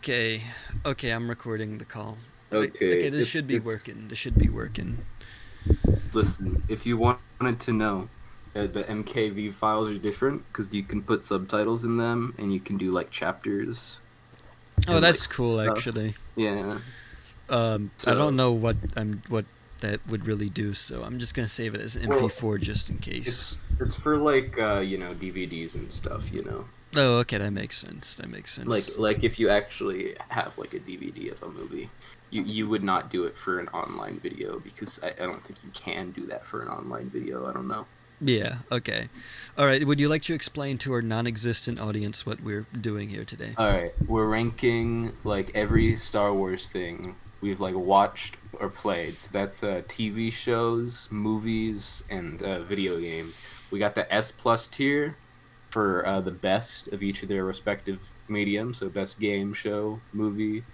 Okay, okay, I'm recording the call. Okay, Okay, this if should be it's working. This should be working. listen, if you wanted to know, the MKV files are different because you can put subtitles in them and you can do like chapters Oh, and like that's cool, stuff. actually. Yeah. I don't So, know what that would really do, so I'm just gonna save it as well, MP4 just in case. it's for like DVDs and stuff. Oh, okay, that makes sense. That makes Like sense. like if you actually have like a DVD of a movie, you would not do it for an online video because I don't think you can do that for an online video. I don't know. Yeah. Okay. All right. Would you like to explain to our non-existent audience what we're doing here today? All right, we're ranking like every Star Wars thing we've like watched or played. So that's TV shows, movies, and video games. We got the S plus tier for the best of each of their respective mediums. So best game, show, movie,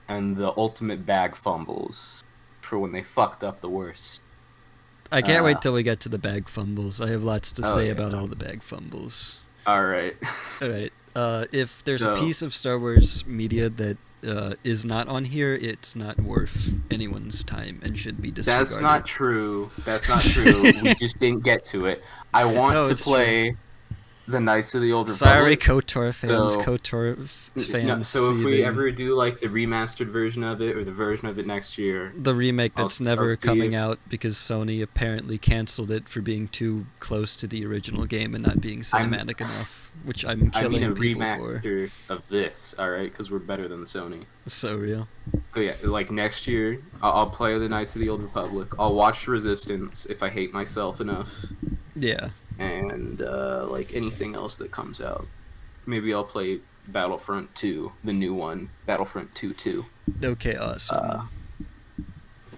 and the ultimate bag fumbles for when they fucked up the worst. I can't wait Uh, till we get to the bag fumbles. I have lots to oh say about yeah. all the bag fumbles. All right. All right. If there's a So piece of Star Wars media that is not on here, it's not worth anyone's time and should be that's disregarded. not true. That's not true. We just didn't get to it. I want No, to it's true. play the Knights of the Old Sorry, Republic. KOTOR fans. So, KOTOR no, fans so if we seething. ever do like the remastered version of it or the version of it next year, The remake I'll that's I'll never see coming if out because Sony apparently canceled it for being too close to the original game and not being I'm cinematic enough, which I'm I mean a killing people for. remaster of this. All right, because we're better than Sony. So real. So yeah, like next year, I'll play the Knights of the Old Republic. I'll watch Resistance if I hate myself enough, Yeah. and like anything else that comes out. Maybe I'll play Battlefront 2, the new one, Battlefront 2 2. Okay, Uh, awesome.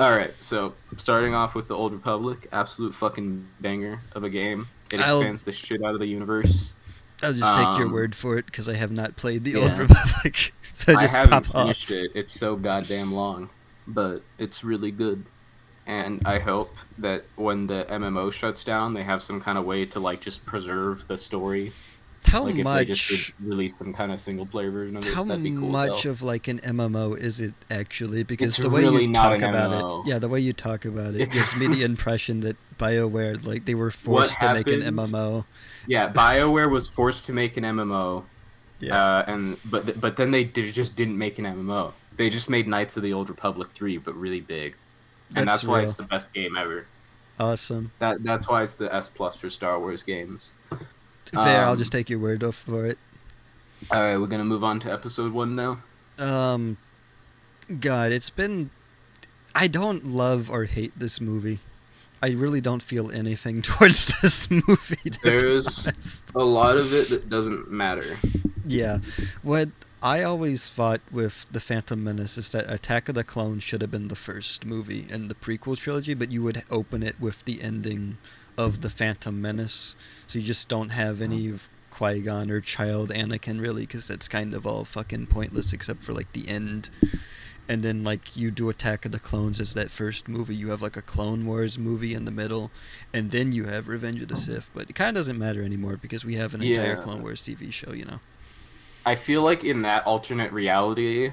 all right, so starting off with the Old Republic, absolute fucking banger of a game. It I'll expands the shit out of the universe. I'll just take your Um, word for it because I have not played the Old yeah, Republic, so I just haven't pop finished off. it. It's so goddamn long, but it's really good. And I hope that when the MMO shuts down, they have some kind of way to like just preserve the story. How Like if they just did much release some kind of single player version of how it, that'd be cool as much hell. of like an MMO is it actually? Because It's the way you really not talk an about it, MMO. yeah, the way you talk about it It's gives me the impression that BioWare like they were what forced to make an happened. MMO. Yeah, BioWare was forced to make an MMO, Yeah, but then just didn't make an MMO. They just made Knights of the Old Republic 3, but really big, and that's that's why it's real. the best game ever. Awesome. That's why it's the S plus for Star Wars games. Fair. I'll just Um, take your word off for it. all right, we're gonna move on to episode 1 now. Um, God, it's been. I don't love or hate this movie. I really don't feel anything towards this movie, to be There's honest. a lot of it that doesn't matter. Yeah. What I always thought with The Phantom Menace is that Attack of the Clones should have been the first movie in the prequel trilogy, but you would open it with the ending of The Phantom Menace. So you just don't have any of Qui-Gon or child Anakin, really, because that's kind of all fucking pointless except for, like, the end. And then, like, you do Attack of the Clones as that first movie. You have, like, a Clone Wars movie in the middle, and then you have Revenge of the Sith. But it kind of doesn't matter anymore because we have an entire Yeah, Clone Wars TV show, you know? I feel like in that alternate reality,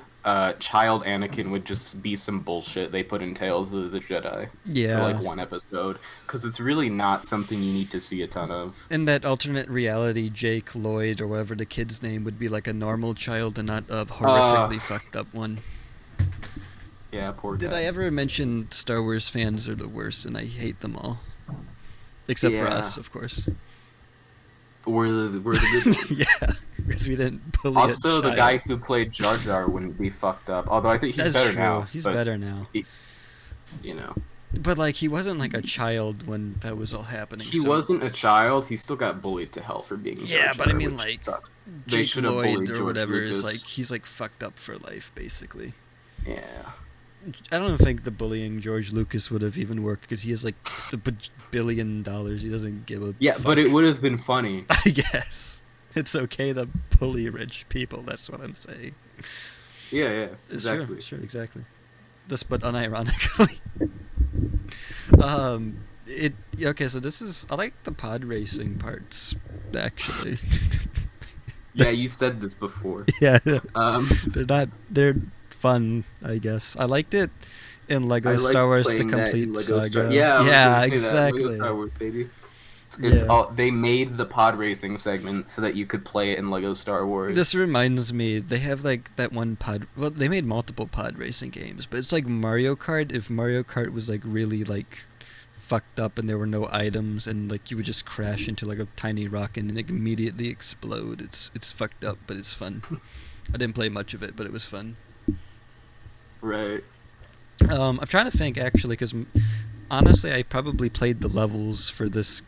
child Anakin would just be some bullshit they put in Tales of the Jedi for like Yeah. one episode, because it's really not something you need to see a ton of. In that alternate reality, Jake Lloyd or whatever the kid's name would be like a normal child and not a Uh, horrifically fucked up one. yeah, poor Did I guy. ever mention Star Wars fans are the worst and I hate them all? Except for Yeah, us, of course. we're the good ones. Yeah, because we didn't bully a Also, the guy child. who played Jar Jar wouldn't be fucked up. Although I think he's That's better true. now, He's but better now. he, you know, But like he wasn't like a child when that was all happening. he So wasn't a child. He still got bullied to hell for being Jar yeah, but I Jar, mean which like sucks. They Jake should have Lloyd bullied or George whatever is like Lucas. he's like fucked up for life basically. Yeah. I don't think the bullying George Lucas would have even worked because he has like $1 billion. He doesn't give a Yeah, but it fuck. would have been funny. I guess it's okay to bully rich people. That's what I'm saying. Yeah, yeah, It's true. exactly. It's true. Exactly. This, but unironically. It okay. So this is I like the pod racing parts actually. Yeah, you said this before. Yeah, Um, they're not. They're fun, I guess. I liked it in I Lego Star liked Wars: The playing that in Complete Lego Star. Saga. Yeah, I was Yeah, gonna say that Lego exactly. Star Wars, baby. It's Yeah. all they made the pod racing segment so that you could play it in Lego Star This Wars. reminds me, they have like that one pod. Well, they made multiple pod racing games, but it's like Mario Kart. If Mario Kart was like really like fucked up and there were no items and like you would just crash into like a tiny rock and like immediately explode. It's fucked up, but it's fun. I didn't play much of it, but it was fun. Right. I'm trying to think actually, because honestly, I probably played the levels for this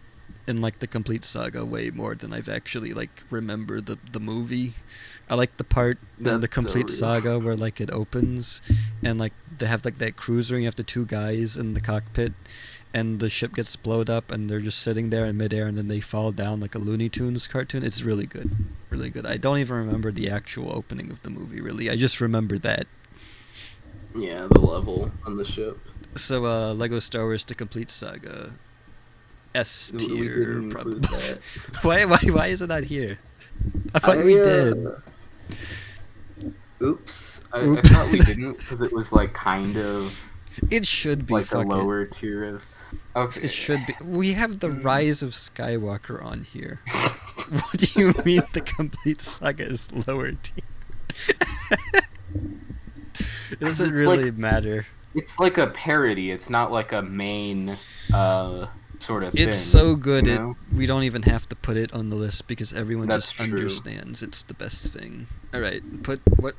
in like the Complete Saga way more than I've actually like remember the movie. I like the part in That's the so Complete real. Saga where like it opens and like they have like that cruiser and you have the two guys in the cockpit and the ship gets blowed up and they're just sitting there in midair and then they fall down like a Looney Tunes cartoon. It's really good. Really good. I don't even remember the actual opening of the movie really. I just remember that. Yeah, the level on the ship. So Lego Star Wars: The Complete Saga S We didn't tier include probably. that. Why is it not here? I thought we I did. oops. I Oops. thought we didn't because it was like kind of It should be. like a Fuck it. lower tier of. It Okay. should be. We have the Mm. Rise of Skywalker on here. What do you mean the Complete Saga is lower tier? It doesn't It's really like matter. it's like a parody. It's not like a main sort of It's thing. so good You it know? we don't even have to put it on the list because everyone That's just true. understands it's the best thing. All right, put what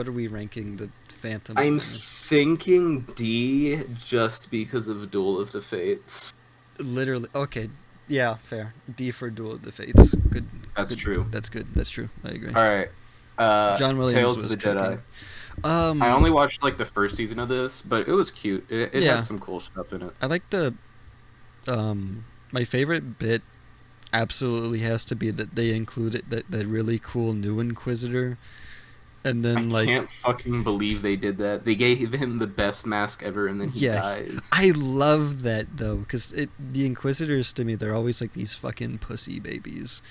are we ranking the Phantom I'm Menace? thinking D just because of Duel of the Fates. Literally, okay, yeah, fair. D for Duel of the Fates. Good, That's good. true. That's good. That's true. I agree. All right. John Williams Tales of was the Jedi. cooking. I only watched like the first season of this, but it was cute. It had Yeah, some cool stuff in it. I like the my favorite bit absolutely has to be that they included that really cool new Inquisitor, and I then like can't fucking believe they did that. They gave him the best mask ever, and then he yeah, dies. I love that though because the Inquisitors to me they're always like these fucking pussy babies,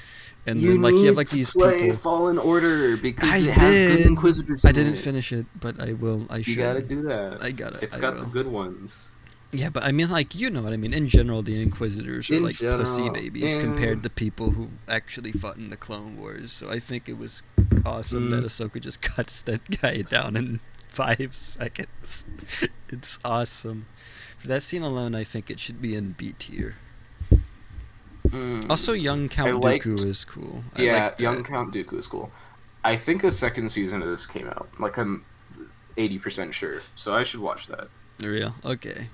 and You then like you have need like to these play people. Fallen Order because I it has good did. Inquisitors I in didn't it. finish it, but I will. I You gotta should. do that. I gotta. It's I got the will. good ones. Yeah, but I mean, like, you know what I mean. In general, the Inquisitors are In like pussy general, babies compared to people who actually fought in the Clone Wars. So I think it was awesome that mm, Ahsoka just cuts that guy down in 5 seconds. It's awesome. For that scene alone, I think it should be in B tier. Also, young I Count Dooku liked. is cool. I Yeah, like that. Young Count Dooku is cool. I think a second season of this came out. Like I'm 80% sure, so I should watch that. Real. Okay.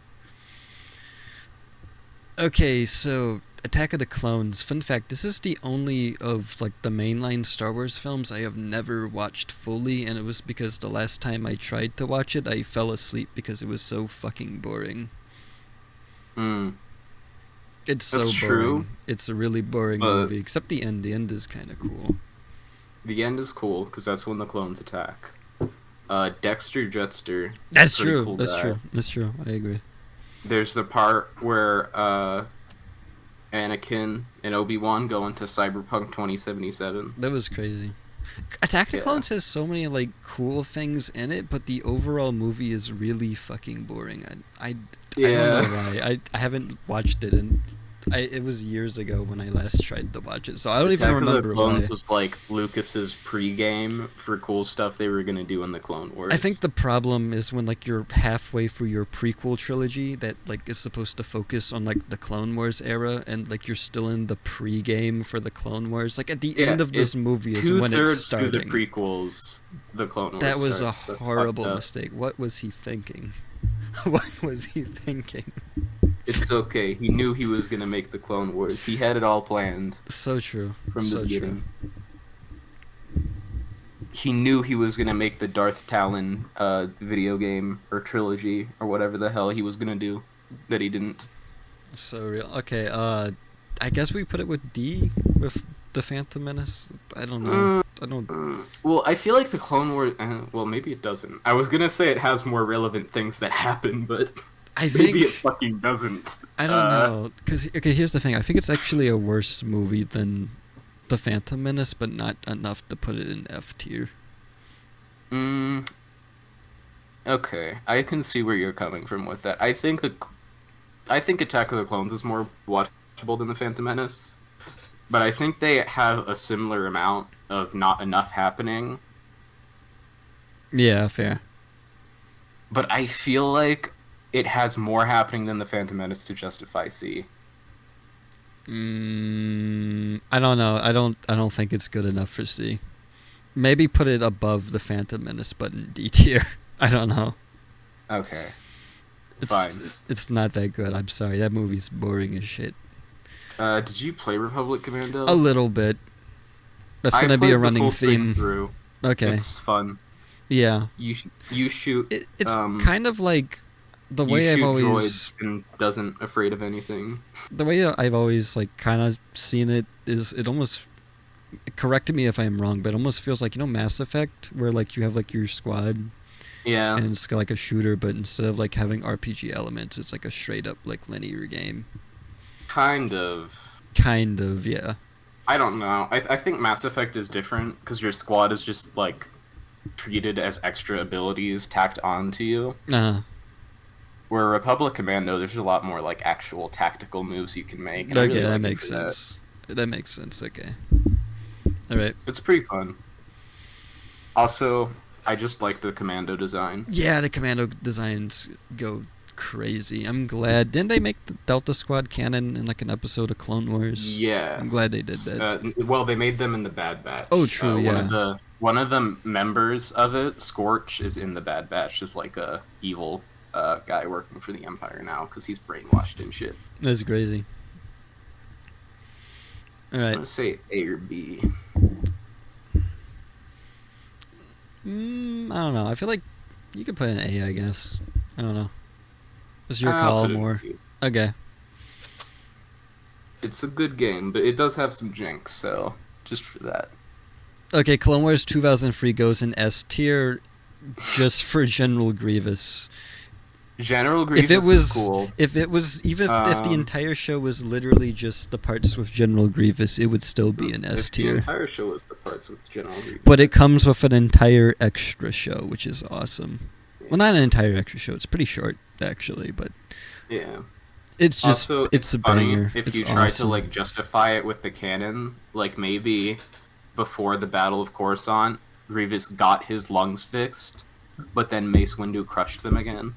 Okay, so Attack of the Clones. Fun fact: this is the only of like the mainline Star Wars films I have never watched fully, and it was because the last time I tried to watch it, I fell asleep because it was so fucking boring. Mm, It's that's so true, boring. It's a really boring but movie, except the end. The end is kind of cool. the end is cool because that's when the clones attack. Dexter Jetster, That's pretty true. cool That's guy. true. That's true. I agree. There's the part where Anakin and Obi-Wan go into Cyberpunk 2077. That was crazy. Attack of the Yeah. Clones has so many like cool things in it, but the overall movie is really fucking boring. I don't know Yeah. why. I haven't watched it and it was years ago when I last tried to watch it, so I don't even Attack of the remember Clones why. was like Lucas's pre-game for cool stuff they were gonna do in the Clone I think Wars. the problem is when like you're halfway through your prequel trilogy that like is supposed to focus on like the Clone Wars era and like you're still in the pre-game for the Clone Wars. Like at the Yeah, end of this it's movie is when it's 2/3 through the starting. prequels. The Clone That Wars was a starts. That's fucked horrible up. mistake. What was he thinking? What was he thinking? It's okay. He knew he was gonna make the Clone Wars. He had it all planned So true. from the So true. beginning. He knew he was gonna make the Darth Talon video game or trilogy or whatever the hell he was gonna do that he didn't. So real. Okay, I guess we put it with D with the Phantom Menace. I don't know. I don't Well, I feel like the Clone Wars. Well, maybe it doesn't. I was gonna say it has more relevant things that happen, but I maybe it think fucking doesn't. I don't know cuz okay, here's the thing. I think it's actually a worse movie than the Phantom Menace, but not enough to put it in F tier. Mm, okay, I can see where you're coming from with that. I think Attack of the Clones is more watchable than the Phantom Menace, but I think they have a similar amount of not enough happening. Yeah, fair. But I feel like it has more happening than the Phantom Menace to justify C. I don't know. I don't think it's good enough for C. Maybe put it above the Phantom Menace, but in D tier. I don't know. Okay, It's fine. it's not that good. I'm sorry. That movie's boring as shit. Did you play Republic Commando? A little bit. That's I gonna be a played the running full thing theme. through. Okay. It's fun. Yeah. You shoot It's kind of like the you way I've shoot always droids and doesn't afraid of anything. the way I've always like kind of seen it is it almost correct me if I'm wrong, but it almost feels like Mass Effect, where like you have like your squad Yeah, and it's like a shooter, but instead of like having RPG elements, it's like a straight up like linear game. kind of. Kind of, yeah. I don't know. I think Mass Effect is different because your squad is just like treated as extra abilities tacked onto you. Uh, Where Republic Commando, there's a lot more like actual tactical moves you can make. And I okay, really that like it makes for that. sense. That makes sense. Okay. All right. It's pretty fun. Also, I just like the commando design. Yeah, the commando designs go crazy. I'm glad. Didn't they make the Delta Squad canon in like an episode of Clone Wars? I'm Yes. glad they did that. Well, they made them in the Bad Batch. Oh, true. Yeah. One of the members of it, Scorch, is in the Bad Batch, just like a evil guy working for the Empire now because he's brainwashed and shit. That's crazy. All I'm right. gonna say A or B. I don't know. I feel like you could put an A, I guess. I don't know. It's your I'll call put it more. B. Okay. It's a good game, but it does have some jinx, so just for that. Okay, Clone Wars 2003 goes in S tier just for General Grievous. General Grievous If it was is cool. if it was even if the entire show was literally just the parts with General Grievous, it would still be an S If the tier. entire show was the parts with General Grievous. But it comes with an entire extra show, which is awesome. Well, not an entire extra show. It's pretty short actually, but Yeah. it's just Also, it's a funny banger. if It's you try awesome. to like justify it with the canon, like maybe before the Battle of Coruscant, Grievous got his lungs fixed, but then Mace Windu crushed them again.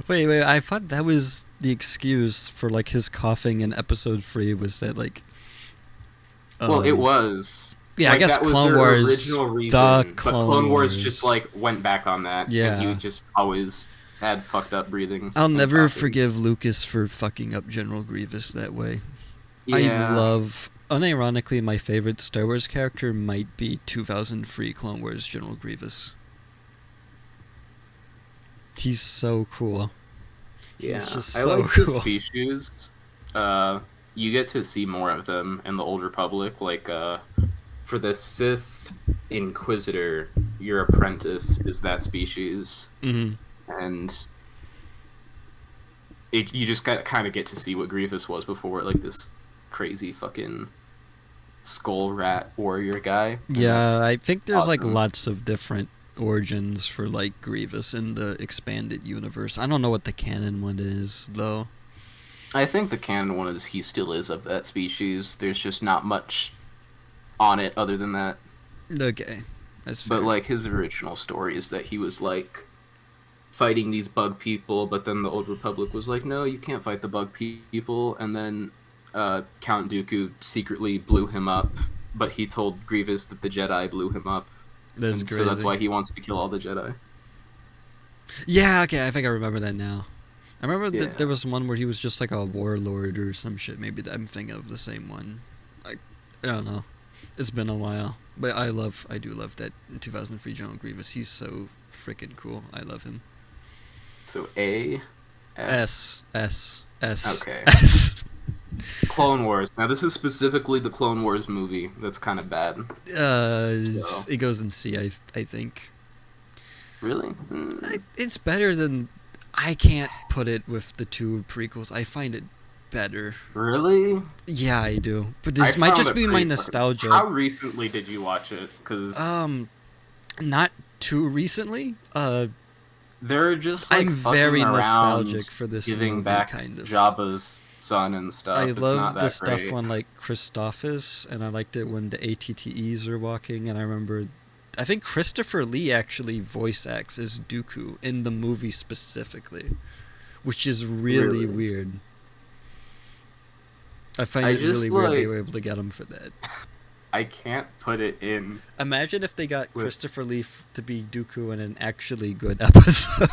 Wait. I thought that was the excuse for like his coughing in episode 3 was that like. Well, it was. Yeah, like, I guess that was Clone their Wars. original reason, The but Clone Clone Wars Wars just like went back on that. Yeah. And he just always had fucked up breathing. I'll and never coughing. forgive Lucas for fucking up General Grievous that way. Yeah. I love, unironically, my favorite Star Wars character might be 2003 Clone Wars General Grievous. He's so cool. Yeah, He's just I so like cool. the species. You get to see more of them in the Old Republic. Like, for the Sith Inquisitor, your apprentice is that species, Hmm. and you just kind of get to see what Grievous was before, like this crazy fucking skull rat warrior guy. And Yeah, that's I think there's like awesome. lots of different origins for like Grievous in the expanded universe. I don't know what the canon one is though. I think the canon one is he still is of that species. There's just not much on it other than that. Okay, that's fair. But like his original story is that he was like fighting these bug people, but then the Old Republic was like, no, you can't fight the bug people, and then Count Dooku secretly blew him up, but he told Grievous that the Jedi blew him up, That's and crazy. so that's why he wants to kill all the Jedi. Yeah, okay, I think I remember that now. I remember Yeah. that there was one where he was just like a warlord or some shit. Maybe I'm thinking of the same one. I don't know. It's been a while, but I do love that 2003 General Grievous. He's so freaking cool. I love him. So A, S. S. Okay. S. Clone Wars. Now this is specifically the Clone Wars movie that's kind of bad. So. It goes in C. I think. Really? It's better than. I can't put it with the two prequels. I find it better. Really? Yeah, I do. But I this might found just it be my pretty. nostalgia. How recently did you watch it? Because Not too recently. they're just like I'm fucking very nostalgic around, for this giving movie, back kind of. Jabba's son and I stuff. It's not love the that stuff great. on like Christophus, and I liked it when the ATTEs are walking. And I remember, I think Christopher Lee actually voice acts as Dooku in the movie specifically, which is really Really? weird. I find I it really just weird they like were able to get him for that. I can't put it in Imagine if they got with. Christopher Lee to be Dooku in an actually good episode.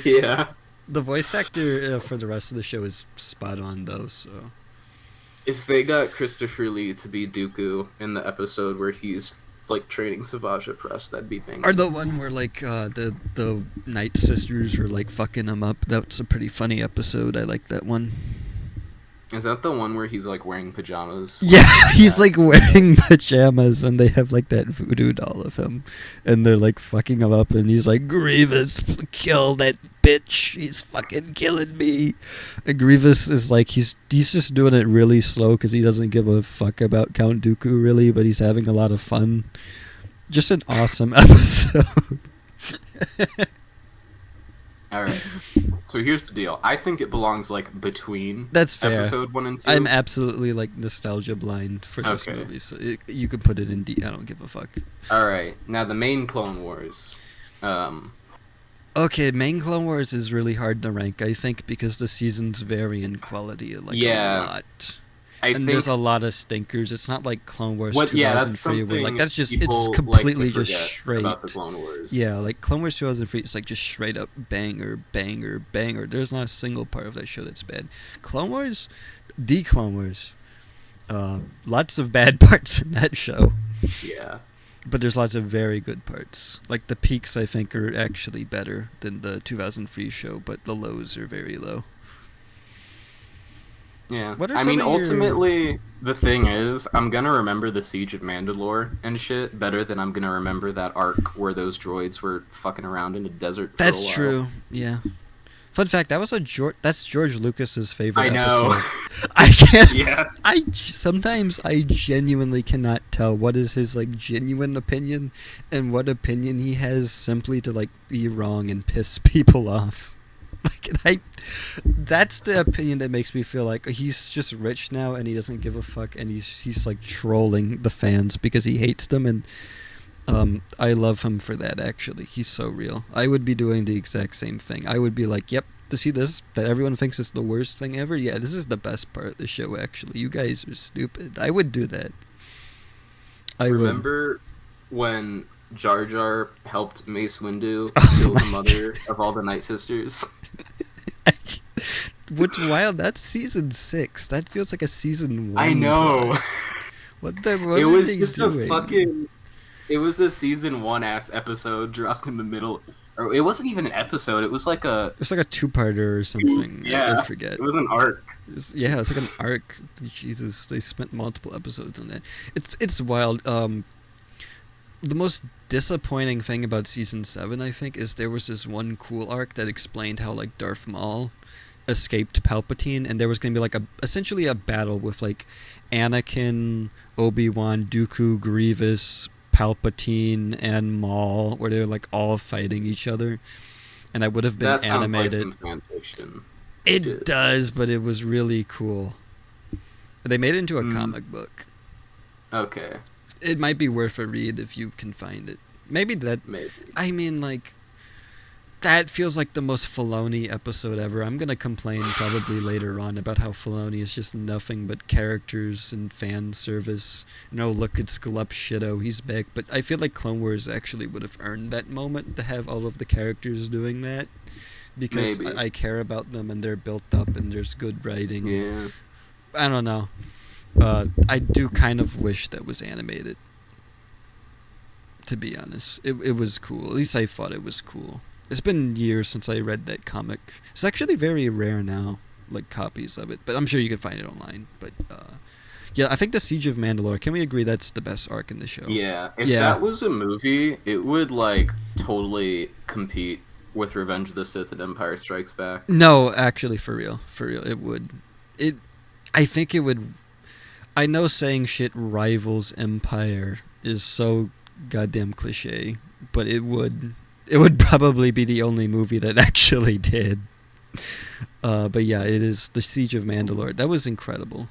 Yeah. The voice actor for the rest of the show is spot on, though. So If they got Christopher Lee to be Dooku in the episode where he's like training Savage Press, that'd be or the banging. one where like the Night Sisters are like fucking him up. That's a pretty funny episode. I like that one. Is that the one where he's like wearing pajamas? Yeah, he's Yeah. like wearing pajamas, and they have like that voodoo doll of him, and they're like fucking him up, and he's like, Grievous, kill that bitch. He's fucking killing me. And Grievous is like, he's just doing it really slow because he doesn't give a fuck about Count Dooku really, but he's having a lot of fun. Just an awesome episode. All right. So here's the deal. I think it belongs like between That's fair. episode 1 and 2. I'm absolutely like nostalgia blind for this Okay. movie, so you can put it in D. I don't give a fuck. All right. Now the main Clone Wars. Okay, main Clone Wars is really hard to rank, I think, because the seasons vary in quality like Yeah. a lot. I And think there's a lot of stinkers. It's not like Clone Wars what yeah, that's 2003 where like something that's just people it's like completely to just forget straight. about the Clone Wars. Yeah, like Clone Wars 2003 is like just straight up banger, banger, banger. There's not a single part of that show that's bad. Clone Wars, the Clone Wars, lots of bad parts in that show. Yeah. But there's lots of very good parts. Like the peaks, I think, are actually better than the 2003 show, but the lows are very low. Yeah. What are I some mean, of your- ultimately, the thing is, I'm gonna remember the Siege of Mandalore and shit better than I'm gonna remember that arc where those droids were fucking around in the desert for a That's while. true. Yeah. Fun fact: that's George Lucas's favorite I know. episode. I can't. Yeah. Sometimes I genuinely cannot tell what is his like genuine opinion, and what opinion he has simply to like be wrong and piss people off. That's the opinion that makes me feel like he's just rich now and he doesn't give a fuck, and he's like trolling the fans because he hates them, and I love him for that. Actually, he's so real. I would be doing the exact same thing. I would be like, yep, to see this that everyone thinks is the worst thing ever. Yeah, this is the best part of the show. Actually, you guys are stupid. I would do that. I Remember when Jar Jar helped Mace Windu Oh kill my the mother of all the Night Sisters? would. What's wild? That's season 6. That feels like a season 1. I know. plot. What the? What It are was they just doing? a fucking. It was a season 1 ass episode dropped in the middle. Or it wasn't even an episode. It was like a. It was like a 2-parter or something. Yeah. I forget. It was an arc. Yeah, it's like an arc. Jesus, they spent multiple episodes on that. It's wild. The most disappointing thing about season 7, I think, is there was this one cool arc that explained how like Darth Maul escaped Palpatine, and there was going to be like essentially a battle with like Anakin, Obi-Wan, Dooku, Grievous, Palpatine, and Maul, where they're like all fighting each other, and that would have been That sounds animated. like some fan fiction. It does, but it was really cool. They made it into a Mm. comic book. Okay, It might be worth a read if you can find it. Maybe that. maybe. I mean, like, that feels like the most Filoni episode ever. I'm gonna complain probably later on about how Filoni is just nothing but characters and fan service. No, look, it's Glup Shido, he's back. But I feel like Clone Wars actually would have earned that moment to have all of the characters doing that. Because Maybe. I care about them and they're built up and there's good writing. Yeah. I don't know. I do kind of wish that was animated. To be honest, it was cool. At least I thought it was cool. It's been years since I read that comic. It's actually very rare now, like copies of it. But I'm sure you can find it online. But yeah, I think the Siege of Mandalore. Can we agree that's the best arc in the show? Yeah. If Yeah. that was a movie, it would like totally compete with Revenge of the Sith and Empire Strikes Back. No, actually, for real, it would. It, I think it would. I know saying shit rivals Empire is so goddamn cliche, but it would. It would probably be the only movie that actually did. But yeah, it is the Siege of Mandalore. That was incredible.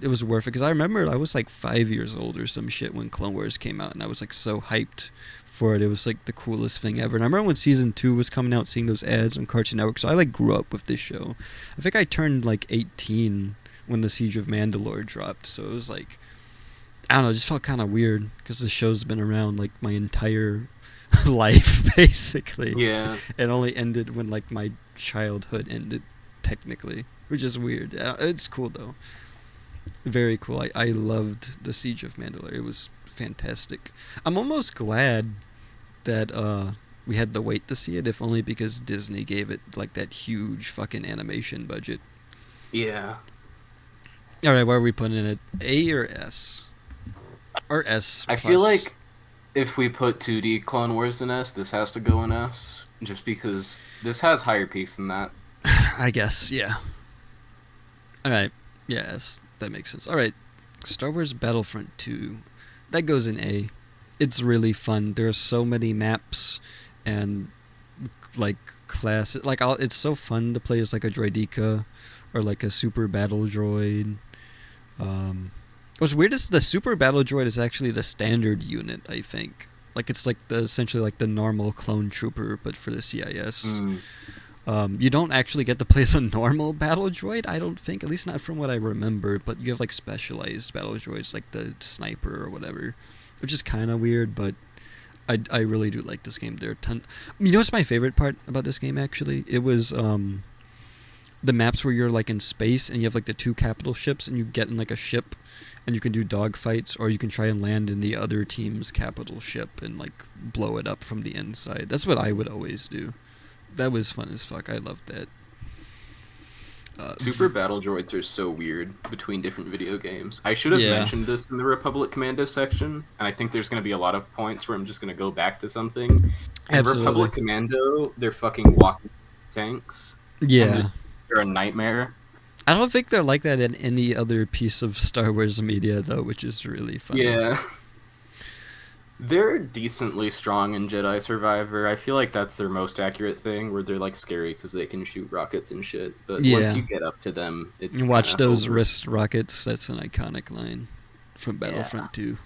It was worth it because I remember I was like 5 years old or some shit when Clone Wars came out, and I was like so hyped for it. It was like the coolest thing ever. And I remember when season 2 was coming out, seeing those ads on Cartoon Network. So I like grew up with this show. I think I turned like 18 when the Siege of Mandalore dropped. So it was like, I don't know, it just felt kind of weird because the show's been around like my entire life basically. Yeah. It only ended when like my childhood ended technically, which is weird. It's cool though. Very cool. I loved the Siege of Mandalore. It was fantastic. I'm almost glad that we had to wait to see it, if only because Disney gave it like that huge fucking animation budget. Yeah. All right, where are we putting it? A or S? Or S? I feel like if we put 2D Clone Wars in S, this has to go in S, just because this has higher peaks than that. I guess, yeah. All right, yeah, S. That makes sense. All right, Star Wars Battlefront 2. That goes in A. It's really fun. There are so many maps and like classes. Like it's so fun to play as like a droideka or like a super battle droid. What's weird is the super battle droid is actually the standard unit. I think like it's like essentially like the normal clone trooper, but for the CIS. You don't actually get to play as a normal battle droid, I don't think, at least not from what I remember, but you have like specialized battle droids like the sniper or whatever, which is kind of weird, but I really do like this game. There are you know what's my favorite part about this game actually? It was the maps where you're like in space and you have like the 2 capital ships and you get in like a ship and you can do dogfights, or you can try and land in the other team's capital ship and like blow it up from the inside. That's what I would always do. That was fun as fuck. I loved that. Super battle droids are so weird between different video games. I should have mentioned this in the Republic Commando section, and I think there's going to be a lot of points where I'm just going to go back to something. In Republic Commando, they're fucking walking tanks. Yeah. They're a nightmare. I don't think they're like that in any other piece of Star Wars media, though, which is really funny. Yeah. They're decently strong in Jedi Survivor. I feel like that's their most accurate thing, where they're like scary because they can shoot rockets and shit. But once you get up to them, it's you watch those wrist rockets. That's an iconic line from Battlefront 2.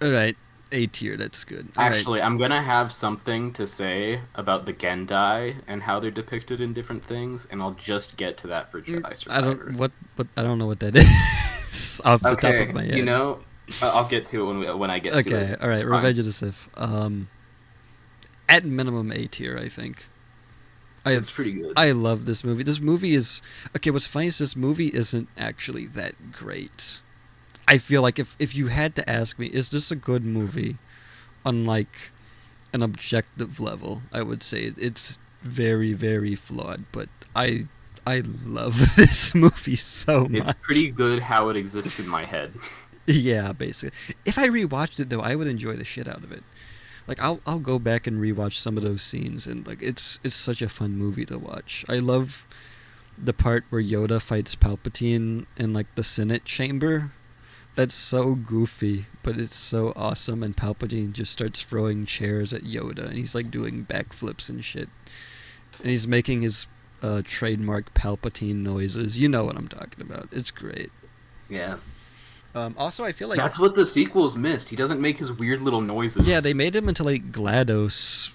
All right, A tier. That's good. Actually, I'm gonna have something to say about the Gendai and how they're depicted in different things, and I'll just get to that for Jedi Survivor. I don't know what that is off the top of my head. You know. I'll get to it when I get to it. Okay, all right. Revenge of the Sith. At minimum A tier, I think. It's pretty good. I love this movie. This movie is okay. What's funny is this movie isn't actually that great. I feel like if you had to ask me, is this a good movie? On like an objective level, I would say it's very, very flawed. But I love this movie so much. It's pretty good how it exists in my head. Yeah, basically. If I rewatched it though, I would enjoy the shit out of it. Like I'll go back and rewatch some of those scenes, and like it's such a fun movie to watch. I love the part where Yoda fights Palpatine in like the Senate chamber. That's so goofy, but it's so awesome. And Palpatine just starts throwing chairs at Yoda, and he's like doing backflips and shit. And he's making his trademark Palpatine noises. You know what I'm talking about. It's great. Yeah. Also, I feel like that's what the sequels missed. He doesn't make his weird little noises. Yeah, they made him into like GLaDOS.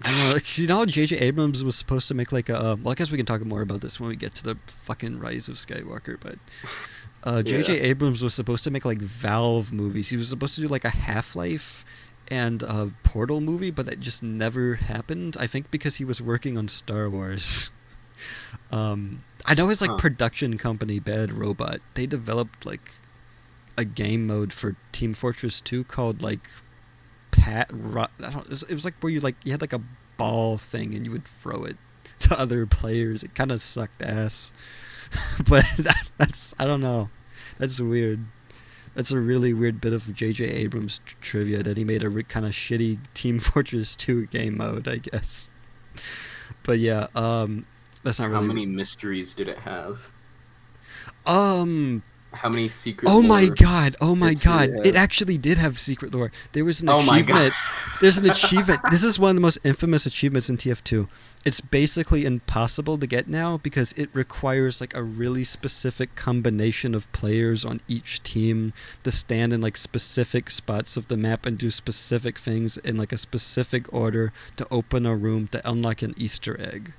I don't know, like, you know how J.J. Abrams was supposed to make like a. Well, I guess we can talk more about this when we get to the fucking Rise of Skywalker. But J.J. Abrams was supposed to make like Valve movies. He was supposed to do like a Half-Life and a Portal movie, but that just never happened. I think because he was working on Star Wars. I know his like production company, Bad Robot. They developed like a game mode for Team Fortress 2 called like it was like where you had like a ball thing and you would throw it to other players. It kind of sucked ass. But that's I don't know. That's weird. That's a really weird bit of J.J. Abrams trivia that he made a kind of shitty Team Fortress 2 game mode, I guess. But yeah, that's not How really. many mysteries did it have? Um. How many secret Oh my lore god! Oh my bits did god! it It have? actually did have secret lore. There was an Oh my god. achievement. There's an achievement. This is one of the most infamous achievements in TF2. It's basically impossible to get now because it requires like a really specific combination of players on each team to stand in like specific spots of the map and do specific things in like a specific order to open a room to unlock an Easter egg.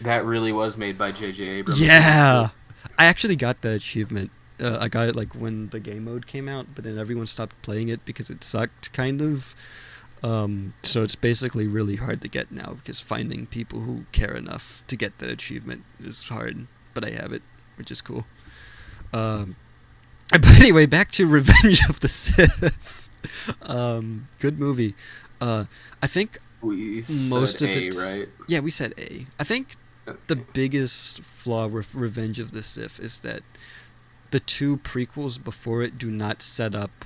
That really was made by J.J. Abrams. Yeah, I actually got that achievement. I got it like when the game mode came out, but then everyone stopped playing it because it sucked, kind of. So it's basically really hard to get now because finding people who care enough to get that achievement is hard. But I have it, which is cool. But anyway, back to Revenge of the Sith. Good movie. I think We most said of A, it. right? Yeah, we said A. I think the Okay. biggest flaw with Revenge of the Sith is that the two prequels before it do not set up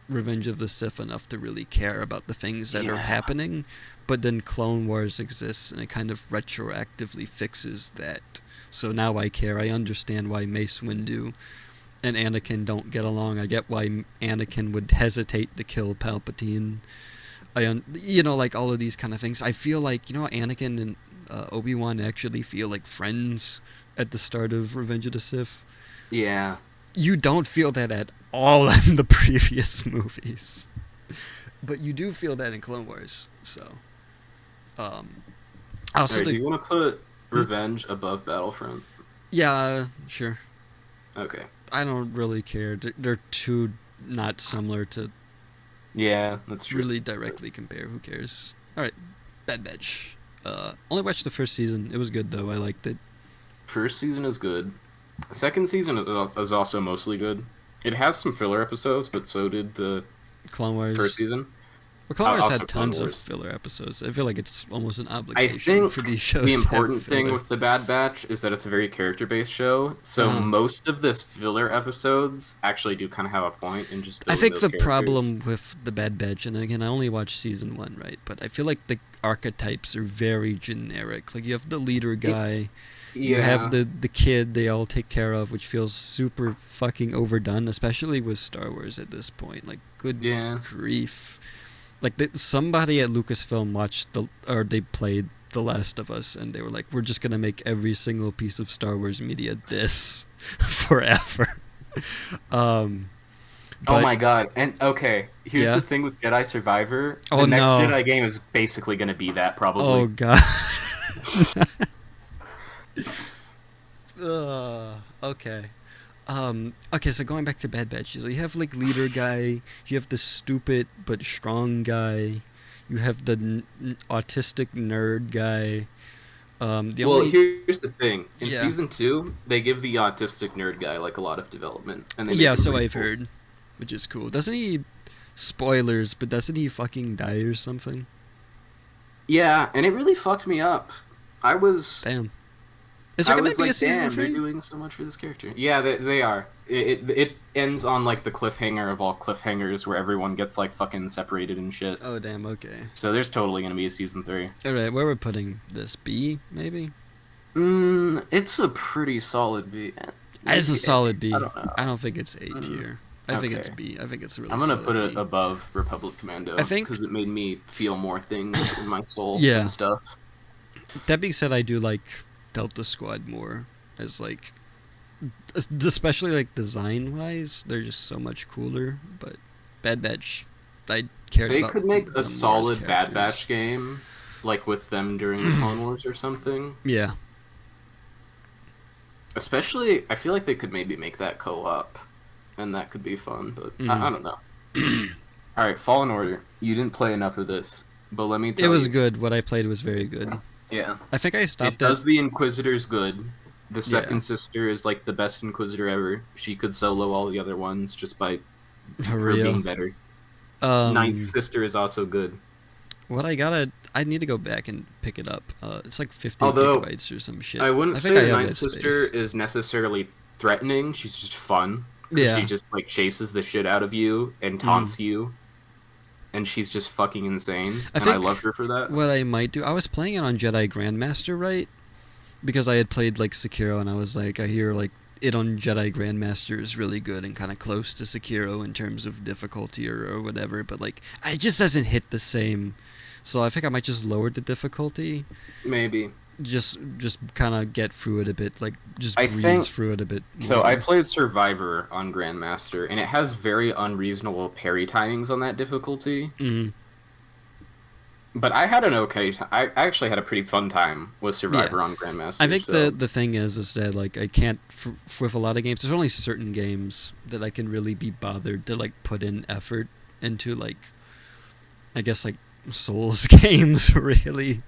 Revenge of the Sith enough to really care about the things that are Yeah. happening, but then Clone Wars exists and it kind of retroactively fixes that. So now I care. I understand why Mace Windu and Anakin don't get along. I get why Anakin would hesitate to kill Palpatine. Like all of these kind of things. I feel like Anakin and Obi-Wan actually feel like friends at the start of Revenge of the Sith. Yeah. You don't feel that at all in the previous movies, but you do feel that in Clone Wars. So, also Alright, do the you want to put hmm? Revenge above Battlefront? Yeah, sure. Okay. I don't really care. They're too not similar to Yeah, that's true. really directly compare. Who cares? All right, Bad Batch. Only watched the first season. It was good though. I liked it. First season is good. Second season is also mostly good. It has some filler episodes, but so did the Clone first Wars. season. Well, Clone Wars Also had Clone tons of Wars. filler episodes. I feel like it's almost an I obligation think for these shows the to have important thing filler. with the Bad Batch is that it's a very character-based show. So Uh-huh. most of this filler episodes actually do kind of have a point in just I building think those the characters. problem with the Bad Batch, and again, I only watched season 1, right? But I feel like the archetypes are very generic. Like you have the leader guy, you have Yeah. the kid they all take care of, which feels super fucking overdone, especially with Star Wars at this point. Like, good Yeah. grief! Like somebody at Lucasfilm watched they played The Last of Us, and they were like, "We're just gonna make every single piece of Star Wars media this forever." um, Oh but my god. And okay, here's yeah. the thing with Jedi Survivor. Oh The next no. Jedi game is basically going to be that Oh probably. god. Okay. Okay, so going back to Bad Batch, so you have like leader guy, you have the stupid but strong guy, you have the autistic nerd guy. The Well, only here's the thing. In yeah, season 2, they give the autistic nerd guy like a lot of development and they make yeah. him So pretty I've cool. heard, which is cool. Doesn't he? Spoilers, but doesn't he fucking die or something? Yeah, and it really fucked me up. I was Damn. Is I there gonna was be a like, season damn, they're 3? doing so much for this character. Yeah, they are. It ends on like the cliffhanger of all cliffhangers where everyone gets like fucking separated and shit. Oh damn. Okay. So there's totally gonna be a season 3. All right. Where we're putting this? B maybe. It's a pretty solid B. It's a Maybe solid B. A. I don't know. I don't think it's A Mm, tier. I think it's okay. B. I think it's a really I'm gonna solid put it B. above Republic Commando I think, because it made me feel more things in my soul yeah. and stuff. That being said, I do like Delta Squad more as like, especially like design wise, they're just so much cooler. But Bad Batch, I cared They about could make them a more as solid Bad characters. Batch game, like with them during the Clone Wars or something. Yeah. Especially, I feel like they could maybe make that co-op, and that could be fun. But I don't know. All right, Fallen Order. You didn't play enough of this, but let me It tell was you. good. What I played was very good. Yeah, I think I it stopped does at the Inquisitors good. The yeah. second sister is like the best Inquisitor ever. She could solo all the other ones just by her Real. being better. Ninth sister is also good. What I need to go back and pick it up. It's like 50 Although, gigabytes or some shit. I wouldn't I think say I the have Ninth that Sister space. is necessarily threatening. She's just fun because she Yeah. just like chases the shit out of you and Hmm. taunts you, and she's just fucking insane, I and I think love her for that. what I might do, I was playing it on Jedi Grandmaster, right? Because I had played like Sekiro, and I was like, I hear like it on Jedi Grandmaster is really good and kind of close to Sekiro in terms of difficulty or whatever, but like it just doesn't hit the same. So I think I might just lower the difficulty, Maybe. just kind of get through it a bit, like just I breeze think through it a bit so. I more. played Survivor on Grandmaster, and it has very unreasonable parry timings on that difficulty. Mm, But I had an okay time. I actually had a pretty fun time with yeah. Survivor on I Grandmaster. think the So the thing is that like I can't with a lot of games. There's only certain games that I can really be bothered to like put in effort into, like I guess like Souls games really,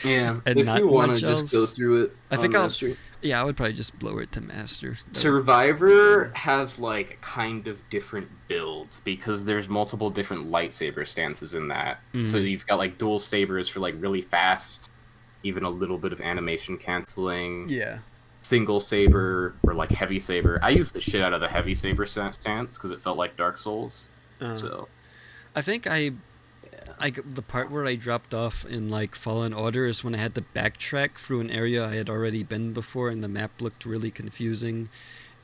yeah, and if you not want to much just go else. through it I on think I'll Master, yeah I would probably just blow it to master. That would be Survivor better. has like kind of different builds because there's multiple different lightsaber stances in that. So Mm, you've got like dual sabers for like really fast, even a little bit of animation canceling. yeah. Single saber or like heavy saber. I used the shit out of the heavy saber stance because it felt like Dark Souls. Uh, So I think yeah. the part where I dropped off in like Fallen Order is when I had to backtrack through an area I had already been before, and the map looked really confusing.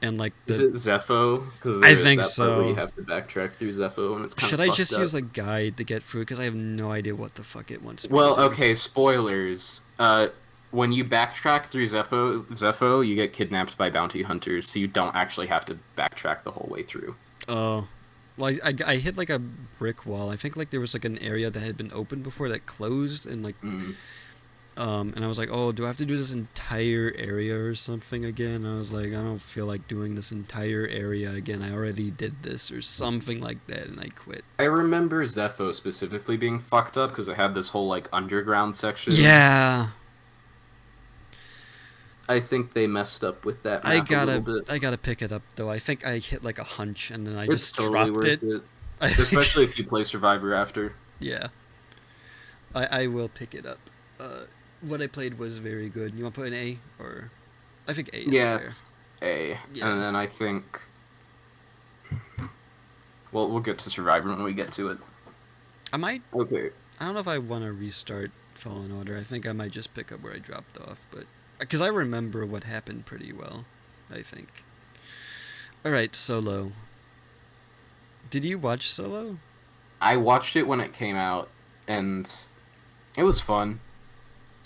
And like Is the it Zepho? Because I there is think that part where you so. have to backtrack through Zepho and it's kind Should of I fucked just use up. a guide to get through? Because I have no idea what the fuck it wants me to Well, do. okay, spoilers. When you backtrack through Zepho, you get kidnapped by bounty hunters, so you don't actually have to backtrack the whole way through. Oh, well, I hit like a brick wall. I think like there was like an area that had been opened before that closed, and like Mm. and I was like, oh, do I have to do this entire area or something again? I was like, I don't feel like doing this entire area again. I already did this or something like that, and I quit. I remember Zepho specifically being fucked up because it had this whole like underground section. Yeah, I think they messed up with that I map a little gotta bit. I gotta pick it up though. I think I hit like a hunch and then I It's just totally dropped it. worth it, I especially if you play Survivor after. yeah, I will pick it up. What I played was very good. You want to put an A or I think A is Yeah, fair. it's A, and Yeah, then I think we'll get to Survivor when we get to it. I might. Okay. I don't know if I want to restart Fallen Order. I think I might just pick up where I dropped off, but because I remember what happened pretty well, I think. All right, Solo. Did you watch Solo? I watched it when it came out, and it was fun.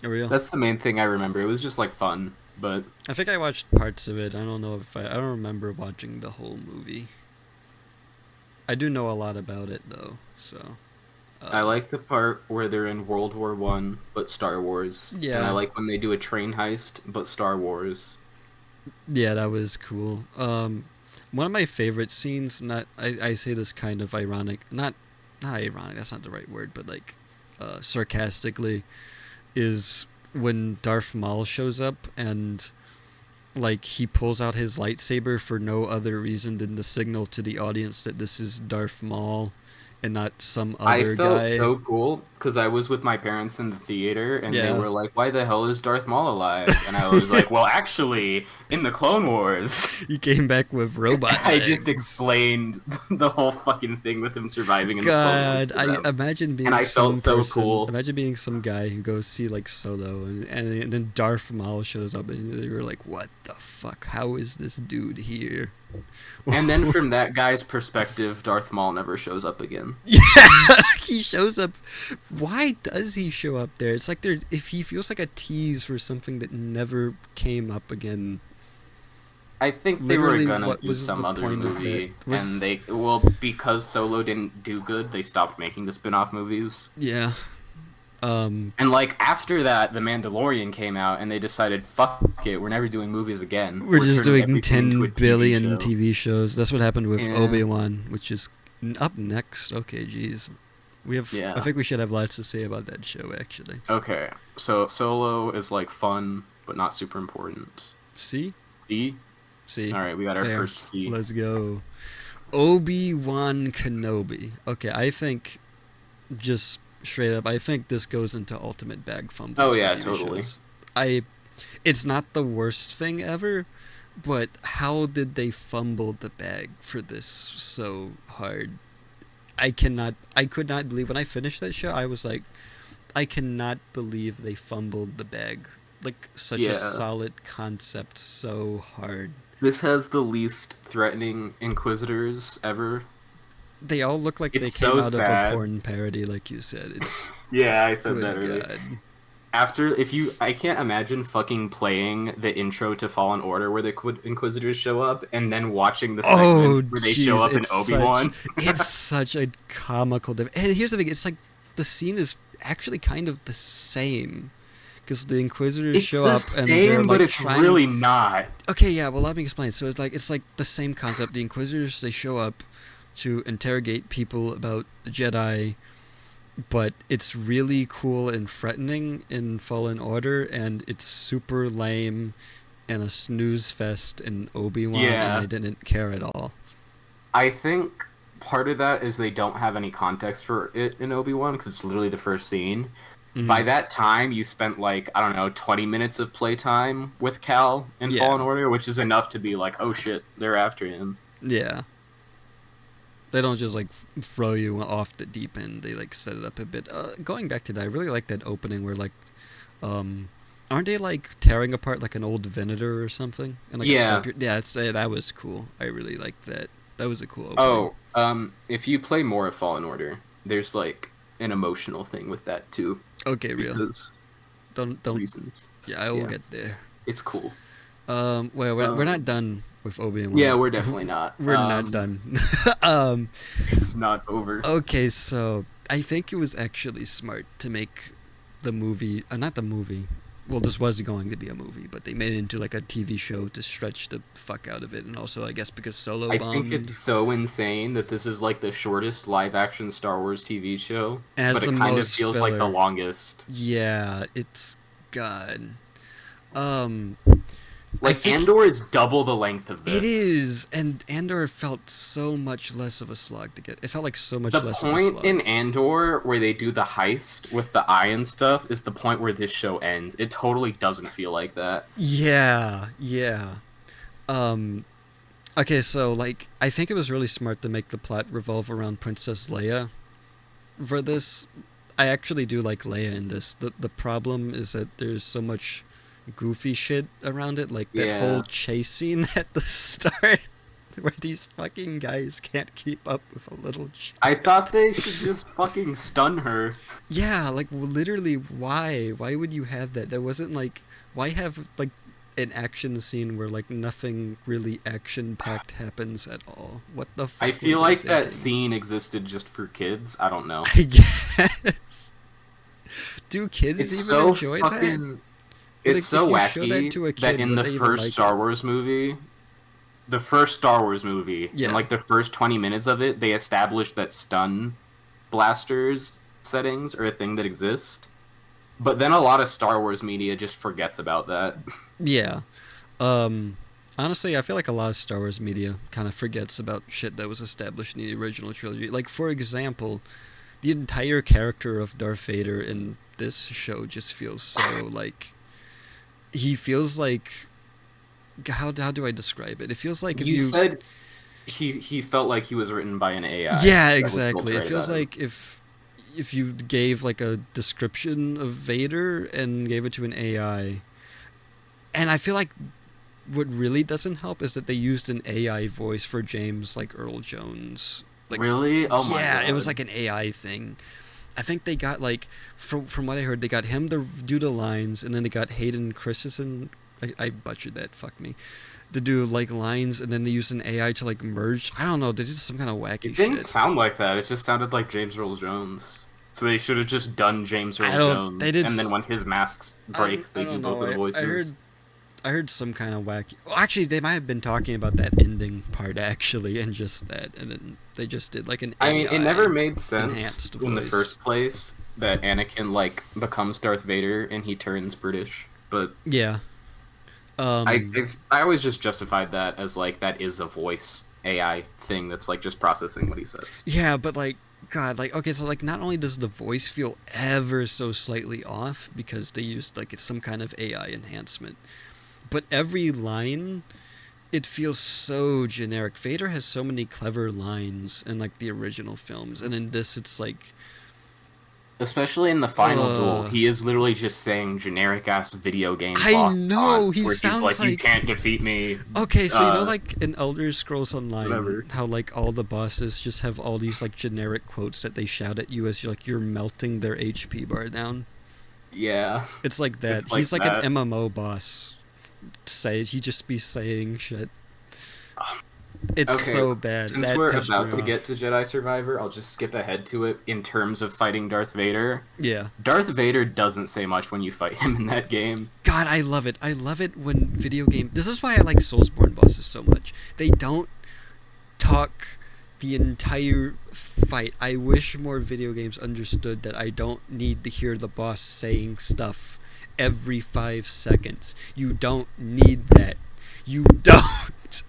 A real? That's the main thing I remember. It was just like fun, but I think I watched parts of it. I don't know if I don't remember watching the whole movie. I do know a lot about it though, so. I Uh, like the part where they're in World War One, but Star Wars, and I yeah, like when they do a train heist, but Star Wars. yeah, that was cool. One of my favorite scenes. Not I say this kind of ironic, not ironic. That's not the right word, but like, sarcastically, is when Darth Maul shows up and like he pulls out his lightsaber for no other reason than to signal to the audience that this is Darth Maul and not some I other felt guy. so cool because I was with my parents in the theater and they Yeah. were like, "Why the hell is Darth Maul alive?" And I was like, "Well, actually, in the Clone Wars." He came back with robot I just legs. explained the whole fucking thing with him surviving in the Clone Wars God, for I them, imagine and being I felt some so person. cool. Imagine being some guy who goes see like Solo, and then Darth Maul shows up, and you're like, "What the fuck? How is this dude here?" And then from that guy's perspective, Darth Maul never shows up again. Yeah, he shows up. Why does he show up there? It's like there. If he feels like a tease for something that never came up again. I think they were Literally, gonna what do was the some other point of that? movie, and Was they well because Solo didn't do good, they stopped making the spin-off movies. yeah. And like after that, The Mandalorian came out, and they decided, fuck it, we're never doing movies again. We're We're just turning doing everything into a 10 TV billion show. TV shows. That's what happened with Yeah, Obi-Wan, which is up next. Okay, jeez. We have. I yeah. think we should have lots to say about that show, actually. Okay, so Solo is like fun, but not super important. See? C. See? All right, we got our Fair. first C. Let's go. Obi-Wan Kenobi. Okay, I think just straight up, I think this goes into ultimate bag Oh fumbles for yeah, TV totally. shows. I, it's not the worst thing ever, But how did they fumble the bag for this so hard? I could not believe when I finished that show. I was like, I cannot believe they fumbled the bag. Like such a Yeah. solid concept, so hard. This has the least threatening Inquisitors ever. They all look like they It's came so out of a sad. porn parody, like you said. It's Yeah, I said that good earlier. God. After, if you, I can't imagine fucking playing the intro to Fallen Order where the Inquisitors show up, and then watching the segment Oh, where they show jeez, up in Obi-Wan. it's such a comical. And here's the thing: it's like the scene is actually kind of the same because the Inquisitors It's show the up and they're same, but like it's trying. really not. Okay, yeah. Well, let me explain. So it's like the same concept. The Inquisitors they show up to interrogate people about the Jedi, but it's really cool and threatening in Fallen Order, and it's super lame and a snooze fest in Obi-Wan, and I Yeah. didn't care at all. I think part of that is they don't have any context for it in Obi-Wan because it's literally the first scene. By Mm, that time, you spent like, I don't know, 20 minutes of playtime with Cal in Fallen yeah, Order, which is enough to be like, oh shit, they're after him. yeah. They don't just like throw you off the deep end. They like set it up a bit. Going back to that, I really like that opening where like, um, aren't they like tearing apart like an old Venator or something and like a Yeah. scorpion? Yeah, that was cool. I really liked that. That was a cool opening. Oh, if you play more of Fallen Order, there's like an emotional thing with that too, Okay, real. because Don't. reasons. Yeah, I will Yeah, get there. it's cool. Well, we're not Um, done with Obi yeah, Wan. we're definitely not. We're not done. um, It's not over. okay, so I think it was actually smart to make the movie, not the movie. Well, this was going to be a movie, but they made it into like a TV show to stretch the fuck out of it, and also I guess because Solo I think it's bombed so insane that this is like the shortest live action Star Wars TV show, and has but the it kind of most feels like the filler. longest. Yeah, it's God. Um, I Like think Andor is double the length of it this. is, and Andor felt so much less of a slog to get. It felt like so The much less of a point slog. in Andor where they do the heist with the eye and stuff is the point where this show ends. It totally doesn't feel like that. Yeah, yeah. Um, okay, so like I think it was really smart to make the plot revolve around Princess Leia for this. I actually do like Leia in this. The problem is that there's so much goofy shit around it, like that whole Yeah. chase scene at the start where these fucking guys can't keep up with a little I child. thought they should just fucking stun her. Yeah, like literally why? Why would you have that? There wasn't like why have like an action scene where like nothing really action packed happens at all? What the I fuck were feel they like that thinking? scene existed just for kids. I don't know. I guess. Do kids It's even so enjoy that? fucking it's Like so if you show that wacky to a that kid, in would the they even first like it? Star Wars movie, the first Star Wars movie, in Yeah. like the first 20 minutes of it, they established that stun blasters settings are a thing that exist. But then a lot of Star Wars media just forgets about that. Yeah. Um honestly, I feel like a lot of Star Wars media kind of forgets about shit that was established in the original trilogy. Like for example, the entire character of Darth Vader in this show just feels so like he feels like how do I describe it? It feels like if You you said he felt like he was written by an AI yeah, that was built to exactly. It write feels about him. like if you gave like a description of Vader and gave it to an AI. And I feel like what really doesn't help is that they used an AI voice for James like Earl Jones. Like Really? Oh my yeah, it was god. like an AI thing. I think they got like from what I heard, they got him to do the lines, and then they got Hayden Christensen. I butchered that. Fuck me. To do like lines, and then they used an AI to like merge. I don't know. They did some kind of wacky It didn't shit. sound like that. It just sounded like James Earl Jones. So they should have just done James I Earl don't. They Jones, did. and then when his masks break, I they do don't both know. of the I heard. voices. I heard some kind of wacky. Well, actually, they might have been talking about that ending part actually, and just that, and then they just did like an I mean, it never AI made sense enhanced in the voice. first place that Anakin like becomes Darth Vader and he turns British. But Yeah. Um. I always just justified that as like that is a voice AI thing that's like just processing what he says. Yeah, but like, God, like, okay, so like, not only does the voice feel ever so slightly off because they used like some kind of AI enhancement, but every line it feels so generic. Vader has so many clever lines in like the original films, and in this, it's like, Especially in the final duel, he is literally just saying generic ass video game I boss know taunts, he where he's sounds like, "You like. can't defeat me." Okay, so like in Elder Scrolls Online, Whatever. how like all the bosses just have all these like generic quotes that they shout at you as you're melting their HP bar down. Yeah, It's like that. it's like He's like an that. MMO boss. He just be saying shit. It's Okay, so bad. since That we're pissed me about to get off. to Jedi Survivor, I'll just skip ahead to it in terms of fighting Darth Vader. Yeah. Darth Vader doesn't say much when you fight him in that game. God, I love it. I love it when video game. This is why I like Soulsborne bosses so much. They don't talk the entire fight. I wish more video games understood that I don't need to hear the boss saying stuff every 5 seconds. You don't need that. You don't.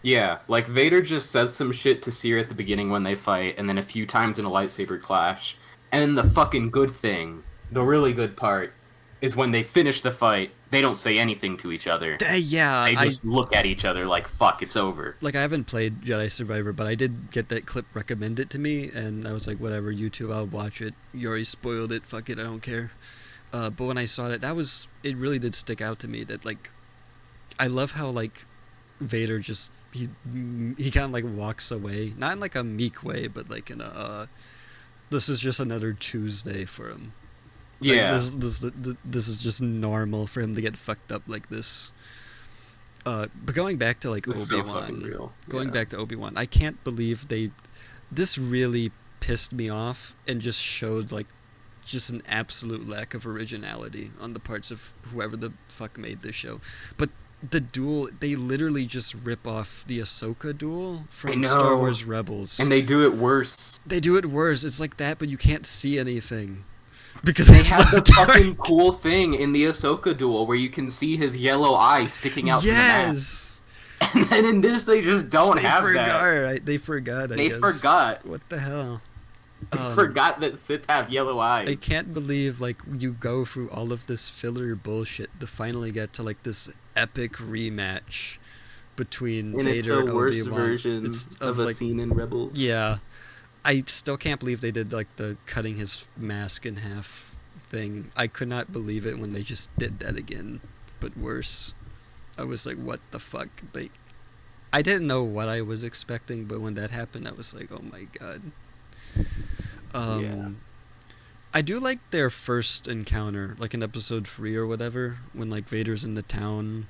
Yeah, like Vader just says some shit to Seer at the beginning when they fight, and then a few times in a lightsaber clash. And the fucking good thing, the really good part, is when they finish the fight, they don't say anything to each other. Yeah, They just look at each other like, fuck, it's over. like I haven't played Jedi Survivor, but I did get that clip recommended to me, and I was like, whatever, YouTube, I'll watch it. You already spoiled it. Fuck it, I don't care. But when I saw it, it really did stick out to me that like, I love how like Vader just he kind of like walks away, not in like a meek way, but like in a this is just another Tuesday for him. Like, Yeah. this is just normal for him to get fucked up like this. But going back to like It's so fucking real. Going Yeah. back to Obi-Wan, I can't believe this really pissed me off and just showed like just an absolute lack of originality on the parts of whoever the fuck made this show. But the duel, they literally just rip off the Ahsoka duel I from know. Star Wars Rebels. And they do it worse. They do it worse. It's like that, but you can't see anything. Because They it's have so the dark. fucking cool thing in the Ahsoka duel where you can see his yellow eye sticking out Yes. from the map. And then in this, they just don't have that. They forgot. I They guess. forgot. What the hell? They forgot that Sith have yellow eyes. I can't believe like you go through all of this filler bullshit to finally get to like this epic rematch between And Vader it's a and worse Obi-Wan. version It's of a like, scene in Rebels. yeah, I still can't believe they did like the cutting his mask in half thing. I could not believe it when they just did that again, but worse. I was like, what the fuck? Like, I didn't know what I was expecting, but when that happened, I was like, oh my god. Yeah. I do like their first encounter, like in episode 3 or whatever, when like Vader's in the town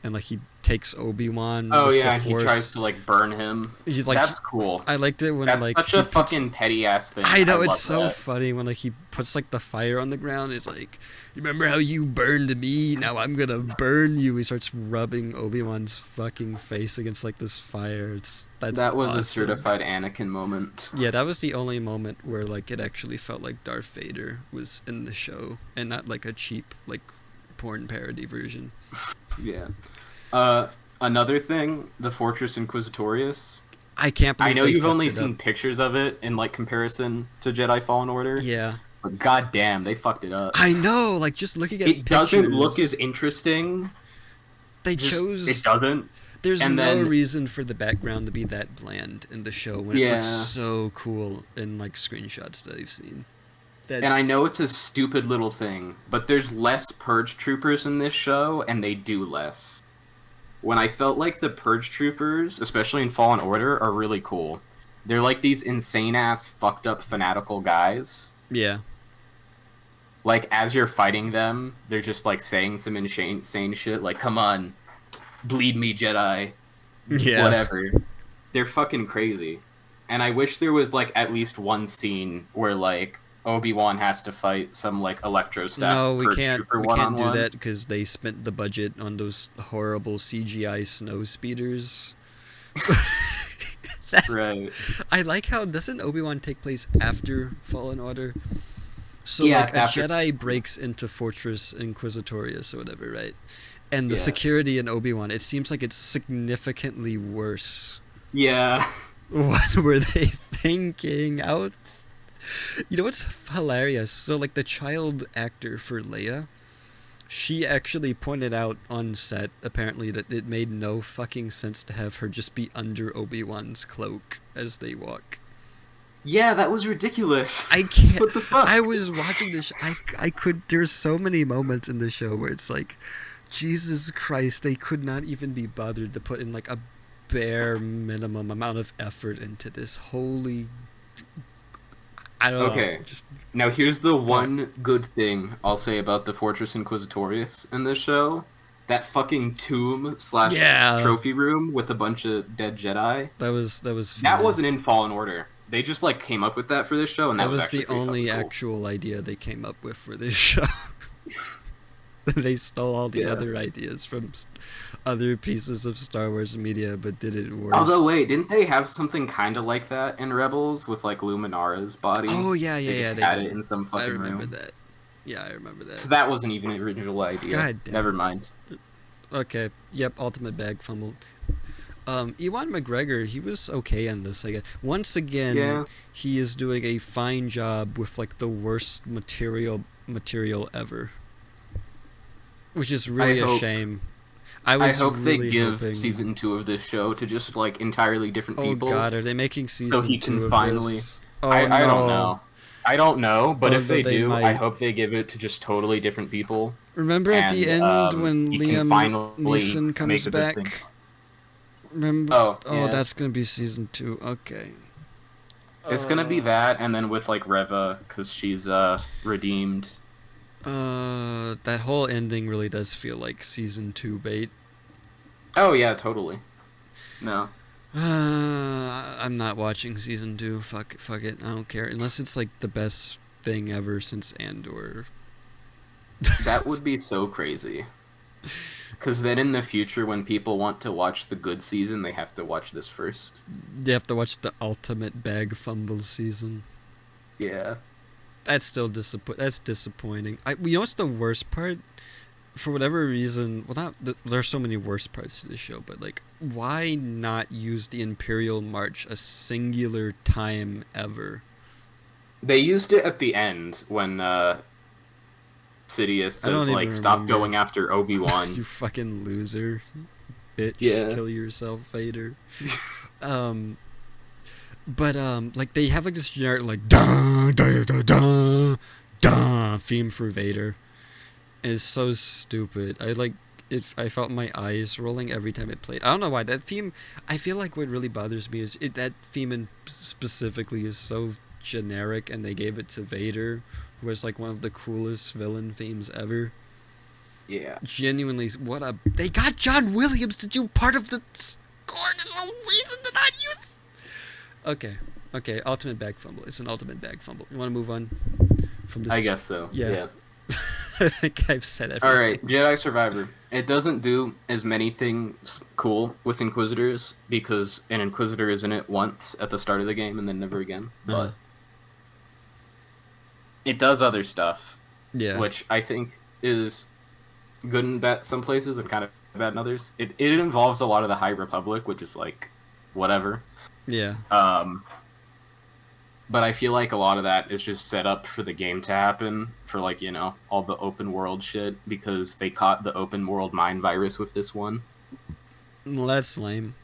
and like he takes Obi-Wan. Oh with yeah, the and he Force. tries to like burn him. He's like, That's cool. I liked it when That's like such he a puts, fucking petty ass thing. I know, love it's so that. funny when like he puts like the fire on the ground. It's like, remember how you burned me? Now I'm gonna burn you. He starts rubbing Obi-Wan's fucking face against like this fire. That was awesome. a certified Anakin moment. Yeah, that was the only moment where like it actually felt like Darth Vader was in the show and not like a cheap like porn parody version. Yeah. Another thing, the Fortress Inquisitorius. I can't believe I know they you've fucked only it seen up. pictures of it in like comparison to Jedi Fallen Order. Yeah. But goddamn, they fucked it up. I know, like just looking at It pictures, doesn't look as interesting. they Just, chose it doesn't. There's and no then- reason for the background to be that bland in the show when it Yeah. looks so cool in like screenshots that I've seen. And I know it's a stupid little thing, but there's less Purge Troopers in this show, and they do less. When I felt like the Purge Troopers, especially in Fallen Order, are really cool. They're like these insane-ass, fucked-up, fanatical guys. Yeah. Like, as you're fighting them, they're just, like, saying some insane shit, like, come on, bleed me, Jedi. Yeah. Whatever. They're fucking crazy. And I wish there was, like, at least one scene where, like, Obi-Wan has to fight some, like, Electro staff. No, we Purge can't. Trooper We can't do one-on-one. that because they spent the budget on those horrible CGI snow speeders. Right. I like how doesn't Obi-Wan take place after Fallen Order? So Yeah, like it's a after. Jedi breaks into Fortress Inquisitorius or whatever, right? And the Yeah. security in Obi-Wan, it seems like it's significantly worse. Yeah. What were they thinking out? You know what's hilarious? So like the child actor for Leia, She actually pointed out on set, apparently, that it made no fucking sense to have her just be under Obi-Wan's cloak as they walk. Yeah, that was ridiculous. I can't. What the fuck? I was watching this. I could. There's so many moments in the show where it's like, Jesus Christ, they could not even be bothered to put in like a bare minimum amount of effort into this. Holy, I don't know. Okay. Now here's the Fuck. one good thing I'll say about the Fortress Inquisitorius in this show. That fucking tomb slash Yeah, trophy room with a bunch of dead Jedi. that was That funny. wasn't in Fallen Order. They just like came up with that for this show, and that That was was actually the pretty fucking only cool. actual idea they came up with for this show. They stole all the Yeah. other ideas from other pieces of Star Wars media, but did it Although worse. wait, didn't they have something kind of like that in Rebels with like Luminara's body? Oh yeah, yeah, They yeah, just they had it did. in some I fucking remember room. that. Yeah, I remember that. So that wasn't even an original idea. God damn Never it. mind. Okay. Yep. Ultimate bag fumble. Ewan McGregor, he was okay in this. I guess. Once again, Yeah, he is doing a fine job with like the worst material ever, which is I really a hope shame. I I was hope they really give hoping. season 2 of this show to just like entirely different Oh people, God, are they making so season he can two of finally. this? Oh I don't no. know. I don't know, but if Although they they do, I might. hope they give it to just totally different people, Remember at the and end when he can Liam finally Neeson comes make a good thing. back? Remember? Oh Oh, yeah, that's gonna be season two. Okay. it's gonna be Uh, that, and then with like Reva, because she's redeemed. that whole ending really does feel like season two bait. Oh yeah, totally. No, I'm not watching season two. Fuck it. I don't care unless it's like the best thing ever since Andor. that would be so crazy. Because then in the future, when people want to watch the good season, they have to watch this first. You have to watch the ultimate bag fumble season. Yeah. That's still That's disappointing. You know what's the worst part? For whatever reason, well, there's so many worst parts to the show, but like, why not use the Imperial March a singular time ever? They used it at the end when Sidious I don't says, even like, stop remember. going after Obi-Wan. You fucking loser, bitch! Yeah. Kill yourself, Vader. Um, but like they have like this generic like da da da da da theme for Vader. And it's so stupid. I like it. I felt my eyes rolling every time it played. I don't know why that theme. I feel like what really bothers me is that theme in specifically is so generic, and they gave it to Vader, who was like one of the coolest villain themes ever. Yeah. Genuinely, what a they got John Williams to do part of the score. There's no reason to not use. Okay, okay. Ultimate bag fumble. It's an ultimate bag fumble. You want to move on from I this? guess so. Yeah. Yeah. I think I've said All everything. right, Jedi Survivor. It doesn't do as many things cool with Inquisitors because an Inquisitor is in it once at the start of the game and then never again. Uh, But it does other stuff, yeah. which I think is good in some places and kind of bad in others. It involves a lot of the High Republic, which is like whatever. Yeah. Um, but I feel like a lot of that is just set up for the game to happen for like all the open world shit because they caught the open world mind virus with this one. Well, that's lame.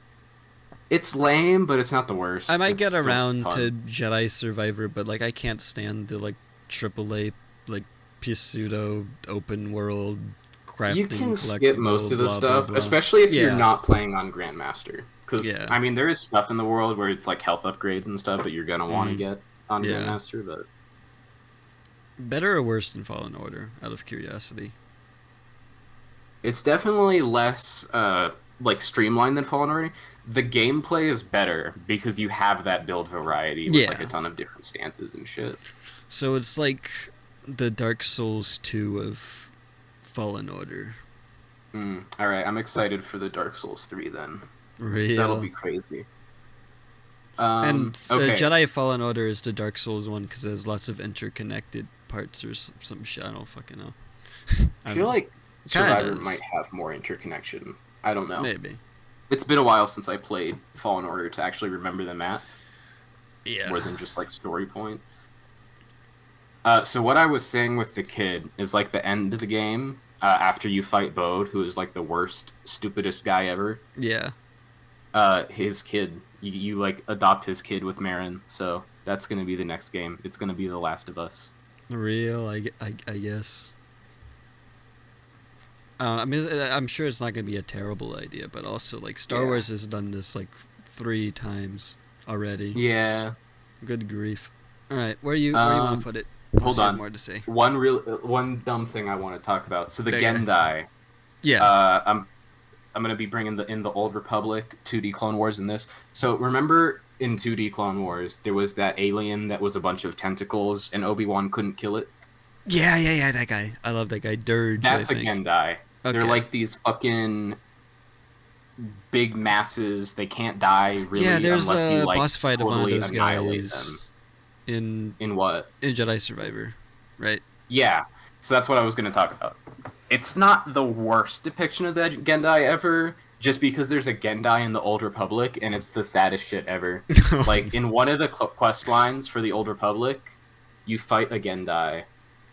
It's lame, but it's not the I worst. might It's get still around to fun. Jedi Survivor, but like I can't stand the like AAA like pseudo open world You crafting can skip most collectible of the blah blah stuff, blah. especially if you're Yeah. not playing on Grandmaster. Because, Yeah. I mean, there is stuff in the world where it's like health upgrades and stuff that you're going to want to Mm. get on Yeah. Grandmaster, but Better or worse than Fallen Order? Out of curiosity. it's definitely less like streamlined than Fallen Order. The gameplay is better because you have that build variety with like a Yeah. ton of different stances and shit. So it's like the Dark Souls 2 of Fallen Order. All right, I'm excited for the Dark Souls 3 then. That'll Real. be crazy. And Okay. Jedi Fallen Order is the Dark Souls one because it has lots of interconnected parts or some shit. I don't fucking know. I I don't feel know. like Kind Survivor of might does. have more interconnection. I don't know. Maybe. It's been a while since I played Fallen Order to actually remember the map more Yeah. than just like story points. So what I was saying with the kid is like the end of the game after you fight Bode, who is like the worst, stupidest guy ever. Yeah. His kid, you like adopt his kid with Marin, so that's gonna be the next game. It's gonna be The Last of Us. Real, I guess. I mean, I'm sure it's not going to be a terrible idea, but also, like, Star Yeah. Wars has done this, like, 3 times already. Yeah. Good grief. All right, where you want to put it? Unless Hold you have on. more to say. One dumb thing I want to talk about. So the Okay. Gendai. Yeah. Uh, I'm I'm gonna be bringing the Old Republic 2D Clone Wars in this. So remember in 2D Clone Wars there was that alien that was a bunch of tentacles and Obi-Wan couldn't kill it. Yeah, that guy. I love that guy. Dirge, I That's a think. Gendai. They're Okay. like these fucking big masses. They can't die Yeah, really there's unless you a like boss fight of one of totally those annihilate guys them. in In what? in Jedi Survivor, right? Yeah. So that's what I was going to talk about. It's not the worst depiction of that Gendai ever, just because there's a Gendai in the Old Republic, and it's the saddest shit ever. Like, in one of the quest lines for the Old Republic, you fight a Gendai,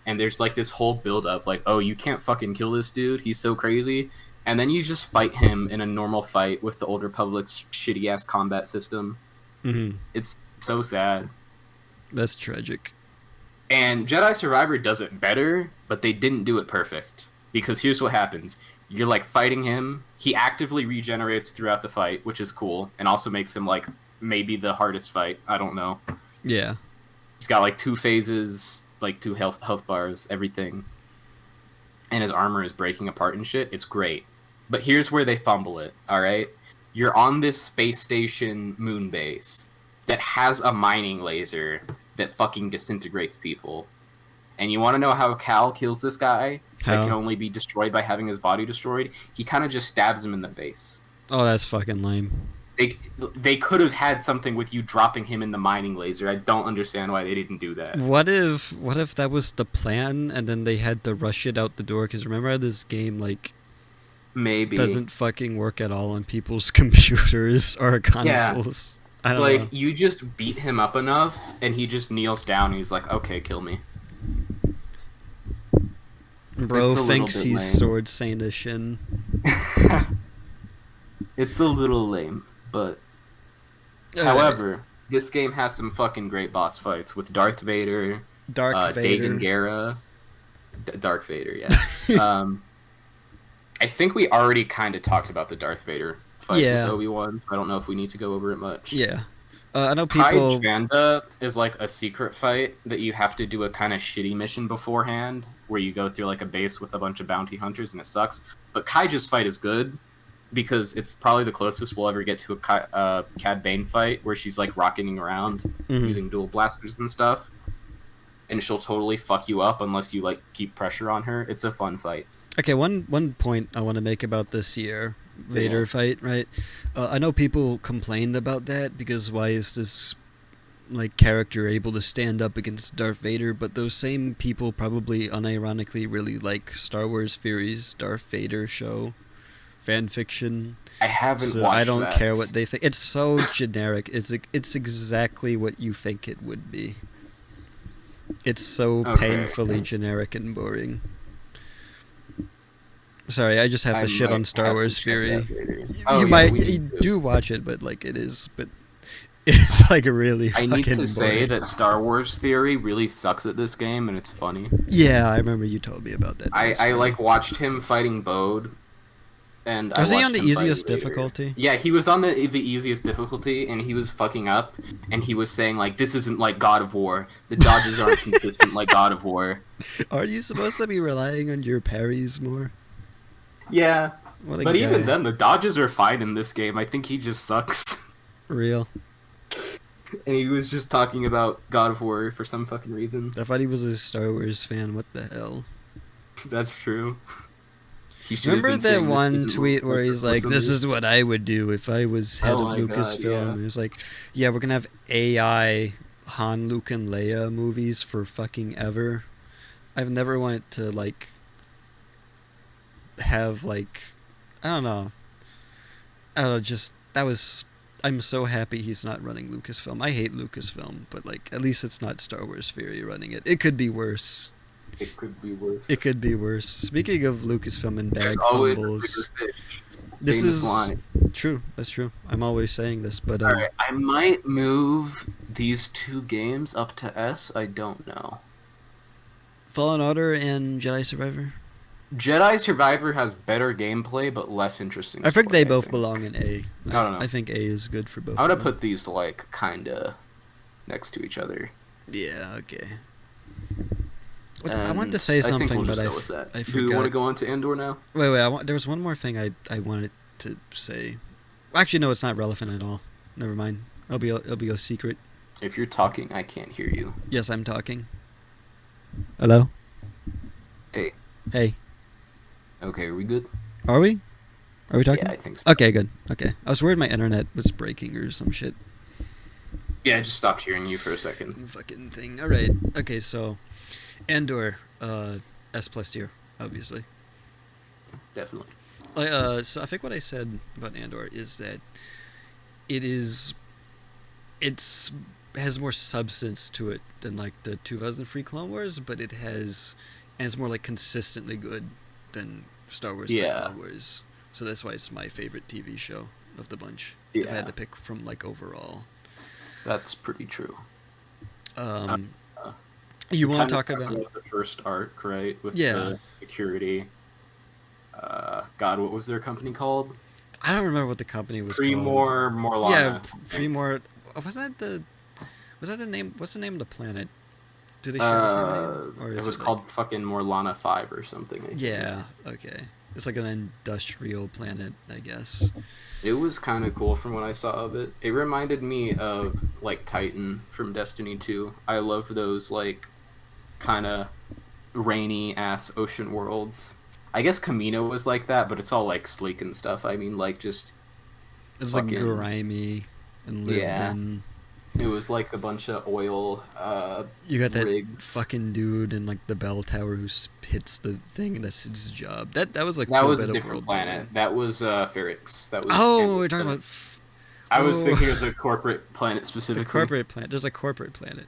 and there's like this whole build up, like, oh, you can't fucking kill this dude, he's so crazy. And then you just fight him in a normal fight with the Old Republic's shitty ass combat system. Mm-hmm. It's so sad. That's tragic. And Jedi Survivor does it better, but they didn't do it perfect. Because here's what happens. You're like fighting him. He actively regenerates throughout the fight, which is cool, and also makes him like maybe the hardest fight. I don't know. Yeah. He's got like 2 phases, like 2 health bars, everything. And his armor is breaking apart and shit. It's great. But here's where they fumble it, alright? You're on this space station moon base that has a mining laser that fucking disintegrates people. And you want to know how Cal kills this guy that can How? only be destroyed by having his body destroyed? He kind of just stabs him in the face. Oh, that's fucking lame. They could have had something with you dropping him in the mining laser. I don't understand why they didn't do that. What if that was the plan and then they had to rush it out the door? Because remember how this game like Maybe. doesn't fucking work at all on people's computers or Yeah. consoles. I don't Like, know. you just beat him up enough, and he just kneels down, and he's like, okay, kill me. Bro It's a little thinks bit he's lame. sword saint-ish. It's a little lame, but... However, this game has some fucking great boss fights with Darth Vader, Dark Dagon Vader. Gera, Dark Vader, yeah. I think we already kind of talked about the Darth Vader fight Yeah. with Obi-Wan, so I don't know if we need to go over it much. Yeah. I know Kai people. Janda is like a secret fight that you have to do a kind of shitty mission beforehand, where you go through like a base with a bunch of bounty hunters, and it sucks. But Kaija's fight is good because it's probably the closest we'll ever get to a Cad Bane fight, where she's like rocketing around Mhm. using dual blasters and stuff, and she'll totally fuck you up unless you like keep pressure on her. It's a fun fight. Okay, one point I want to make about this year Vader Yeah. fight, right? I know people complained about that because why is this like character able to stand up against Darth Vader? But those same people probably unironically really like Star Wars Fury's Darth Vader show fan fiction. I haven't So watched I don't that. care what they think. It's so generic. It's exactly what you think it would be. It's so Okay. painfully generic and boring. Sorry, I just have I to shit might on Star have to Wars check Fury. that later. You Oh, yeah, might we you need to. do watch it, but like it is, but it's like really I fucking need to boring. say that Star Wars Theory really sucks at this game, and it's funny. Yeah, I remember you told me about that. That was I funny. like watched him fighting Bode, and Was I he watched on the him fighting easiest Vader. difficulty? Yeah, he was on the easiest difficulty, and he was fucking up, and he was saying like, "This isn't like God of War. The dodges aren't consistent like God of War." Are you supposed to be relying on your parries more? Yeah, What a but guy. even then, the dodges are fine in this game. I think he just sucks. Real. And he was just talking about God of War for some fucking reason. I thought he was a Star Wars fan. What the hell? That's true. He should have Remember been that saying, "This one isn't tweet where like he's like, or "This something." is what I would do if I was head Oh of my God, Lucasfilm." yeah. And he was like, "Yeah, we're gonna have AI Han, Luke, and Leia movies for fucking ever." I've never wanted to like have like I don't know. I don't know. Just that was. I'm so happy he's not running Lucasfilm. I hate Lucasfilm, but like at least it's not Star Wars Fury running it. It could be worse. It could be It worse. could be worse. Speaking of Lucasfilm and There's bag always a bigger fumbles, fish. this Famous is line. true. That's true. I'm always saying this, but All right, I might move these two games up to S. I don't know. Fallen Order and Jedi Survivor. Jedi Survivor has better gameplay but less interesting I think they story, I both belong think. in A. I don't I know. think A is good for both I'm of gonna them. put these like kinda next to each other. Yeah. Okay. I want to And say I think we'll something, but just go with that. I Do we want forgot. to go on to Andor now? Wait. There was one more thing I wanted to say. Actually, no, it's not relevant at all. Never mind. It'll be a secret. If you're talking, I can't hear you. Yes, I'm talking. Hello. Hey, Hey. okay, are we good? Are we? Are we Yeah, talking? I think so. Okay, good. Okay. I was worried my internet was breaking or some shit. Yeah, I just stopped hearing you for a second. Fucking thing. All right. Okay, so Andor, S plus tier, obviously. Definitely. So I think what I said about Andor is that it is, it's has more substance to it than like the 2003 Clone Wars, but and it's more like consistently good than Star Wars: The Yeah, Clone Wars. So that's why it's my favorite TV show of the bunch. If I had yeah, to pick from like overall, that's pretty true. Uh, um, uh, you we want kind to of talk talked about? about the first arc, right, with Yeah, the security. God, what was their company called? I don't remember what the company was called. Premor Yeah, Morlana, I think. Premort. Wasn't that the? Was that the name? What's the name of the planet? Do they share the same name, or It is was it like? called fucking Morlana 5 or something, I think. Yeah. Okay. It's like an industrial planet, I guess. It was kind of cool from what I saw of it. It reminded me of like Titan from Destiny 2. I love those like kind of rainy ass ocean worlds. I guess Camino was like that, but it's all like sleek and stuff. I mean, like just It's like fucking grimy and lived yeah. in. It was like a bunch of oil You got that rigs. fucking dude in like the bell tower who hits the thing. And that's his job. That was a That cool was a bit of different world planet. building. That was Ferrix. That was Oh, Andor we're talking planet. about. I was Oh, thinking of the corporate planet the specifically. corporate planet. There's a corporate planet.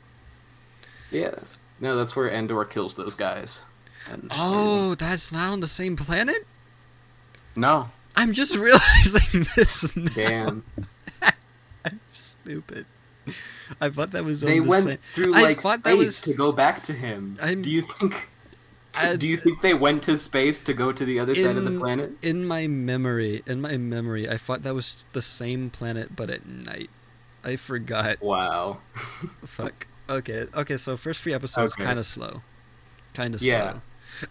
Yeah. No, that's where Andor kills those guys and everything. Oh, that's not on the same planet? No. I'm just realizing this now. Damn. I'm stupid. I thought that was They on the went same. through I like thought that space to was. go back to him. Do I'm. you think I, do you think they went to space to go to the other side of the in planet? in my memory, I thought that was the same planet, but at night. I forgot. Wow. Fuck. Okay. Okay. So first three episodes Okay. kind of slow. Kind of Yeah. slow.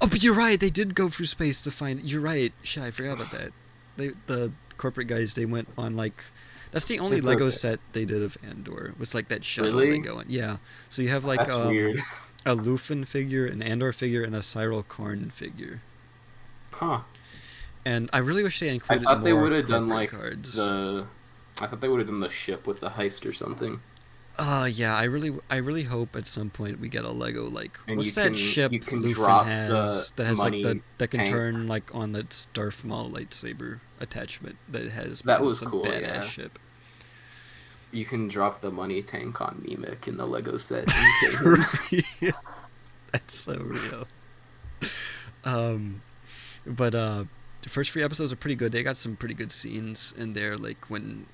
Oh, but you're right. They did go through space to find. You're right. Shit, I forgot about that. The corporate guys, they went on like. That's the only It's Lego okay. set they did of Andor. Was like that shuttle they Really? go in. Yeah. So you have like That's weird. a Lufin figure, an Andor figure, and a Cyril Korn figure. Huh. And I really wish they had I included thought they more would have done corporate like cards. the I thought they would have done the ship with the heist or something. Yeah, I really hope at some point we get a Lego like And what's that you ship can Lufin drop the has that has like the money that can tank. turn like on that Darth Maul lightsaber attachment that it has That because it's was a cool, badass yeah. ship. You can drop the money tank on Nemec in the Lego set and kill him. That's so real. Um, but the first three episodes are pretty good. They got some pretty good scenes in there, like when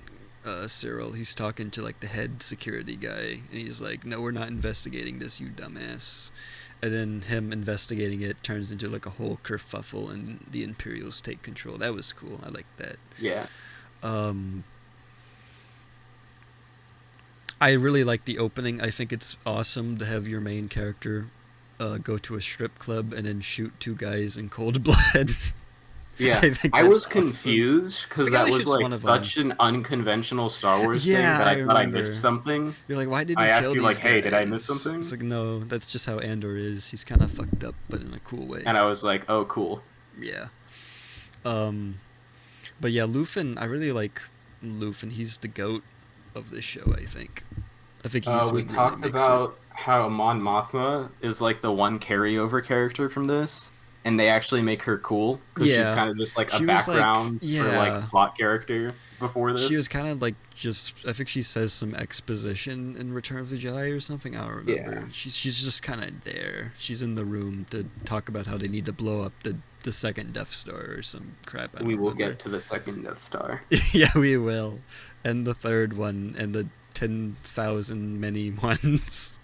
Cyril he's talking to like the head security guy, and he's like, "No, we're not investigating this, you dumbass." And then him investigating it turns into like a whole kerfuffle, and the Imperials take control. That was cool. I like that. Yeah. Um, I really like the opening. I think it's awesome to have your main character go to a strip club and then shoot two guys in cold blood. Yeah, I think I that's was awesome. confused I because think at that least was shoots like one of them. such an unconventional Star Wars thing Yeah, that I I thought I missed remember. something. You're like, why did I he asked kill you like, these "Hey, did I miss guys? It's something?" like, no, that's just how Andor is. He's kind of fucked up, but in a cool way. And I was like, "Oh, cool." Yeah. Um, but yeah, Lufin, I really like Lufin. He's the goat of this show, I think. I think he's We what really talked makes it. about how Mon Mothma is like the one carryover character from this. and they actually make her cool because she's Yeah, kind of just like a she was like, background or like yeah, plot character before she was this. kind of like just. I think she says some exposition in Return of the Jedi or something. I don't Yeah, remember. She's just kind of there. She's in the room to talk about how they need to blow up the second Death Star or some crap. I don't we will remember. get to the second Death Star. Yeah, we will, and the third one, and the 10,000 many ones.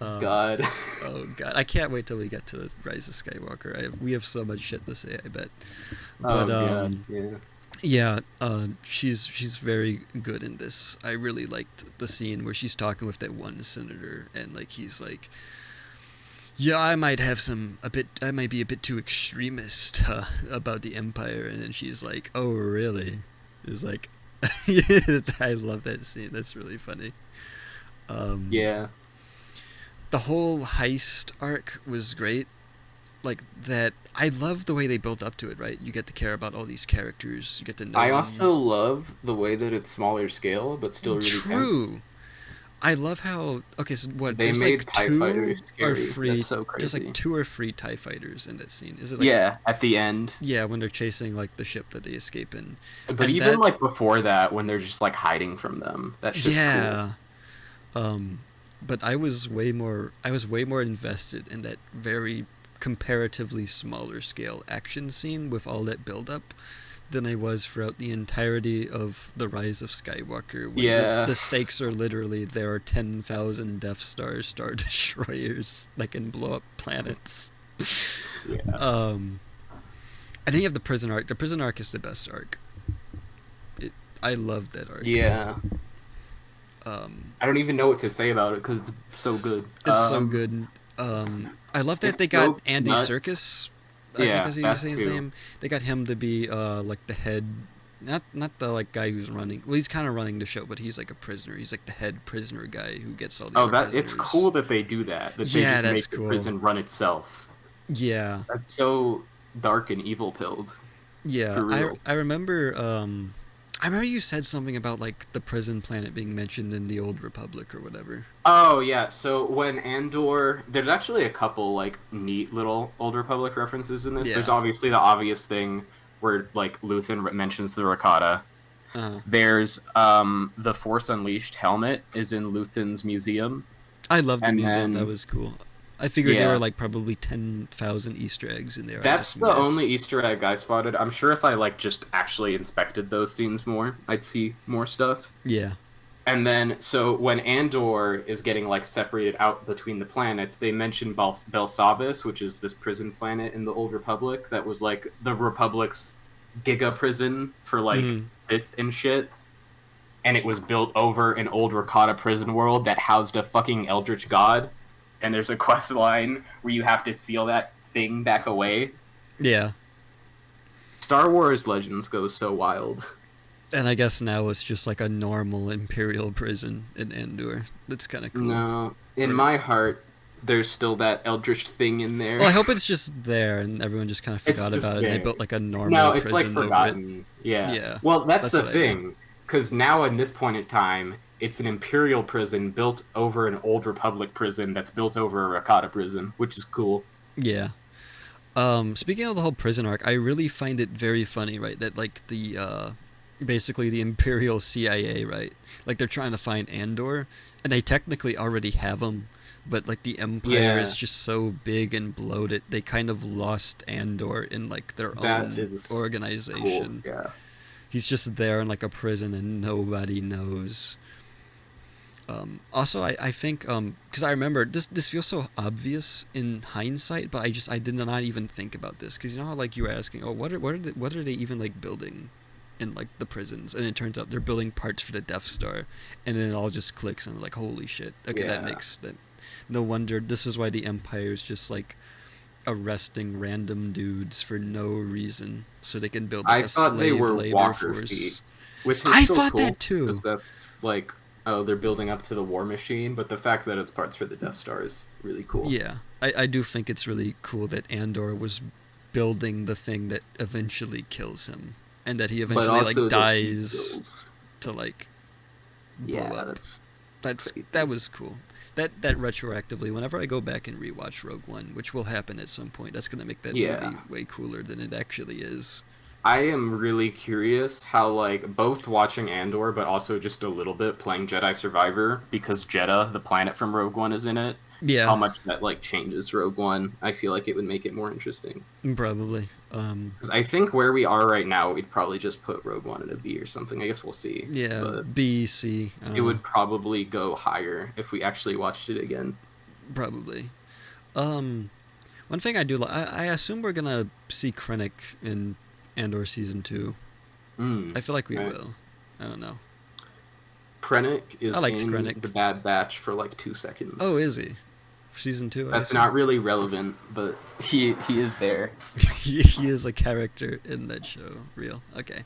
Um, God. oh god, I can't wait till we get to Rise of Skywalker. We have so much shit to say, I bet. But Oh God. Yeah. yeah, she's very good in this. I really liked the scene where she's talking with that one senator, and like he's like, "Yeah, I might be a bit too extremist about the Empire," and then she's like, "Oh, really?" It's like, I love that scene. That's really funny. Um, Yeah. the whole heist arc was great. Like that, I love the way they built up to it. Right, you get to care about all these characters. You get to know I them. also love the way that it's smaller scale, but still really tense. True. I love how okay, so what? They There's made like TIE fighters two or scary. That's free. so There's like crazy. two or three Tie fighters in that scene. Is it like Yeah, at the end. yeah, when they're chasing like the ship that they escape in, But and even that like before that, when they're just like hiding from them, that shit's cool. yeah. Um, but I was way more invested in that very comparatively smaller scale action scene with all that build up than I was throughout the entirety of The Rise of Skywalker when Yeah. the stakes are literally there are 10,000 Death Stars, Star Destroyers that can blow up planets. Yeah. Um, and then you have the prison arc. The prison arc is the best arc. It, I love that arc. Yeah. Um, I don't even know what to say about it because it's so good. it's so good. I love that they It's got so Andy nuts. Serkis. I think Yeah, that's how you that say his too. name. They got him to be like the head, not the like guy who's running. Well, he's kind of running the show, but he's like a prisoner. He's like the head prisoner guy who gets all the Oh, other that it's prisoners. cool that they do that. That they Yeah, just that's make the cool. prison run itself. Yeah, That's so dark and evil pilled, yeah. for real. I remember you said something about like the prison planet being mentioned in the Old Republic or whatever. Oh yeah, so when Andor, there's actually a couple like neat little Old Republic references in this. There's Yeah. obviously the obvious thing where like Luthen mentions the Rakata. Uh, There's the Force Unleashed helmet is in Luthen's museum, I love the and museum. That then was cool. I figured there were yeah, like probably 10,000 Easter eggs in there. I that's just the only missed. Easter egg I spotted. I'm sure if I like just actually inspected those scenes more, I'd see more stuff. Yeah. And then, so when Andor is getting like separated out between the planets, they mention Belsavis, which is this prison planet in the Old Republic that was like the Republic's giga prison for like Mm. Sith and shit. And it was built over an old Rakata prison world that housed a fucking Eldritch god. And there's a quest line where you have to seal that thing back away. Yeah. Star Wars Legends goes so wild. And I guess now it's just like a normal Imperial prison in Endor. That's kind of cool. No, in Or, my heart, there's still that Eldritch thing in there. well, I hope it's just there and everyone just kind of It's forgot just about it and they there. built like a normal No, it's like prison over it. forgotten. Yeah. Yeah. Well, that's That's the what I meant. thing. Because now, in this point in time, it's an Imperial prison built over an Old Republic prison that's built over a Rakata prison, which is cool. Yeah. Speaking of the whole prison arc, I really find it very funny, right? That like the basically the Imperial CIA, right? Like they're trying to find Andor, and they technically already have him, but like the Empire is Yeah, just so big and bloated, they kind of lost Andor in like their that own is cool. organization. Yeah. He's just there in like a prison, and nobody knows. Also, I think because I remember this feels so obvious in hindsight, but I did not even think about this because you know how like you were asking, oh what are they even like building in like the prisons, and it turns out they're building parts for the Death Star, and then it all just clicks and I'm like holy shit, okay that Yeah. makes that. No wonder this is why the Empire is just like arresting random dudes for no reason so they can build like I a thought they slave were labor walker feet, force. which is I still thought that cool because too. that's like, oh, they're building up to the war machine, but the fact that it's parts for the Death Star is really cool. Yeah, I do think it's really cool that Andor was building the thing that eventually kills him, and that he But eventually like also that he dies feels. to like blow Yeah, up. that's That crazy. was cool. that retroactively, whenever I go back and rewatch Rogue One, which will happen at some point, that's gonna make that Yeah. movie way cooler than it actually is. I am really curious how, like, both watching Andor, but also just a little bit playing Jedi Survivor, because Jeddah, the planet from Rogue One, is in it. How Yeah, much that, like, changes Rogue One. I feel like it would make it more interesting. probably. Because I think where we are right now, we'd probably just put Rogue One at a B or something. I guess we'll see. Yeah, But B, C. I it don't know. would probably go higher if we actually watched it again. Probably. Um, One thing I do like, I assume we're gonna see Krennic in Andor season 2. I feel like we Right. will. I don't know. Krennic I is liked in Krennic. the Bad Batch for like Oh, 2 seconds. is he? For season 2, I That's assume. not really relevant, but he is there. He is a character in that show. Real. Okay.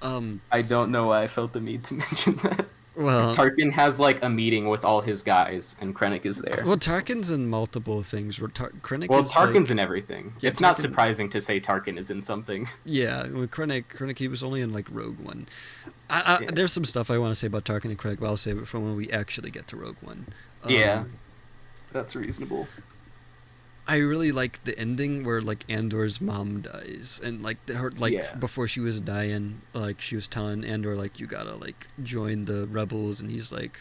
Um. I don't know why I felt the need to mention that. Well, Tarkin has like a meeting with all his guys, and Krennic is there. well, Tarkin's in multiple things. Krennic Well, is Tarkin's like, in everything. yeah, It's not Tarkin. surprising to say Tarkin is in something. Yeah, with Krennic, he was only in like Rogue One. Yeah. There's some stuff I want to say about Tarkin and Krennic, but I'll save it for when we actually get to Rogue One. Yeah, Um, that's reasonable. I really like the ending where like Andor's mom dies, and like her Yeah. before she was dying, like she was telling Andor like you gotta like join the rebels, and he's like,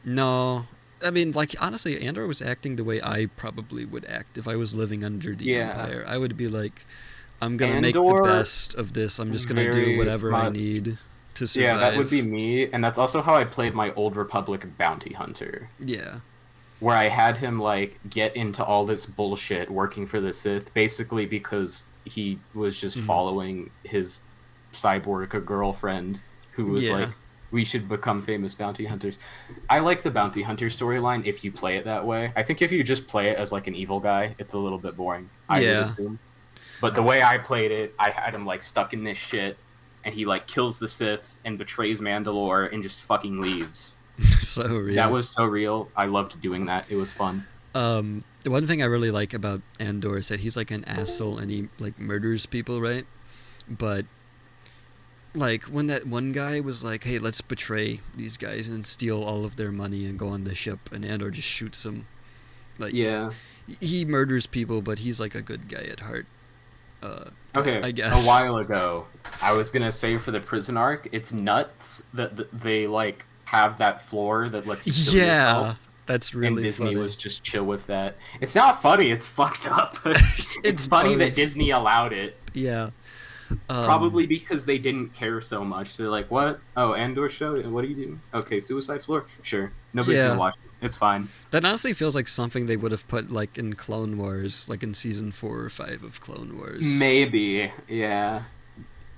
no. I mean, like honestly, Andor was acting the way I probably would act if I was living under the Yeah. Empire. I would be like, I'm gonna make the Andor, best of this. I'm just gonna do very whatever I much. need to Yeah, that would be survive. me, and that's also how I played my Old Republic bounty hunter, Yeah. where I had him like get into all this bullshit working for the Sith, basically because he was just Mhm. following his cyborg girlfriend, who was Yeah. like, "We should become famous bounty hunters." I like the bounty hunter storyline if you play it that way. I think if you just play it as like an evil guy, it's a little bit boring, I would Yeah. assume. But the way I played it, I had him like stuck in this shit, and he like kills the Sith and betrays Mandalore and just fucking leaves. So That real. was so real. I loved doing that. It was fun. The one thing I really like about Andor is that he's like an asshole and he like murders people, right? But like when that one guy was like, "Hey, let's betray these guys and steal all of their money and go on the ship," and Andor just shoots him. Like Yeah. he murders people, but he's like a good guy at heart. Okay. I A guess. while ago, I was gonna say for the prison arc, it's nuts that they like have that floor that lets you kill yourself, Yeah, that's and really Disney funny. was just chill with that. It's not funny. It's fucked up. It's It's funny that both. Disney allowed it. Yeah. Probably because they didn't care so much. They're like, "What? Oh, Andor show? What are you doing? Okay, Suicide Floor? Sure. Nobody's gonna Yeah. watch it. It's fine." That honestly feels like something they would have put like in Clone Wars, like in season 4 or 5 of Clone Wars. Maybe. Yeah.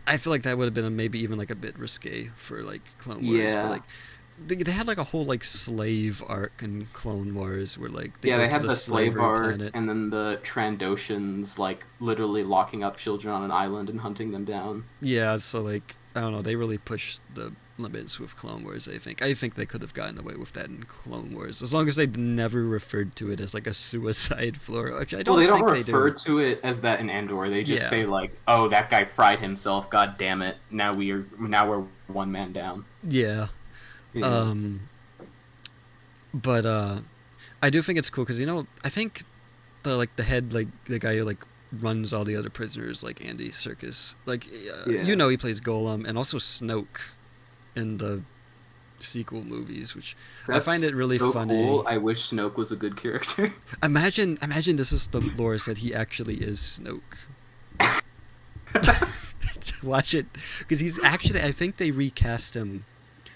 I feel like that would have been maybe even like a bit risque for like Clone Wars, but Yeah. like they had like a whole like slave arc in Clone Wars where like they Yeah, go they to had the the slave slavery arc, planet. and then the Trandoshans, like, literally locking up children on an island and hunting them down. Yeah, so like I don't know, they really pushed the limits with Clone Wars. I think they could have gotten away with that in Clone Wars as long as they never referred to it as like a suicide floor, which I Well, they don't don't think they refer do. to it as that in Andor. They just Yeah, say, like, "Oh, that guy fried himself. God damn it! Now we're one man down." yeah. Yeah. Um, but I do think it's cool because I think the head like the guy who like runs all the other prisoners like Andy Serkis like Yeah. he plays Golem and also Snoke in the sequel movies, which I find That's it really so funny. cool. I wish Snoke was a good character. Imagine this is the lore that he actually is Snoke. Watch it because he's actually I think they recast him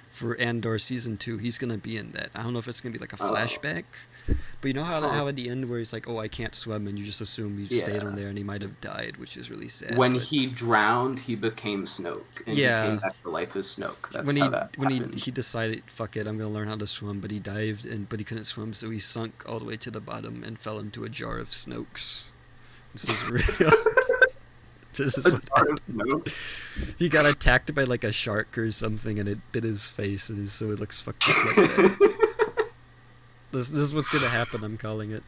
for Andor season 2. He's gonna be in that. I don't know if it's gonna be like a Oh. flashback, but you know Huh. how at the end where he's like, "Oh, I can't swim," and you just assume he stayed on Yeah. there and he might have died, which is really sad. When But he drowned, he became Snoke, and he came yeah, back to life as Snoke. That's when how that he happened. he decided, fuck it, I'm gonna learn how to swim, but he dived and but he couldn't swim, so he sunk all the way to the bottom and fell into a jar of Snokes. This is real. This is A what jar of happened. Snoke. He got attacked by like a shark or something, and it bit his face, and so it looks fucked up like that. This is what's gonna happen. I'm calling it.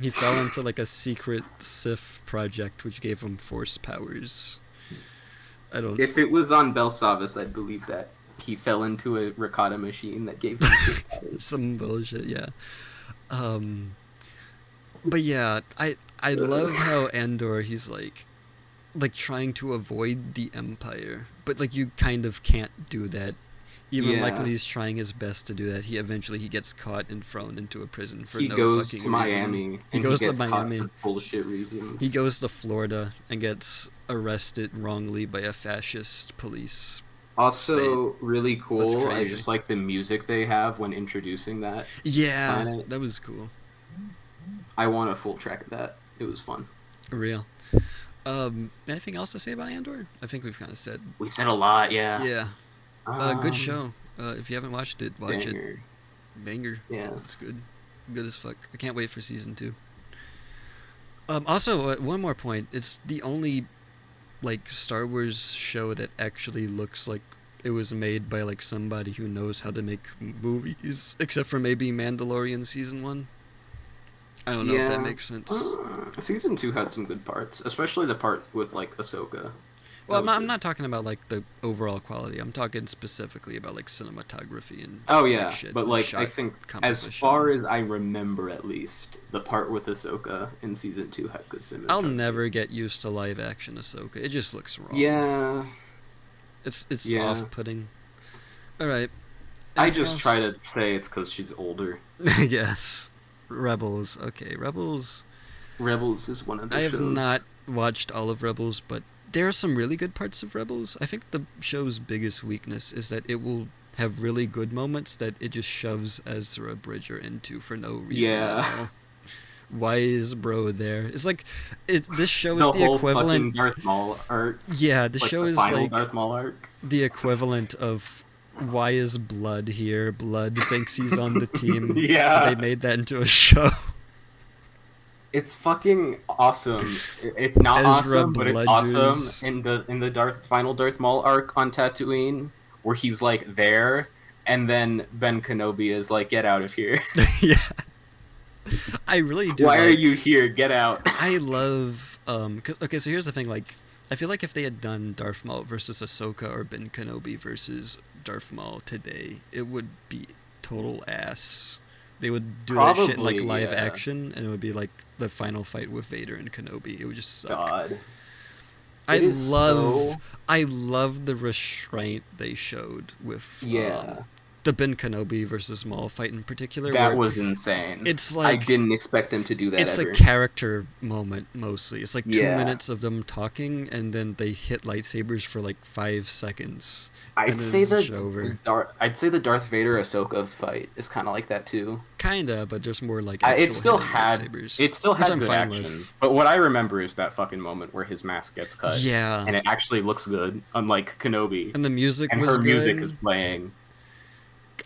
He fell into like a secret Sith project, which gave him force powers. I don't. If it was on Belsavis, I'd believe that he fell into a ricotta machine that gave him superpowers. Some bullshit. Yeah. Um, but yeah, I love how Andor, he's like trying to avoid the Empire, but like you kind of can't do that. Even like when Yeah. he's trying his best to do that, he gets caught and thrown into a prison for He no goes fucking to reason. Miami He and he goes to gets caught Miami. for bullshit He reasons. goes to Florida and gets arrested wrongly by a fascist police state. Also, really That's cool. I crazy. just like the music they have when introducing that Yeah, planet. that was cool. I want a full track of that. It was fun. Real. Anything else to say about Andor? I think we've kind of said. We said a lot, yeah. Yeah. Good Um, show. If you haven't watched it, watch it. Banger. Banger. Yeah. It's good. Good as fuck. I can't wait for season 2. Also, one more point. It's the only like Star Wars show that actually looks like it was made by like somebody who knows how to make movies, except for maybe Mandalorian season 1. I don't know if that Yeah. makes sense. Season 2 had some good parts, especially the part with like Ahsoka. Well, That was I'm good. not talking about like the overall quality. I'm talking specifically about like cinematography and Oh like yeah, shit but and like I shot think as far composition. as I remember at least, the part with Ahsoka in season 2 had good I'll cinematography. never get used to live action Ahsoka. It just looks wrong. Yeah. It's Yeah. off putting. All right. I Anything just try else? to say it's cuz she's older. Yes. Rebels. Okay, Rebels. Rebels is one of I the have shows. not watched all of Rebels, but there are some really good parts of Rebels. I think the show's biggest weakness is that it will have really good moments that it just shoves Ezra Bridger into for no reason at Yeah. all. Why is bro there? It's like this show is The the whole equivalent. fucking Darth Maul arc, Yeah, the like show the is final like Darth Maul arc. the equivalent of why is Blood here? Blood thinks he's on the team, but they Yeah. made that into a show. It's fucking awesome. It's not Ezra awesome, but it's awesome bludgers. in the Darth final Darth Maul arc on Tatooine, where he's like there, and then Ben Kenobi is like, "Get out of here! Yeah, I really do Why are like. you here? Get out!" I love. Okay, so here's the thing. Like, I feel like if they had done Darth Maul versus Ahsoka or Ben Kenobi versus Darth Maul today, it would be total ass. They would do that shit in like Probably, live yeah. action, and it would be like the final fight with Vader and Kenobi. It would just suck. God, I it is love, so I love the restraint they showed with yeah. the Ben Kenobi versus Maul fight in particular, That where was insane. it's I like didn't expect him to do that it's a ever. character moment mostly. It's like two Yeah, minutes of them talking, and then they hit lightsabers for like 5 seconds, I'd and then say it's the over. I'd say the Darth Vader Ahsoka fight is kind of like that too. Kinda, but there's more like It actual still hitting had lightsabers, it still which had I'm good fine action, with. but what I remember is that fucking moment where his mask gets cut Yeah, and it actually looks good, unlike Kenobi, and the music and was her music is good. playing.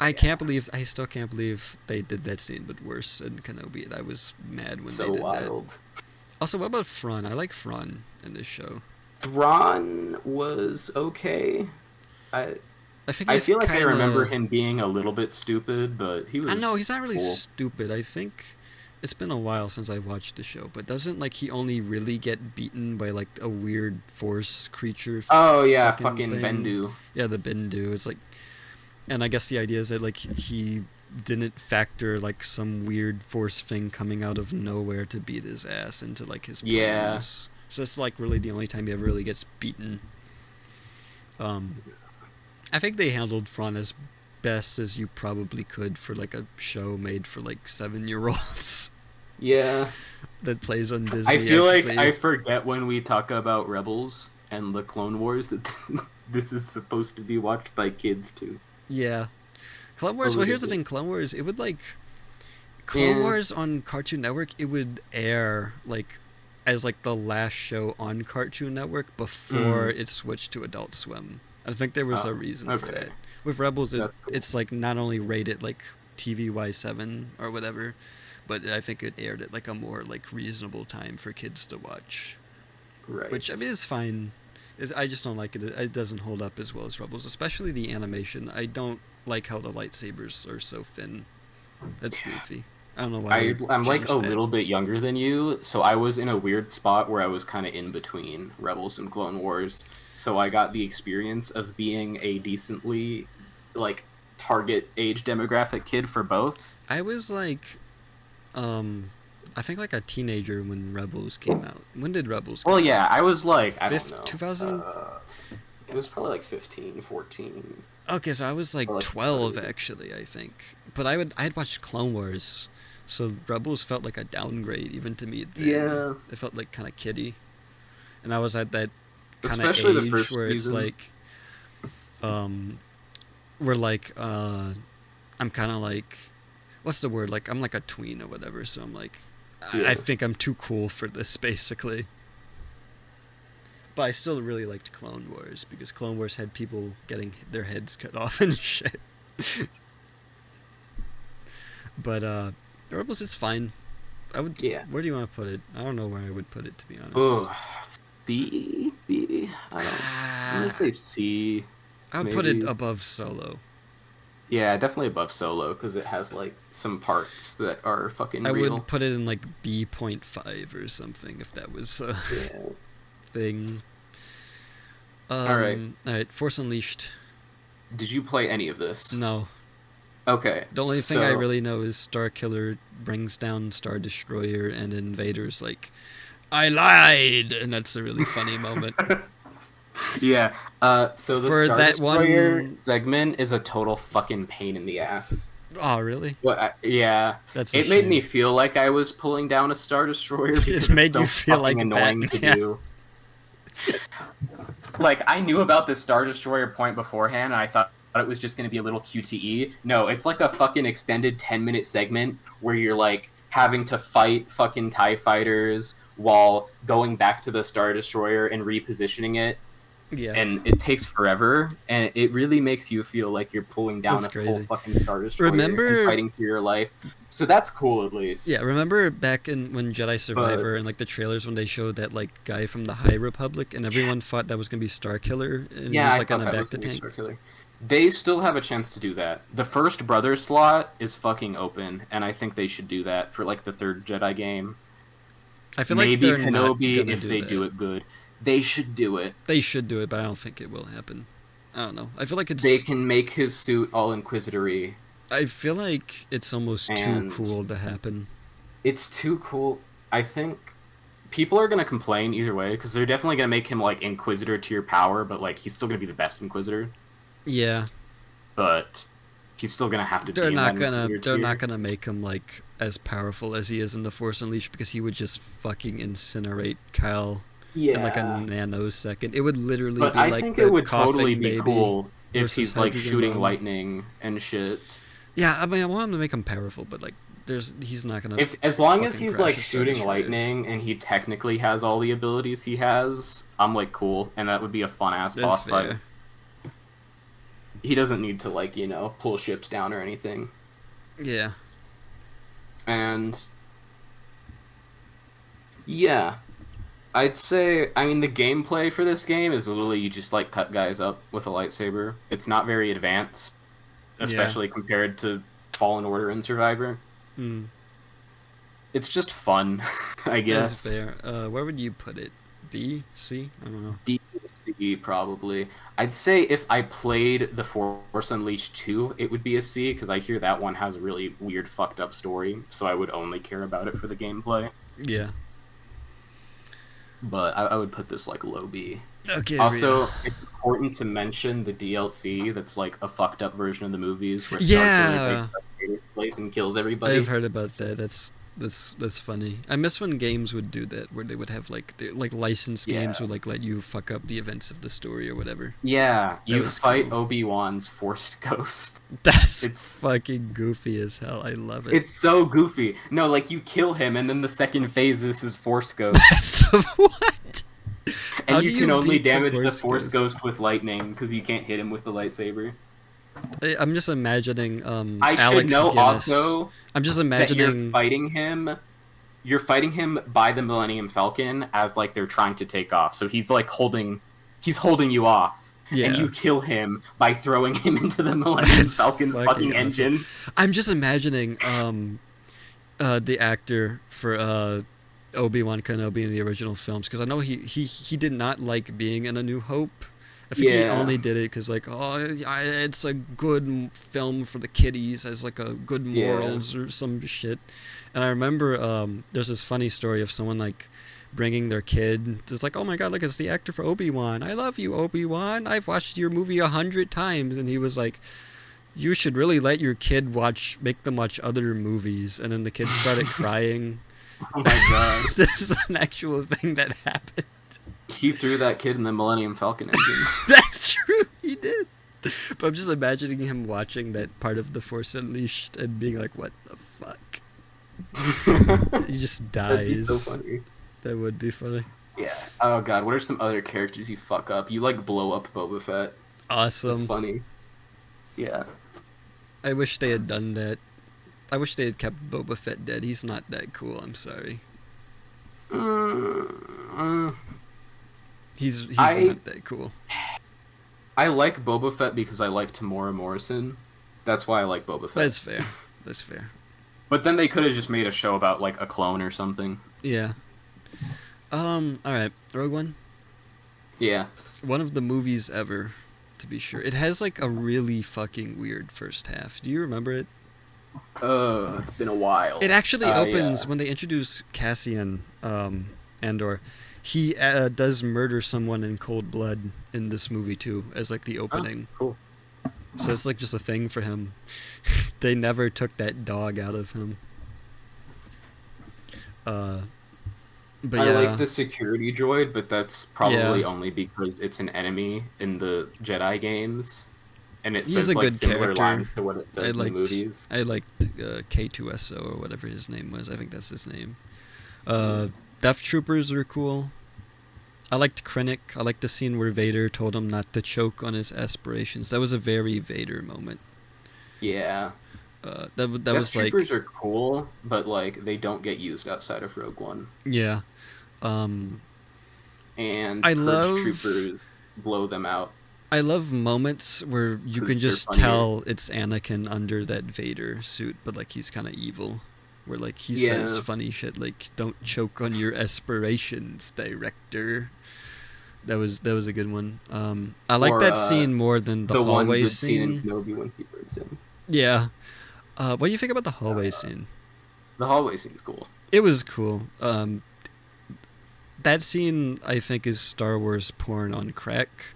I Yeah, can't believe, I still can't believe they did that scene, but worse in Kenobi. And I was mad when they so did that. wild. Also, what about Fron? I like Fron in this show. Thrawn was okay. I I think I he's feel like I kind remember of. him being a little bit stupid, but he I know was he's not really cool. stupid. I think it's been a while since I watched the show, but doesn't like he only really get beaten by like a weird force creature Oh yeah, fucking fucking thing? Bendu. Yeah, the Bendu. It's like, and I guess the idea is that like he didn't factor like some weird force thing coming out of nowhere to beat his ass into like his Yeah, plans. So it's like really the only time he ever really gets beaten. Um, I think they handled Fron as best as you probably could for like a show made for like 7-year olds yeah. that plays on I Disney feel like I XD. forget when we talk about Rebels and the Clone Wars that this is supposed to be watched by kids too. Yeah, Clone A Wars. Well, little here's the bit. thing: Clone Wars. It would like Clone Yeah. Wars on Cartoon Network. It would air like as like the last show on Cartoon Network before Mm. it switched to Adult Swim. I think there was a Oh, reason for okay. that. With Rebels, That's cool. it's like not only rated like TVY7 or whatever, but I think it aired at like a more like reasonable time for kids to watch. Which I Right. mean is fine. I just don't like it. It doesn't hold up as well as Rebels, especially the animation. I don't like how the lightsabers are so thin. That's goofy. I don't know why they I'm like a changed that. little bit younger than you, so I was in a weird spot where I was kind of in between Rebels and Clone Wars. So I got the experience of being a like target age demographic kid for both. I was like I think like a teenager when Rebels came out. When did Rebels Well, come out? yeah, I was like, I don't Fifth, know. 2000. It was probably like 15, 14, Okay, so I was or like like the start of 12 the year. actually, I think. But I had watched Clone Wars, so Rebels felt like a downgrade even to me then. Yeah, It felt like kind of kiddie, and I was at that kind of especially the age first where it's season. like, um, we're like, I'm kind of like, what's the word? Like I'm like a tween or whatever. So I'm like, I Yeah. think I'm too cool for this basically. But I still really liked Clone Wars because Clone Wars had people getting their heads cut off and shit. But Rebels is fine. I would. Yeah. Where do you want to put it? I don't know where I would put it to be honest. Oh, C, B. I don't. I'm gonna say C, I would put it maybe. above Solo. Yeah, definitely above Solo because it has like some parts that are fucking I would real. put it in like B.5 or something if that was a Yeah. thing. All right. All right. Force Unleashed. Did you play any of this? No. Okay. The only thing I So really know is Star Killer brings down Star Destroyer and Invader's like, I lied, and that's a really funny moment. yeah. So the For Star that Destroyer one, segment is a total fucking pain in the ass. oh really? Well, yeah, That's a it made me shame. feel like I was pulling down a Star Destroyer It because it's made you so feel fucking like annoying to Batman. do. Like, I knew about the Star Destroyer point beforehand, and I thought it was just going to be a little QTE. No, it's like a fucking extended 10-minute segment where you're like having to fight fucking TIE fighters while going back to the Star Destroyer and repositioning it, Yeah, and it takes forever, and it really makes you feel like you're pulling down that's a full crazy. fucking Star Destroyer and Remember, fighting for your life. So that's cool at yeah, least. remember back in when Jedi But Survivor and like the trailers when they showed that like guy from the High Republic and everyone thought that was gonna be Star Killer and he yeah, was I like in thought a that was bacta gonna be tank. circular. They still have a chance to do that. The first brother slot is fucking open, and I think they should do that for like the third Jedi game. I feel like Maybe they're not Kenobi gonna if do they do that. it good. They should do it. They should do it, but I don't think it will happen. I don't know. They can make his suit all inquisitory, I feel like it's almost too and cool to happen. it's too cool. I think people are gonna complain either way because they're definitely gonna make him like Inquisitor to your power, but like he's still gonna be the best Inquisitor. Yeah, But he's still gonna have to they're be in that not gonna Inquisitor they're not tier. gonna make him like as powerful as he is in the Force Unleashed because he would just fucking incinerate Kyle in like a Yeah. nanosecond. It would literally But be I like think it the would totally coughing be baby cool if versus he's like hydrogen shooting bomb. lightning and shit. Yeah, I mean I want him to make him powerful, but like he's not gonna If as long as fucking he's crash like a Star shooting Destroyer. lightning and he technically has all the abilities he has, I'm like cool, and that would be a fun ass That's boss fight. fair. He doesn't need to like, pull ships down or anything. Yeah. And yeah, I'd say, I mean, the gameplay for this game is literally you just like cut guys up with a lightsaber. It's not very advanced, Yeah. especially compared to Fallen Order and Survivor. Hmm. It's just fun, I That's guess. fair. Where would you put it? B? C? I don't know. B, C, probably. I'd say if I played The Force Unleashed 2, it would be a C, because I hear that one has a really weird, fucked up story, so I would only care about it for the gameplay. Yeah. But I would put this like low B. Okay, Ria. Also, it's important to mention the DLC that's like a fucked up version of the movies where Star Killer takes Yeah, Darth Vader's place and kills I've everybody. heard about that. That's funny. I miss when games would do that, where they would have like licensed games Yeah. would like let you fuck up the events of the story or whatever. Yeah, That you was fight cool. Obi-Wan's Forced Ghost. That's It's fucking goofy as hell. I love it. it's so goofy. No, like you kill him and then the second phase is his Force Ghost. That's what? And How do you can you only beat the damage the Force Force Ghost? Ghost with lightning because you can't hit him with the lightsaber. I'm just imagining I should Alex know Guinness. also I'm just that imagining. you're fighting him by the Millennium Falcon as like they're trying to take off. So he's holding you off. And Yeah, you kill him by throwing him into the Millennium that's Falcon's fucking fucking awesome. engine. I'm just imagining the actor for Obi-Wan Kenobi in the original films because I know he did not like being in A New Hope I think he Yeah. only did it because like, oh, it's a good film for the kiddies, has like a good Yeah. morals or some shit. And I remember there's this funny story of someone like bringing their kid. It's like, oh my god, look, it's the actor for Obi-Wan. I love you, Obi-Wan. I've watched your movie 100 times. And he was like, you should really let your kid make them watch other movies. And then the kid started crying. Oh my god. This is an actual thing that happened. He threw that kid in the Millennium Falcon engine. That's true, he did. But I'm just imagining him watching that part of The Force Unleashed and being like, what the fuck? He just dies. That'd be so funny. That would be funny. Yeah. Oh god, what are some other characters you fuck up? You like blow up Boba Fett. Awesome. That's funny. Yeah. I wish they had done that. I wish they had kept Boba Fett dead. He's not that cool, I'm sorry. He's not that cool. I like Boba Fett because I like Tamora Morrison. That's why I like Boba Fett. That's fair. That's fair. But then they could have just made a show about like a clone or something. Yeah. Alright. Rogue One? Yeah. One of the movies ever, to be sure. It has like a really fucking weird first half. Do you remember it? It's been a while. It actually opens when they introduce Cassian Andor. He does murder someone in cold blood in this movie too, as like the opening. Oh, cool. So it's like just a thing for him. They never took that dog out of him. But I yeah. like the security droid, but that's probably only because it's an enemy in the Jedi games, and it He's says a like good similar character. lines to what it says in the movies. I liked K2SO or whatever his name was. I think that's his name. Death Troopers are cool. I liked Krennic. I liked the scene where Vader told him not to choke on his aspirations. That was a very Vader moment. Yeah. That was like... Troopers are cool, but like they don't get used outside of Rogue One. Yeah. And I Purge love... Troopers blow them out. I love moments where you can just tell it's Anakin under that Vader suit, but like he's kind of evil. Where like he says funny shit like, "Don't choke on your aspirations, director." That was a good one. I like that scene more than the hallway scene. When he breaks in. Yeah. What do you think about the hallway scene? The hallway scene's cool. It was cool. That scene I think is Star Wars porn on crack.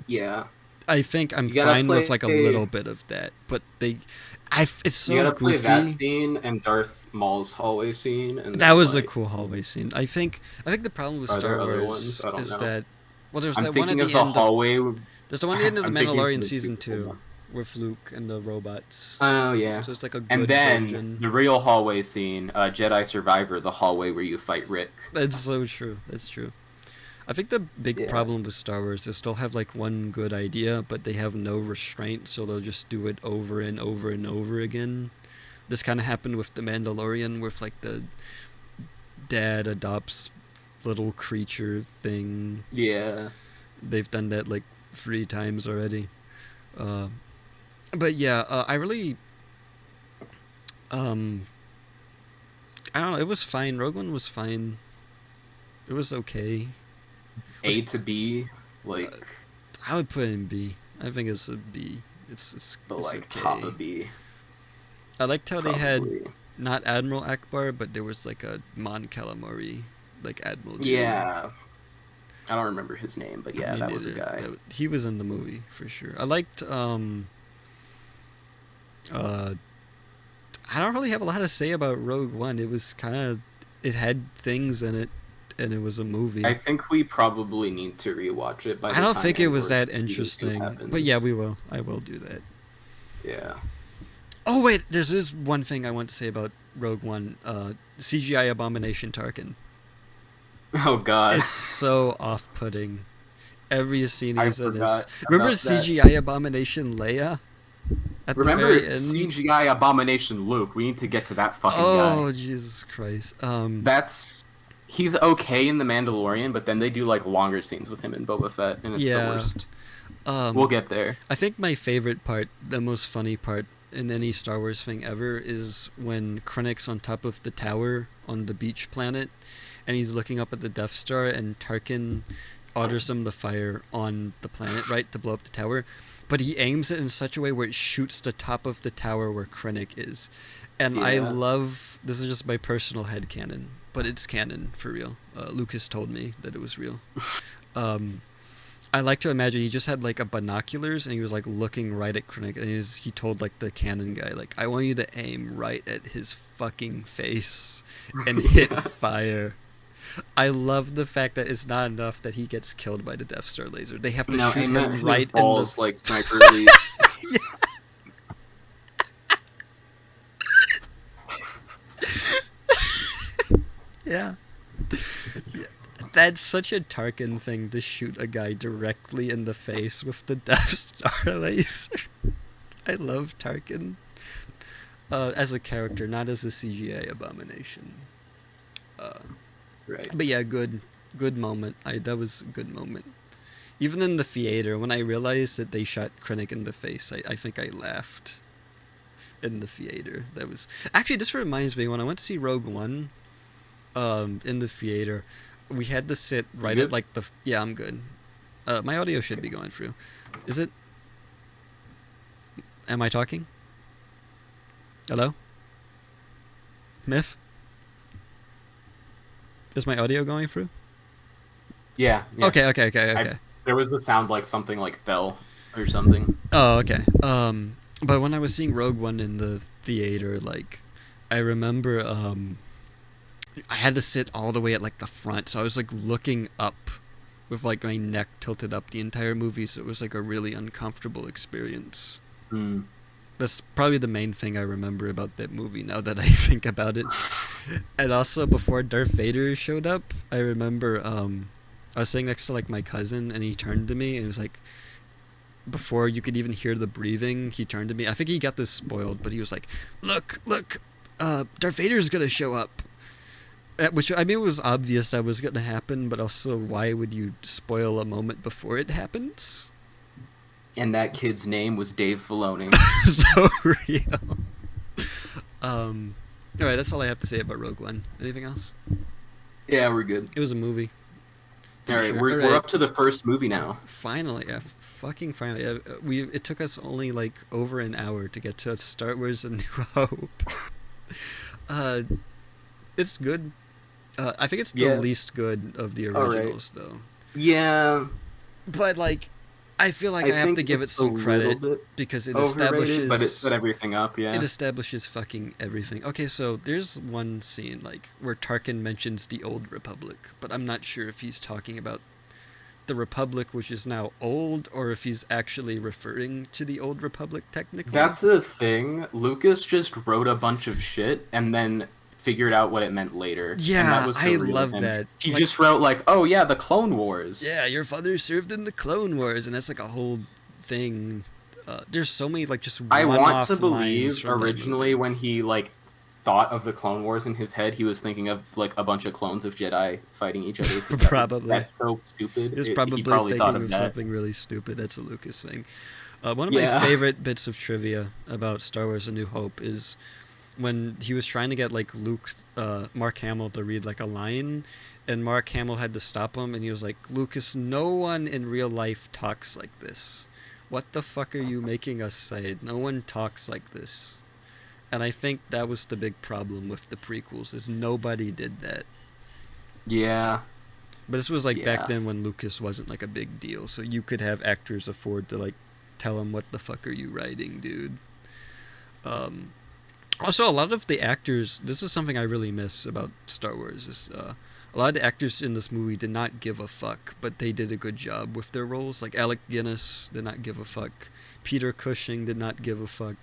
Yeah. I think I'm fine with like a little bit of that, but it's so you gotta goofy. Play that scene and Darth Maul's hallway scene, and that was a cool hallway scene. I think the problem with Star Wars is that there's that one at the end hallway. There's the one at the end of the Mandalorian season 2 with Luke and the robots. Oh yeah. So it's like a good and then version. The real hallway scene, Jedi Survivor, the hallway where you fight Rick. That's so true. That's true. I think the big problem with Star Wars, they still have like one good idea, but they have no restraint, so they'll just do it over and over and over again. This kind of happened with The Mandalorian, with like the dad adopts little creature thing. Yeah. They've done that like 3 times already. But yeah, I really... I don't know, it was fine. Rogue One was fine. It was okay. A to B, like... I would put it in B. I think it's a B. It's like okay. Top of B. I liked how they had not Admiral Akbar, but there was like a Mon Calamari, like Admiral. Yeah. I don't remember his name, but yeah, that was a guy. He was in the movie for sure. I liked I don't really have a lot to say about Rogue One. It was it had things in it, and it was a movie. I think we probably need to rewatch it. I don't think it was that interesting, but yeah, we will. I will do that. Yeah. Oh wait, there's this one thing I want to say about Rogue One. CGI Abomination Tarkin. Oh god. It's so off-putting. Every scene he's in is... Remember CGI Abomination Leia? Remember CGI Abomination Luke? We need to get to that fucking guy. Oh, Jesus Christ. He's okay in The Mandalorian, but then they do like longer scenes with him in Boba Fett, and it's the worst. We'll get there. I think my favorite part, the most funny part in any Star Wars thing ever, is when Krennic's on top of the tower on the beach planet, and he's looking up at the Death Star, and Tarkin orders him the fire on the planet, right, to blow up the tower, but he aims it in such a way where it shoots the top of the tower where Krennic is. And I Yeah. love, this is just my personal headcanon, but it's canon for real. Lucas told me that it was real. Um, I like to imagine he just had like a binoculars and he was like looking right at Krennic, and he told like the cannon guy, like, I want you to aim right at his fucking face and hit fire. I love the fact that it's not enough that he gets killed by the Death Star laser. They have to No, shoot aim at him his right in the balls like Sniper Elite. yeah. Yeah. That's such a Tarkin thing to shoot a guy directly in the face with the Death Star laser. I love Tarkin as a character, not as a CGI abomination. Uh, Right. but yeah, good moment. That was a good moment. Even in the theater, when I realized that they shot Krennic in the face, I think I laughed in the theater. That was actually, this reminds me, when I went to see Rogue One, in the theater, we had to sit You right at good? like the, yeah, I'm good. My audio should be going through. Is it? Am I talking? Hello? Myth? Is my audio going through? Yeah. Yeah. Okay. There was a sound like something like fell or something. Oh, okay. But when I was seeing Rogue One in the theater, like, I remember, I had to sit all the way at like the front, so I was like looking up with like my neck tilted up the entire movie, so it was like a really uncomfortable experience. Mm. That's probably the main thing I remember about that movie now that I think about it. And also, before Darth Vader showed up, I remember I was sitting next to like my cousin, and he turned to me and it was like, before you could even hear the breathing, he turned to me. I think he got this spoiled, but he was like, "Look, Darth Vader's gonna show up." Which, I mean, it was obvious that was gonna happen, but also, why would you spoil a moment before it happens? And that kid's name was Dave Filoni. So real. All right, that's all I have to say about Rogue One. Anything else? Yeah, we're good. It was a movie. All right, Sure. we're up to the first movie now. Finally, yeah, fucking finally. It took us only like over an hour to get to Star Wars: A New Hope. uh, it's good. I think it's the Yeah. least good of the All right. originals, though. Yeah, But like, I feel like I have think to give it it's some a credit little bit because it overrated, but it establishes set everything up. it Yeah. establishes fucking everything. Okay, so there's one scene like where Tarkin mentions the Old Republic, but I'm not sure if he's talking about the Republic, which is now old, or if he's actually referring to the Old Republic technically. That's the thing. Lucas just wrote a bunch of shit and then figured out what it meant later. And Yeah, that was I surreal love of him. that. He Like, just wrote like, "Oh yeah, the Clone Wars." yeah, your father served in the Clone Wars, and that's like a whole thing. There's so many like just I want to one-off lines believe from that originally movie. when he like thought of the Clone Wars in his head, he was thinking of like a bunch of clones of Jedi fighting each other. 'Cause Probably. that's so stupid. He was He probably probably thought thinking of of that. something really stupid. That's a Lucas thing. One of my Yeah. favorite bits of trivia about Star Wars: A New Hope is when he was trying to get like Mark Hamill to read like a line, and Mark Hamill had to stop him, and he was like, "Lucas, no one in real life talks like this. What the fuck are you making us say? No one talks like this." And I think that was the big problem with the prequels, is nobody did that. Yeah. But this was like back Yeah. then when Lucas wasn't like a big deal, so you could have actors afford to like tell him, "What the fuck are you writing, dude?" Um, Also, a lot of the actors. This is something I really miss about Star Wars. Is a lot of the actors in this movie did not give a fuck, but they did a good job with their roles. Like Alec Guinness did not give a fuck. Peter Cushing did not give a fuck.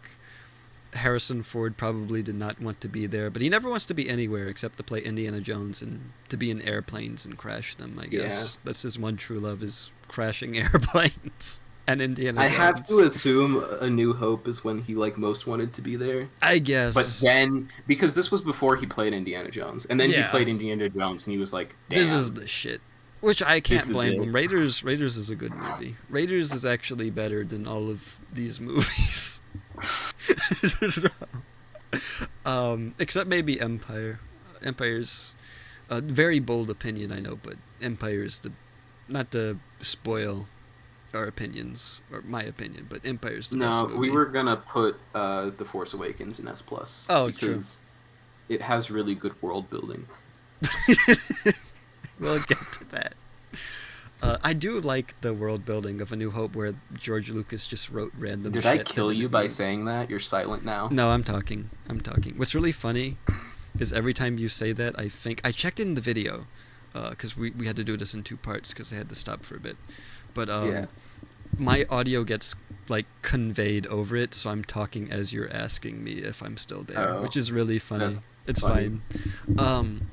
Harrison Ford probably did not want to be there, but he never wants to be anywhere except to play Indiana Jones and to be in airplanes and crash them, I guess. Yeah. That's his one true love, is crashing airplanes and Indiana I Jones. have to assume A New Hope is when he like most wanted to be there. I guess. But then, because this was before he played Indiana Jones, and then he Yeah. played Indiana Jones, and he was like, "Damn, This is the shit. Which I can't This is blame it. him. Raiders is a good movie. Raiders is actually better than all of these movies. Except maybe Empire. Empire's a very bold opinion, I know, but Empire is the not to spoil our opinions or my opinion, but Empire's the best No, we movie. were gonna put The Force Awakens in S plus Oh, true. because it has really good world building. We'll get to that. I do like the world building of A New Hope, where George Lucas just wrote random Did I shit that kill you didn't by mean. saying that? You're silent now. No, I'm talking. I'm talking. What's really funny is every time you say that, I think I checked in the video because we had to do this in two parts because I had to stop for a bit. But Yeah. my audio gets like conveyed over it, so I'm talking as you're asking me if I'm still there, Oh, which is really funny. that's It's funny. fine. Um,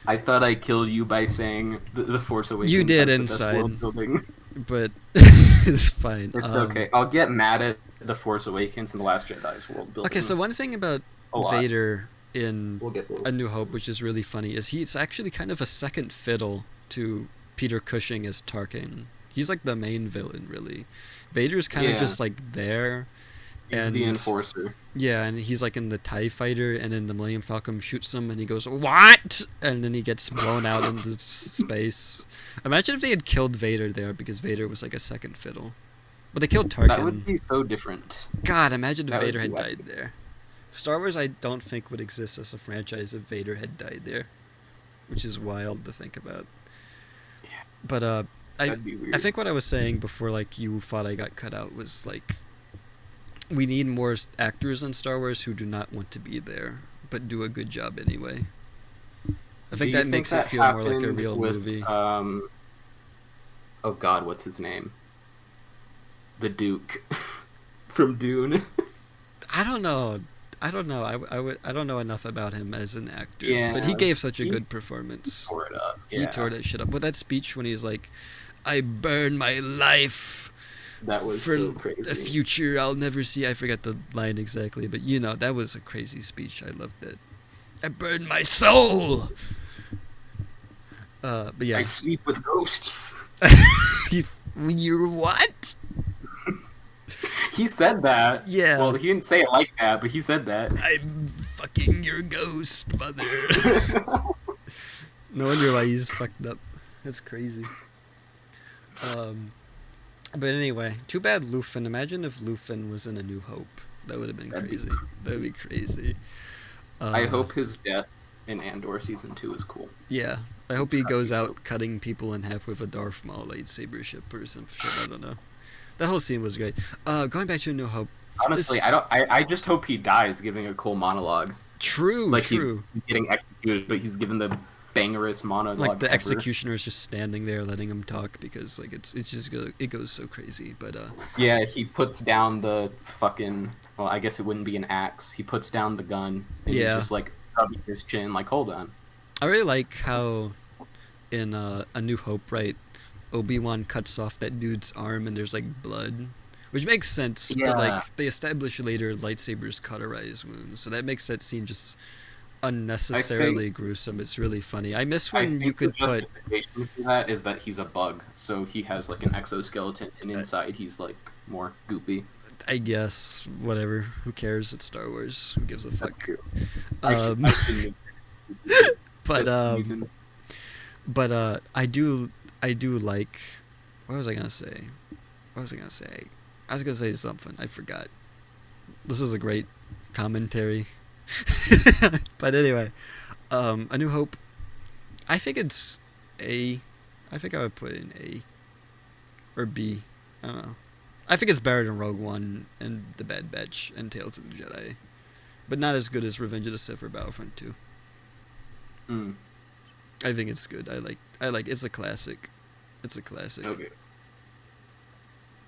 I thought I killed you by saying the Force you Awakens did has the best inside, world building. but it's fine. It's okay. I'll get mad at the Force Awakens and the Last Jedi's world Okay, so building one thing about a lot. Vader in We'll get there. A New Hope, which is really funny, is he's actually kind of a second fiddle to Peter Cushing as Tarkin. He's like the main villain, really. Vader's kind of Yeah, just like there, he's the and enforcer. yeah, and he's like in the TIE fighter, and then the Millennium Falcon shoots him, and he goes, "What?" And then he gets blown out into space. Imagine if they had killed Vader there, because Vader was like a second fiddle. But they killed That Tarkin. would be so different. God, imagine if That would Vader be had epic. died there. Star Wars, I don't think would exist as a franchise if Vader had died there, which is wild to think about. Yeah, But I that'd be I weird. think what I was saying before, like you thought I got cut out, was like we need more actors in Star Wars who do not want to be there, but do a good job anyway. I Do think you that think makes it that feel more like a happened real with movie. oh God, what's his name? The Duke from Dune. I don't know. I don't know. I don't know enough about him as an actor, but he Yeah, gave such a he good performance. tore it up. He tore Yeah, that shit up with that speech when he's like, "I burn my life that was for so a crazy. future I'll never see." I forget the line exactly, but you know that was a crazy speech. I loved it. I burned my soul. But I yeah, sleep with ghosts. you're what? He said that. Well, Yeah, he didn't say it like that, but he said that. I'm fucking your ghost, mother. No wonder why he's fucked up. That's crazy. Um, but anyway, too bad Lufin. Imagine if Lufin was in A New Hope. That would have been That'd be. crazy. That would be crazy. I Uh, hope his death in Andor season 2 is cool. yeah. I hope It's he gotta goes be so. out cutting people in half with a Darth Maul lightsaber ship or some shit. I don't know. That whole scene was great. Going back to A New Hope. Honestly, I This don't. I just hope he dies giving a cool monologue. true, Like true. he's getting executed, but he's given the bangerest Like monologue the ever. executioner is just standing there letting him talk because like it's just it goes so crazy. But Yeah, he puts down the fucking. Well, I guess it wouldn't be an axe. He puts down the gun, and he's yeah, just like rubbing his chin, like, "Hold on." I really like how in A New Hope, right? Obi-Wan cuts off that dude's arm and there's like blood, which makes sense. But Yeah, like they establish later, lightsabers cauterize wounds, so that makes that scene just I think unnecessarily gruesome. It's really funny. I miss I when you think the could put, justification for that is that he's a bug, so he has like an exoskeleton, and uh, inside he's like more goopy. I guess, whatever. Who cares? It's Star Wars. Who gives a That's fuck? true. Um, I shouldn't have but that's the reason. I do like. What was I gonna say? What was I gonna say? I was gonna say something. I forgot. This is a great commentary. But anyway, A New Hope. I think it's A. I think I would put it in A or B. I don't know. I think it's better than Rogue One and The Bad Batch and Tales of the Jedi, but not as good as Revenge of the Sith or Battlefront 2. Mm, I think it's good. I like it's a classic. It's a classic. okay.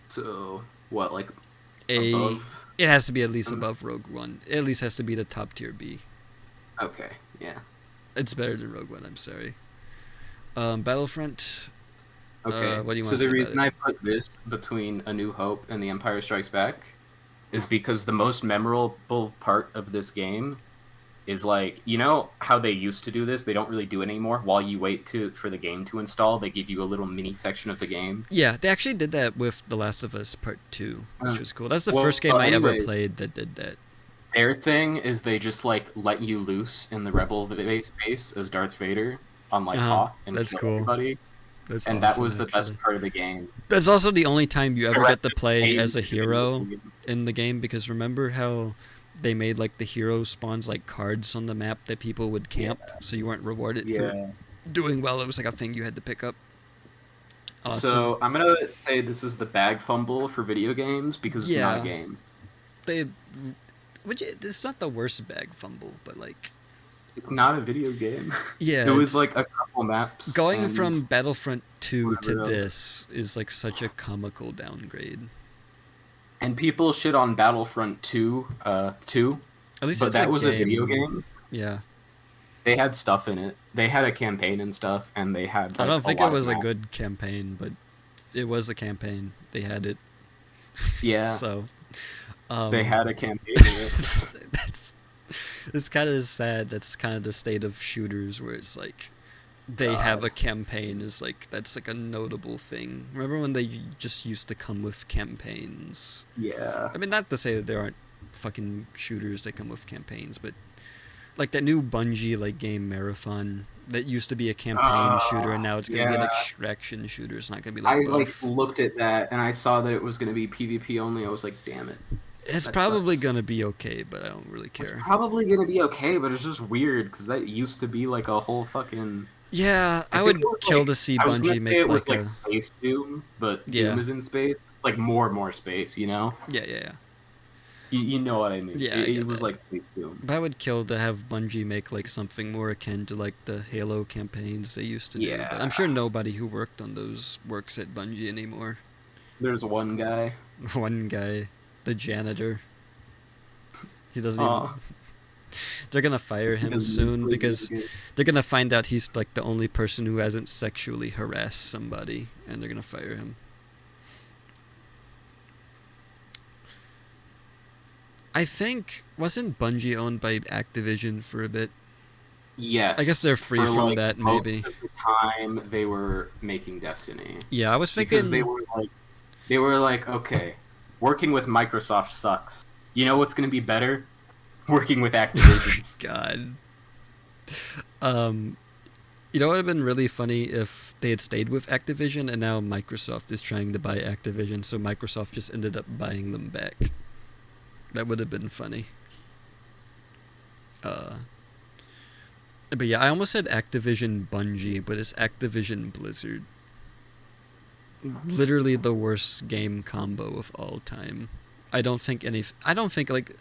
So what, like A. above? It has to be at least Um, above Rogue One. It at least has to be the top tier B. okay, yeah. It's better than Rogue One. I'm sorry. Battlefront. Okay. What do you So want to the say about reason it? I put this between A New Hope and The Empire Strikes Back is because the most memorable part of this game is like, you know how they used to do this? They don't really do it anymore. While you wait to for the game to install, they give you a little mini section of the game. Yeah, they actually did that with The Last of Us Part 2, which Uh, was cool. That's the well, first game I ever anyways, played that did that. their thing is they just like let you loose in the Rebel base as Darth Vader on like Uh huh. Hoth and That's kill cool. everybody. That's and that awesome, was the best actually. part of the game. That's also the only time you The ever rest get to just play made as a into video hero games. in the game, because remember how they made like the hero spawns like cards on the map that people would Yeah, camp, so you weren't rewarded for yeah. doing well. It was like a thing you had to pick up. Awesome. So I'm gonna say this is the bag fumble for video games because it's not a Yeah, game. they. It's not the worst bag fumble, but like, It's not a video game. yeah, It was it's like a couple maps going and from Battlefront 2 to whatever else. this is like such a comical downgrade. And people shit on Battlefront 2, 2, At least but it's a that was a video game. game. Yeah, They had stuff in it. They had a campaign and stuff, and they had I like don't a think it lot of was a maps. good campaign, but it was a campaign. They had it. Yeah, So, they um, had a campaign in it. that's it's kind of sad. That's kind of the state of shooters, where it's like they have God. a campaign is like that's like a notable thing. Remember when they just used to come with campaigns? Yeah. I mean, not to say that there aren't fucking shooters that come with campaigns, but like that new Bungie like game Marathon that used to be a campaign shooter and now it's gonna be an Yeah. extraction shooter. It's not gonna be I like like both. looked at that and I saw that it was going to be PvP only. I was like, damn it, It's that probably sucks. gonna be okay, but I don't really It's care. probably going to be okay, but it's just weird because that used to be like a whole fucking. Yeah, I I think it would was kill like to see I was gonna Bungie say make it was like like a Space Doom, but Doom yeah, is in space. It's like more and more space, you know. yeah. You know what I mean? Yeah, I It get was that. like Space Doom. But I would kill to have Bungie make like something more akin to like the Halo campaigns they used to do. But Yeah, I'm sure nobody who worked on those works at Bungie anymore. there's one guy. One guy, the janitor, he doesn't even. Oh, They're gonna fire he him doesn't even soon play video because games. they're gonna find out he's like the only person who hasn't sexually harassed somebody, and they're gonna fire him. I think wasn't Bungie owned by Activision for a bit? I guess Yes, they're free for from like that, most maybe. of the time they were making Destiny Yeah, I was because thinking. they were like, okay, working with Microsoft sucks. You know what's going to be better? Working with Activision. God. Um, you know, it would have been really funny if they had stayed with Activision and now Microsoft is trying to buy Activision, so Microsoft just ended up buying them back. That would have been funny. Uh, but yeah, I almost said Activision Bungie, but it's Activision Blizzard. Literally the worst game combo of all time. I don't think any. I don't think like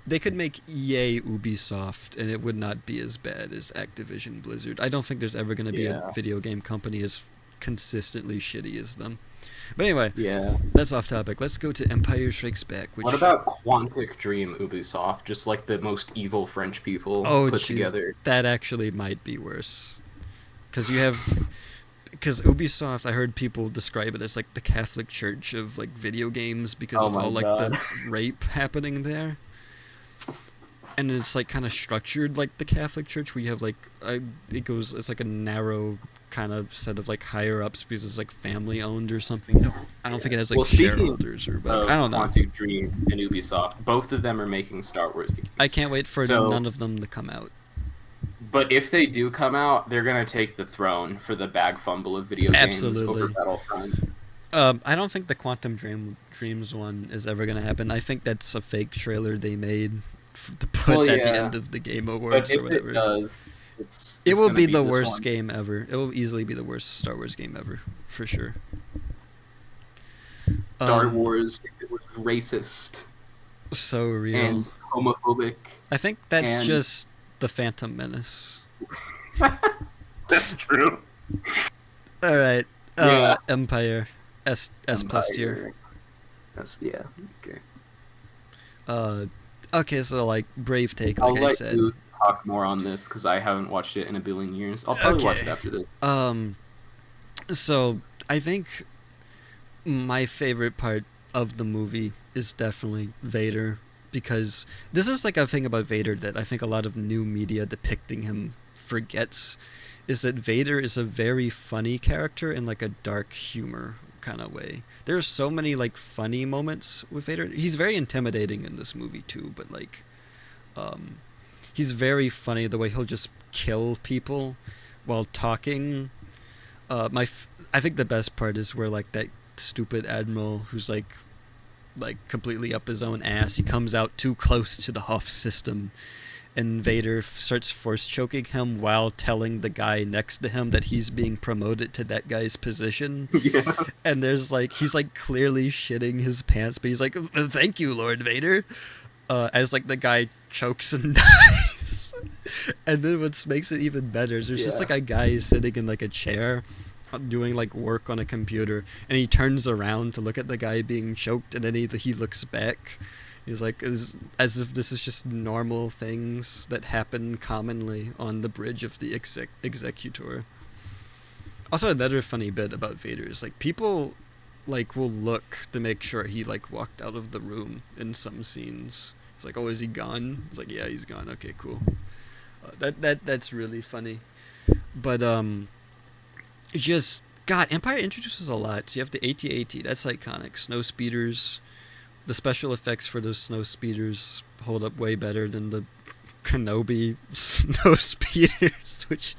they could make EA Ubisoft and it would not be as bad as Activision Blizzard. I don't think there's ever going to be a Yeah, video game company as consistently shitty as them. But anyway, yeah. that's off topic. Let's go to Empire Strikes Back, What which about Quantic Dream Ubisoft? Just like the most evil French people oh put jeez, together. that actually might be worse. Cuz you have because Ubisoft, I heard people describe it as like the Catholic Church of like video games because Oh of my all like the god. rape happening there. And it's like kind of structured like the Catholic Church, where you have like it's like a narrow kind of set of like higher ups because it's like family owned or something. I don't think it has like Well, speaking shareholders or whatever. I of don't know. Quantic Dream and Ubisoft, both of them are making Star Wars I games. can't wait for So, none of them to come out. but if they do come out, they're gonna take the throne for the bag fumble of video games over Absolutely. Battlefront. I don't think the Dreams one is ever gonna happen. I think that's a fake trailer they made to Well, put at the yeah, end of the Game but Awards or if it whatever. does, It it's will gonna be be the this worst one. game ever. It will easily be the worst Star Wars game ever, for sure. Star Um, Wars if it was racist so real. and homophobic, I think that's and just the Phantom Menace. that's true. All right. Yeah, Empire. S plus tier. Empire. That's yeah. Okay, Uh, okay, so like Brave Take, I'll like I let said. you talk more on this because I haven't watched it in a billion years. I'll probably watch it Okay. after this. Um, so I think my favorite part of the movie is definitely Vader, because this is like a thing about Vader that I think a lot of new media depicting him forgets, is that Vader is a very funny character in like a dark humor kind of way. There are so many like funny moments with Vader. He's very intimidating in this movie too, but like um he's very funny the way he'll just kill people while talking. I think the best part is where like that stupid admiral who's like completely up his own ass. He comes out too close to the Hoth system, and Vader starts force choking him while telling the guy next to him that he's being promoted to that guy's position. Yeah. And there's like he's like clearly shitting his pants, but he's like, "Thank you, Lord Vader," as like the guy chokes and dies. And then what makes it even better is there's just like a guy sitting in like a chair doing like work on a computer, and he turns around to look at the guy being choked, and then he looks back. He's like, as if this is just normal things that happen commonly on the bridge of the Executor. Also, another funny bit about Vader is like people like will look to make sure he like walked out of the room in some scenes. It's like, oh, is he gone? It's like, yeah, he's gone. Okay, cool. That's really funny. But just God, Empire introduces a lot. So you have the AT-AT, that's iconic. Snow speeders. The special effects for those snow speeders hold up way better than the Kenobi snow speeders, which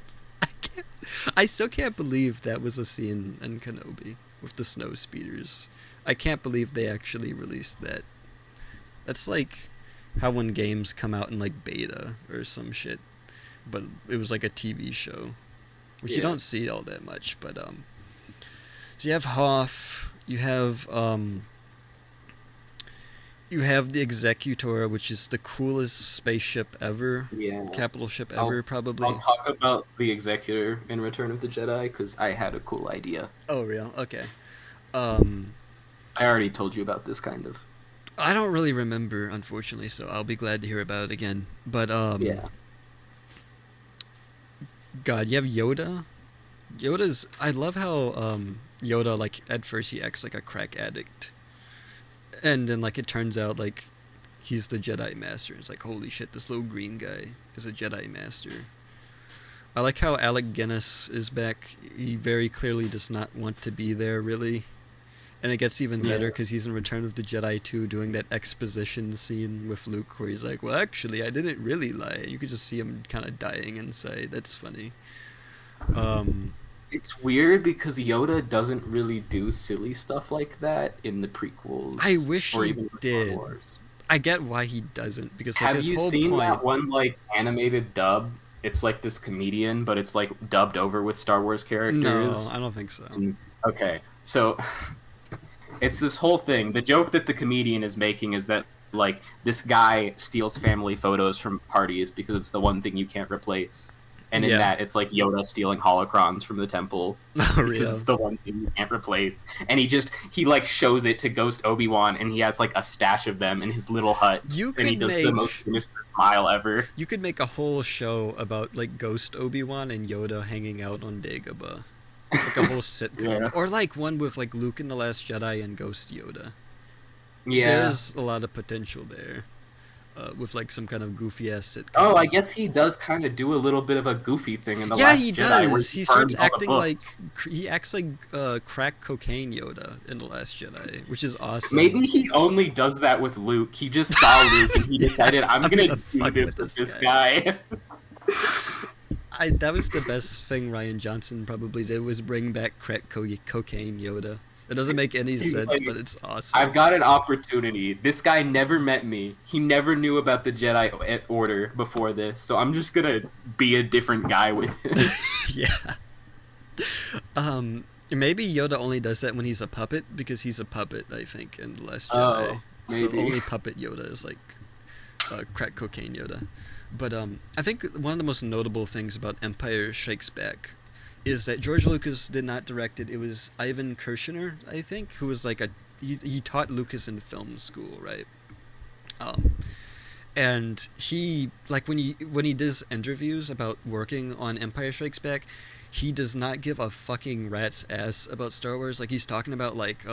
I still can't believe that was a scene in Kenobi with the snow speeders. I can't believe they actually released that. That's like how when games come out in like beta or some shit, but it was like a TV show, which you don't see all that much. But so you have Hoth, you have the Executor, which is the coolest spaceship ever. Yeah. Capital ship ever, probably. I'll talk about the Executor in Return of the Jedi because I had a cool idea. Oh, real? Okay. I already told you about this kind of. I don't really remember, unfortunately, so I'll be glad to hear about it again. But Yeah. God, you have Yoda. I love how Yoda, like, at first he acts like a crack addict, and then like it turns out like he's the Jedi Master. It's like, holy shit, this little green guy is a Jedi Master. I like how Alec Guinness is back. He very clearly does not want to be there, really. And it gets even better because he's in Return of the Jedi 2 doing that exposition scene with Luke where he's like, well, actually, I didn't really lie. You could just see him kind of dying inside. That's funny. It's weird because Yoda doesn't really do silly stuff like that in the prequels. I wish or he even did. Star Wars. I get why he doesn't, because like Have his you whole seen point. that one like animated dub? It's like this comedian, but it's like dubbed over with Star Wars characters. No, I don't think so. Okay, so it's this whole thing. The joke that the comedian is making is that like this guy steals family photos from parties because it's the one thing you can't replace. And in that, it's like Yoda stealing holocrons from the temple because it's the one thing you can't replace. And he like shows it to Ghost Obi-Wan, and he has like a stash of them in his little hut. And he does the most sinister smile ever. You could make a whole show about like Ghost Obi-Wan and Yoda hanging out on Dagobah, like a whole sitcom, or like one with like Luke in the Last Jedi and Ghost Yoda. Yeah, there's a lot of potential there. With like some kind of goofy ass sitcom. Oh, I guess he does kind of do a little bit of a goofy thing in the Last Jedi. Yeah, he does. He starts acting like he acts like crack cocaine Yoda in the Last Jedi, which is awesome. Maybe he only does that with Luke. He just saw Luke and he decided, I'm gonna do this with this guy. That was the best thing Rian Johnson probably did, was bring back crack cocaine Yoda. It doesn't make any sense, but it's awesome. I've got an opportunity. This guy never met me. He never knew about the Jedi Order before this, so I'm just gonna be a different guy with him. Yeah. Maybe Yoda only does that when he's a puppet, because he's a puppet, I think, in The Last Jedi. Maybe. So only puppet Yoda is like crack cocaine Yoda. But I think one of the most notable things about Empire Strikes Back is that George Lucas did not direct it. It was Ivan Kershner, I think, who was like he taught Lucas in film school, right? And he, like, when he does interviews about working on Empire Strikes Back, he does not give a fucking rat's ass about Star Wars. Like, he's talking about like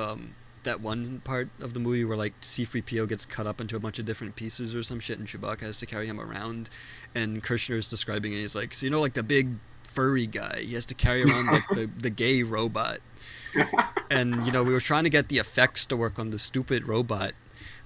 that one part of the movie where like C-3PO gets cut up into a bunch of different pieces or some shit, and Chewbacca has to carry him around, and Kershner is describing it. He's like, so like the big furry guy, he has to carry around like the gay robot, and we were trying to get the effects to work on the stupid robot,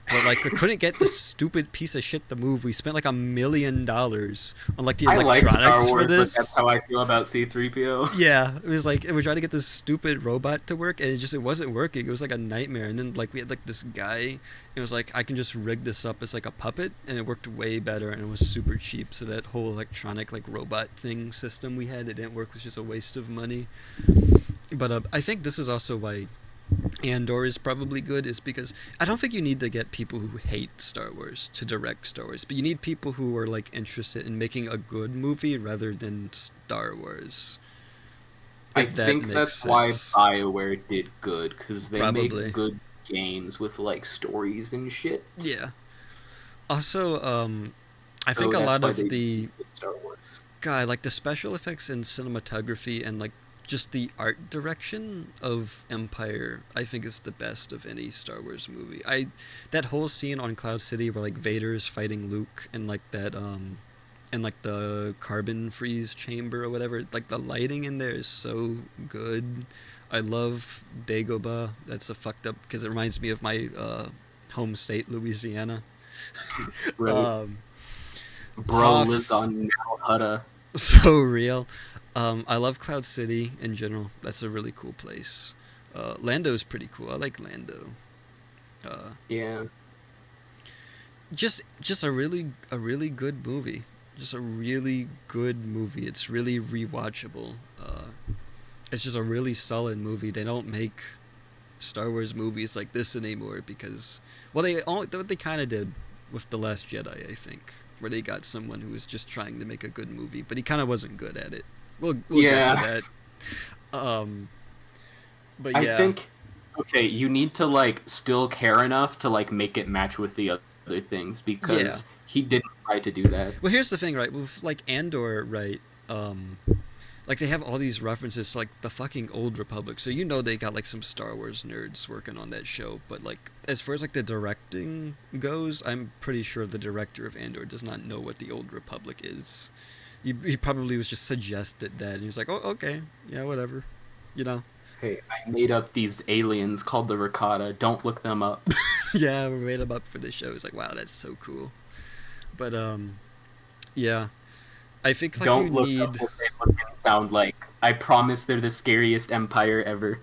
but like I couldn't get the stupid piece of shit to move. We spent like $1 million on like the I like Star electronics for Wars, but that's this. how I feel about C-3PO. Yeah, it was like we tried to get this stupid robot to work, and it wasn't working. It was like a nightmare. And then like we had like this guy. It was like I can just rig this up as like a puppet, and it worked way better, and it was super cheap. So that whole electronic like robot thing system we had, it didn't work. It was just a waste of money. But I think this is also why Andor is probably good, is because I don't think you need to get people who hate Star Wars to direct Star Wars, but you need people who are like interested in making a good movie rather than Star Wars. I If that think makes that's why sense. BioWare did good, because they make Probably. good games with like stories and shit. Yeah. Also, I think So a that's lot why of they the did Star Wars. like the special effects and cinematography and like just the art direction of Empire, I think is the best of any Star Wars movie. That whole scene on Cloud City where like Vader is fighting Luke and like that and like the carbon freeze chamber or whatever, like the lighting in there is so good. I love Dagobah. That's a fucked up because it reminds me of my home state, Louisiana. Right. Um, Bro lived Hoth, on Nalhutta. so real. I love Cloud City in general. That's a really cool place. Lando's pretty cool. I like Lando. Uh, Yeah. just a really good movie. Just a really good movie. It's really rewatchable. It's just a really solid movie. They don't make Star Wars movies like this anymore because, well, they kind of did with the Last Jedi, I think, where they got someone who was just trying to make a good movie, but he kind of wasn't good at it. We'll get to Yeah. that. Um, but I yeah, think okay, you need to like still care enough to like make it match with the other things yeah. because he didn't try to do that. Well, here's the thing, right? With like Andor, right? Um, like they have all these references to like the fucking old Republic, so you know they got like some Star Wars nerds working on that show. But like as far as like the directing goes, I'm pretty sure the director of Andor does not know what the old Republic is. He probably was just suggested that, and he was like, "Oh, okay, yeah, whatever," you know. Hey, I made up these aliens called the Ricotta. Don't look them up. Yeah, we made him up for the show. It's like, wow, that's so cool. But yeah, I think like you Don't look up need what they look and sound like. I promise they're the scariest empire ever.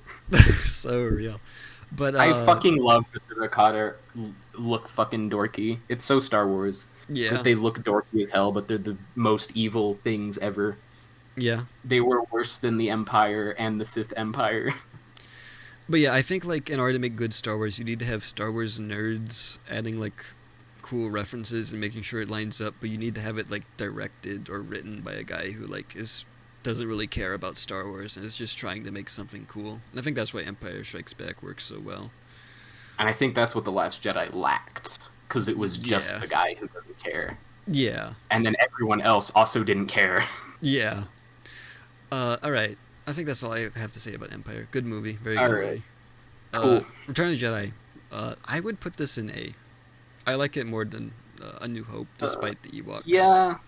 so real. But I fucking love that the Ricotta look fucking dorky. It's so Star Wars that yeah, they look dorky as hell, but they're the most evil things ever. yeah. They were worse than the Empire and the Sith Empire. But yeah, I think like in order to make good Star Wars, you need to have Star Wars nerds adding like cool references and making sure it lines up. But you need to have it like directed or written by a guy who like is doesn't really care about Star Wars and is just trying to make something cool. And I think that's why Empire Strikes Back works so well. And I think that's what The Last Jedi lacked, because it was just Yeah, the guy who doesn't care. yeah, And then everyone else also didn't care. yeah. All right. I think that's all I have to say about Empire. Good movie, very good Alright, movie. cool. Return of the Jedi. I would put this in A. I like it more than A New Hope, Uh, despite the Ewoks. yeah,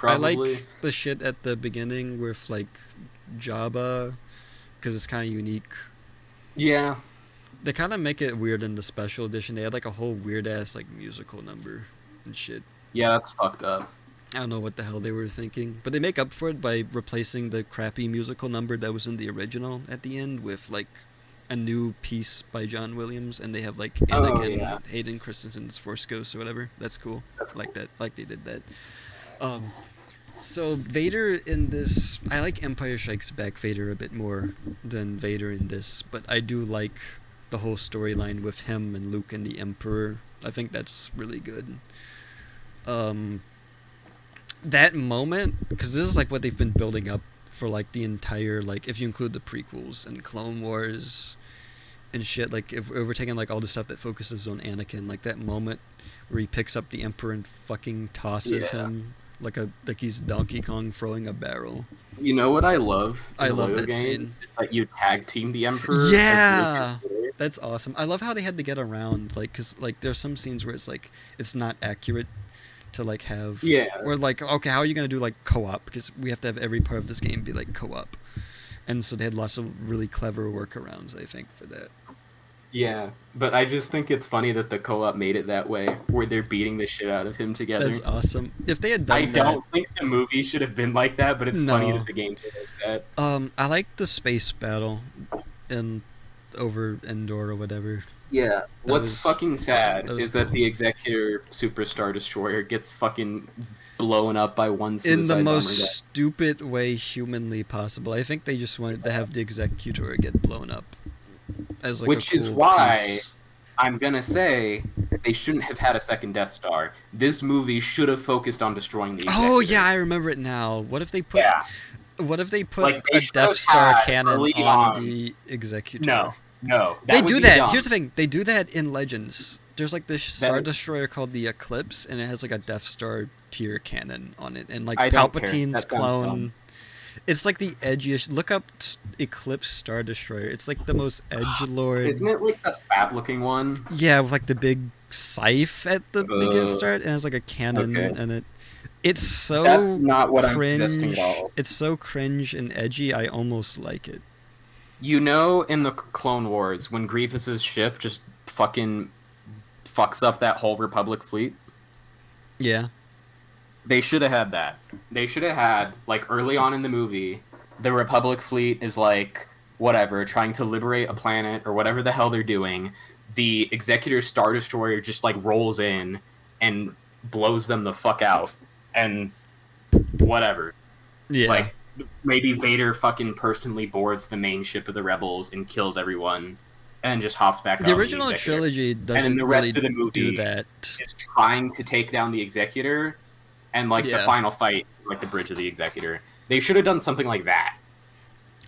I like probably. the shit at the beginning with like Jabba, because it's kind of unique. Yeah, They kind of make it weird in the special edition. They had like a whole weird ass like musical number and shit. yeah, that's fucked up. I don't know what the hell they were thinking, but they make up for it by replacing the crappy musical number that was in the original at the end with like a new piece by John Williams, and they have like Oh, yeah, Anakin Hayden Christensen's Force Ghost or whatever. That's cool. that's Like cool. that. Like they did that. Um, so Vader in this, I like Empire Strikes Back Vader a bit more than Vader in this, but I do like the whole storyline with him and Luke and the Emperor. I think that's really good. Um, that moment, because this is like what they've been building up for like the entire, like if you include the prequels and Clone Wars and shit, like if we're taking like all the stuff that focuses on Anakin, like that moment where he picks up the Emperor and fucking tosses Yeah. him like he's Donkey Kong throwing a barrel. You know what I love I in love Loyo that games? scene. Is that you tag team the Emperor as Luke and Yeah, Vader. that's awesome. I love how they had to get around, like, cause like there's some scenes where it's like it's not accurate to like have, Yeah, or like okay, how are you gonna do like co-op? Because we have to have every part of this game be like co-op, and so they had lots of really clever workarounds, I think, for that. Yeah, but I just think it's funny that the co-op made it that way, where they're beating the shit out of him That's together. awesome. If they had I done that, don't think the movie should have been like that, but it's funny that no. the game did like that. I like the space battle in over Endor or whatever. Yeah. That What's was fucking fun. sad That was is that cool. the Executor Superstar Destroyer gets fucking blown up by one In the suicide most bomber guy. stupid way humanly possible. I think they just wanted to have the Executor get blown up as like a Which is cool why piece. I'm gonna say they shouldn't have had a second Death Star. This movie should have focused on destroying the Oh yeah, Executor. I remember it now. Yeah. What if they put Like a they should Death have Star had cannon early on on. the Executor? No, no, They that would do be that. Here's the dumb. thing. They do that in Legends. There's like this Star That Destroyer called the Eclipse, and it has like a Death Star tier cannon on it, and like I don't care. Palpatine's That sounds dumb. clone. It's like the edgiest. Look up Eclipse Star Destroyer. It's like the most edge Isn't lord. it like the fat looking one? Yeah, with like the big scythe at the beginning Uh, start, and it's like a cannon, okay. and it's That's so not what I'm suggesting at cringe. all. It's so cringe and edgy. I almost like it. You know, in the Clone Wars, when Grievous's ship just fucking fucks up that whole Republic fleet, Yeah. they should have had that. They should have had, like, early on in the movie, the Republic fleet is like, whatever, trying to liberate a planet or whatever the hell they're doing. The Executor Star Destroyer just, like, rolls in and blows them the fuck out. And whatever. Yeah. Like, maybe Vader fucking personally boards the main ship of the Rebels and kills everyone, and then just hops back The on the original Executor. trilogy And then doesn't the really rest of the do movie that. is trying to take down the Executor, and like the Yeah. final fight, like the bridge of the Executor. They should have done something like that.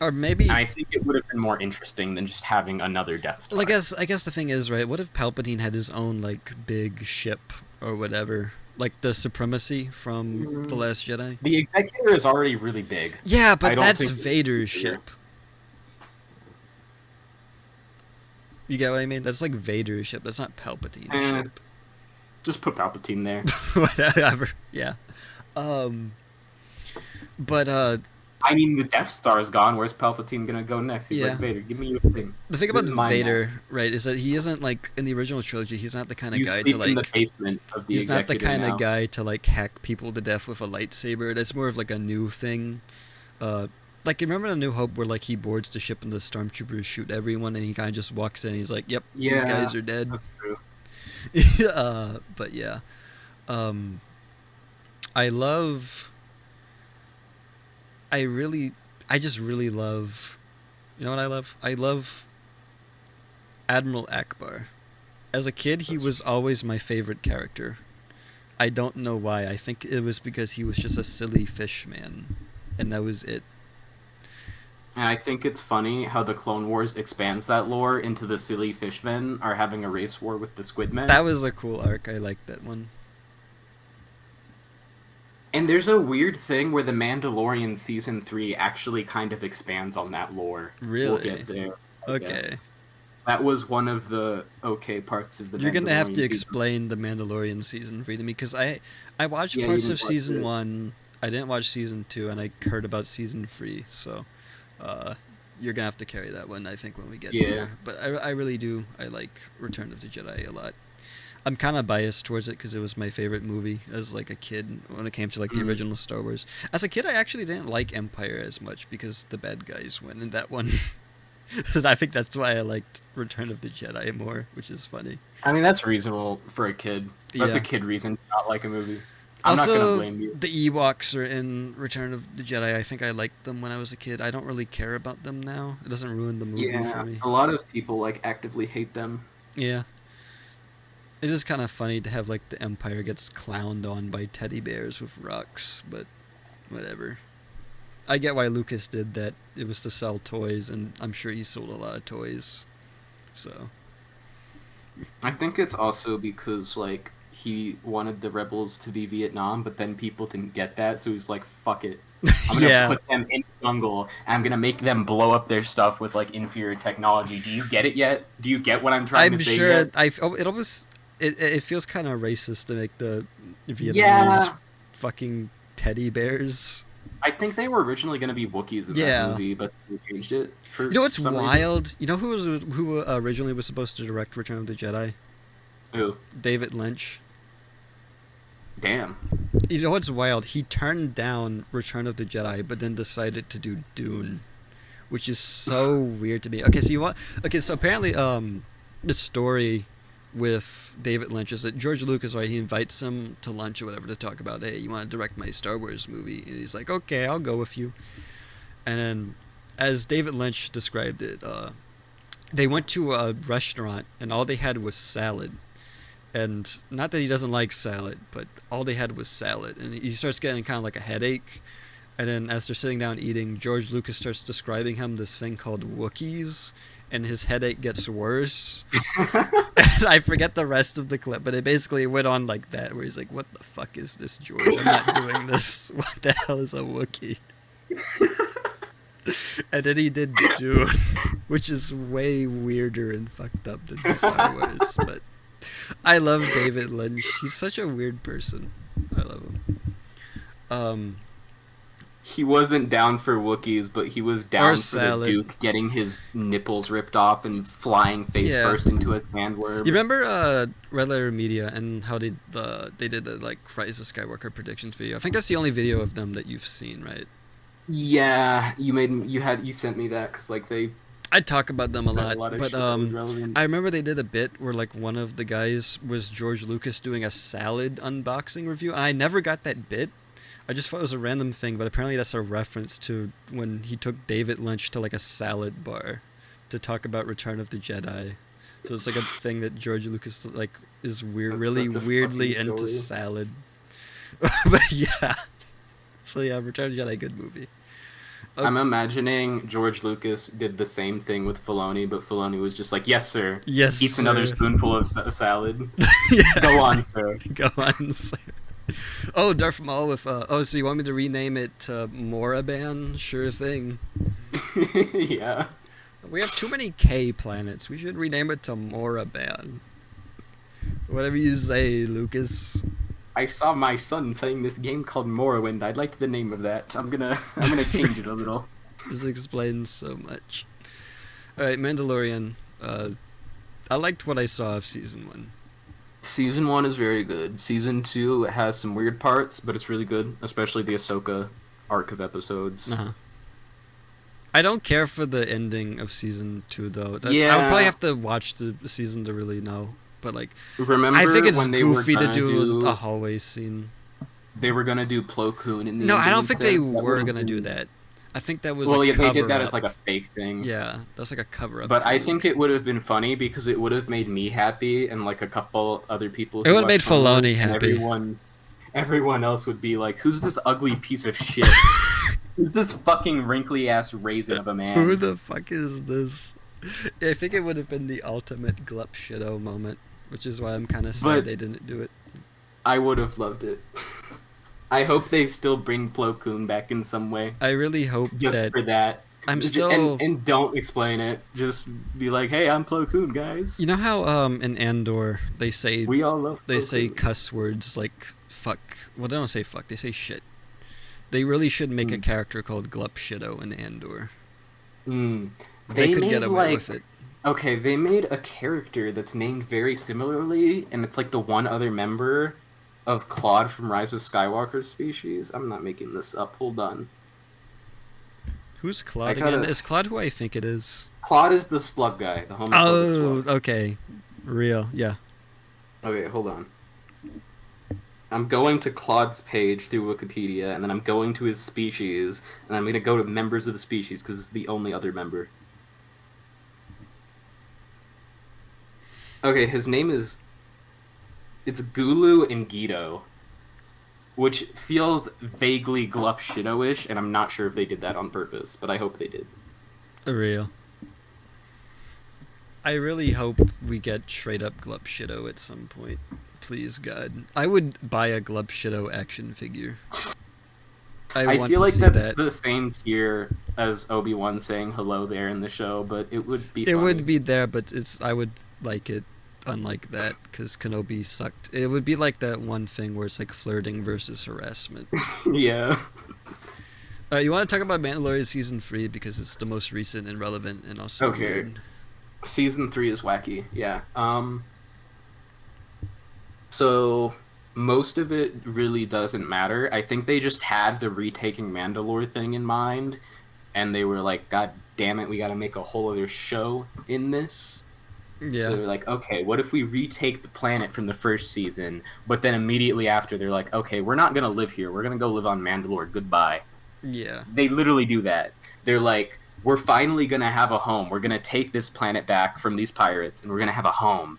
Or maybe And I think it would have been more interesting than just having another Death Star. like I guess the thing is, right, what if Palpatine had his own like big ship or whatever? Like the Supremacy from The Mm, Last Jedi? the Executor is already really big. Yeah, I but don't that's think Vader's ship. You get what I mean? That's like Vader's ship. That's not Palpatine's Eh, ship. just put Palpatine there. Whatever. Yeah. Um but I mean, the Death Star is gone. Where's Palpatine gonna go next? He's like, yeah. Vader, give me your thing. The thing This about is mine now. Vader, right, is that he isn't like in the original trilogy, he's not the kind of You guy to sleep in the like basement of the he's not the Executor kind of now. guy to like hack people to death with a lightsaber. That's more of like a new thing. Like remember in New Hope where like he boards the ship and the stormtroopers shoot everyone and he kind of just walks in and he's like, "Yep, these Yeah, guys are dead." that's true. But yeah, um, I love. I really, I just really love. You know what I love? I love Admiral Akbar. As a kid, he That's was always my favorite character. I don't know why. I think it was because he was just a silly fish man, and that was it. And I think it's funny how the Clone Wars expands that lore into the silly fishmen are having a race war with the Squidmen. That was a cool arc. I liked that one. And there's a weird thing where the Mandalorian season 3 actually kind of expands on that lore. We'll Really? get there, I Okay. guess. That was one of the okay parts of the You're gonna have Mandalorian to season. explain the Mandalorian season 3 to me because I watched Yeah, you parts of didn't watch season it. 1. I didn't watch season 2, and I heard about season 3. So, uh, you're gonna have to carry that one. I think when we get Yeah. there. But I really do. I like Return of the Jedi a lot. I'm kind of biased towards it because it was my favorite movie as like a kid when it came to like the Mm. original Star Wars. As a kid, I actually didn't like Empire as much because the bad guys went in that one. I think that's why I liked Return of the Jedi more, which is funny. I mean, that's reasonable for a kid. That's Yeah. a kid reason to not like a movie. I'm not Also, gonna blame you. the Ewoks are in Return of the Jedi. I think I liked them when I was a kid. I don't really care about them now. It doesn't ruin the movie for Yeah, me. a lot of people like actively hate them. Yeah. It is kind of funny to have like the Empire gets clowned on by teddy bears with rocks, but whatever. I get why Lucas did that. It was to sell toys, and I'm sure he sold a lot of toys. So, I think it's also because like he wanted the rebels to be Vietnam, but then people didn't get that, so he's like, "Fuck it, I'm gonna yeah. put them in the jungle, and I'm gonna make them blow up their stuff with like inferior technology." Do you get it yet? Do you get what I'm trying I'm to say sure yet? it almost it feels kind of racist to make the Vietnamese Yeah, fucking teddy bears. I think they were originally going to be Wookiees in that Yeah. movie, but they changed it You for know what's some reason. wild? You know who originally was supposed to direct Return of the Jedi? Ooh, David Lynch. damn. You know what's wild? He turned down Return of the Jedi, but then decided to do Dune, which is so weird to me. Okay, so you want? Okay, so apparently, the story with David Lynch is that George Lucas, right? He invites him to lunch or whatever to talk about, hey, you want to direct my Star Wars movie? And he's like, okay, I'll go with you. And then, as David Lynch described it, they went to a restaurant and all they had was salad. And not that he doesn't like salad, but all they had was salad. And he starts getting kind of like a headache. And then as they're sitting down eating, George Lucas starts describing him this thing called Wookiees, and his headache gets worse. And I forget the rest of the clip, but it basically went on like that, where he's like, "What the fuck is this, George? I'm not doing this. What the hell is a Wookiee?" And then he did Dune, which is way weirder and fucked up than Star Wars. But I love David Lynch. He's such a weird person. I love him. Um, He wasn't down for Wookiees, but he was or down for the salad. Duke getting his nipples ripped off and flying face Yeah. first into a You sandworm. remember Red Letter Media and how they did the like Rise of Skywalker predictions video? I think that's the only video of them that you've seen, right? Yeah, you sent me that because like they I talk about them a had a lot, lot of but shit that was relevant. I remember they did a bit where like one of the guys was George Lucas doing a salad unboxing review, and I never got that bit. I just thought it was a random thing, but apparently that's a reference to when he took David Lynch to like a salad bar to talk about Return of the Jedi. So it's like a thing that George Lucas like is weird, That's really such a fucking weirdly into story. salad. But yeah, so yeah, Return of the Jedi, good movie. Oh, I'm imagining George Lucas did the same thing with Filoni, but Filoni was just like, "Yes, sir." yes, Eats another sir. spoonful of salad. Go Yeah, on, sir. go on, sir. Oh, Darth Maul with oh, so you want me to rename it Moraban? Sure thing. Yeah. We have too many K planets. We should rename it to Moraban. Whatever you say, Lucas. I saw my son playing this game called Morrowind. I liked the name of that. I'm gonna change it a little. This explains so much. All right, Mandalorian. I liked what I saw of season 1. Season 1 is very good. Season 2 has some weird parts, but it's really good, especially the Ahsoka arc of episodes. Uh-huh. I don't care for the ending of season 2 though. I would probably Yeah. have to watch the season to really know. But like, Remember I think it's when they were goofy to gonna do a do hallway scene. they were gonna do Plo Koon in the No, I ending don't think they instead? That were would've gonna do been- that. I think that was Well, a yeah, they cover did that up. as like a fake thing. Yeah, that was like a cover up. But for I think Luke. it would have been funny because it would have made me happy and like a couple other people It who would have made watch Clone Wars, Filoni and happy. everyone else would be like, "Who's this ugly piece of shit? Who's this fucking wrinkly ass raisin of a Who man?" the fuck is this? I think it would have been the ultimate Glup Shido moment, which is why I'm kind of sad But they didn't do it. I would have loved it. I hope they still bring Plo Koon back in some way, I really hope just that for that. I'm still. And don't explain it. Just be like, "Hey, I'm Plo Koon, guys. You know how in Andor they say We all love they Plo say Koon." cuss words like fuck. Well, they don't say fuck. They say shit. They really should make a Mm. character called Glup Shido in Andor. Mm. They could get away with it. Okay, they made a character that's named very similarly, and it's like the one other member of Claude from Rise of Skywalker species. I'm not making this up. Hold on. Who's Claude I gotta- again? Is Claude who I think it is? Claude is the slug guy, the homophobic Oh, slug. okay. Real, yeah. Okay, hold on. I'm going to Claude's page through Wikipedia, and then I'm going to his species, and I'm going to go to members of the species because it's the only other member. Okay, his name is... It's Gulu and Guido, which feels vaguely Glup Shido-ish, and I'm not sure if they did that on purpose, but I hope they did. Real. I really hope we get straight up Glup Shido at some point. Please, God. I would buy a Glup Shido action figure. I want feel to like see that's that. the same tier as Obi-Wan saying hello there in the show, but it would be It funny. would be there, but I would like it unlike that because Kenobi sucked. It would be like that one thing where it's like flirting versus harassment. Yeah. You want to talk about Mandalorian season 3 because it's the most recent and relevant and also Okay, weird. season 3 is wacky. Yeah. So most of it really doesn't matter. I think they just had the retaking Mandalore thing in mind, and they were like, God damn it, we got to make a whole other show in this. So Yeah, they're like, okay, what if we retake the planet from the first season, but then immediately after they're like, okay, we're not gonna live here. We're gonna go live on Mandalore. Goodbye. yeah. They literally do that. They're like, we're finally gonna have a home. We're gonna take this planet back from these pirates, and we're gonna have a home.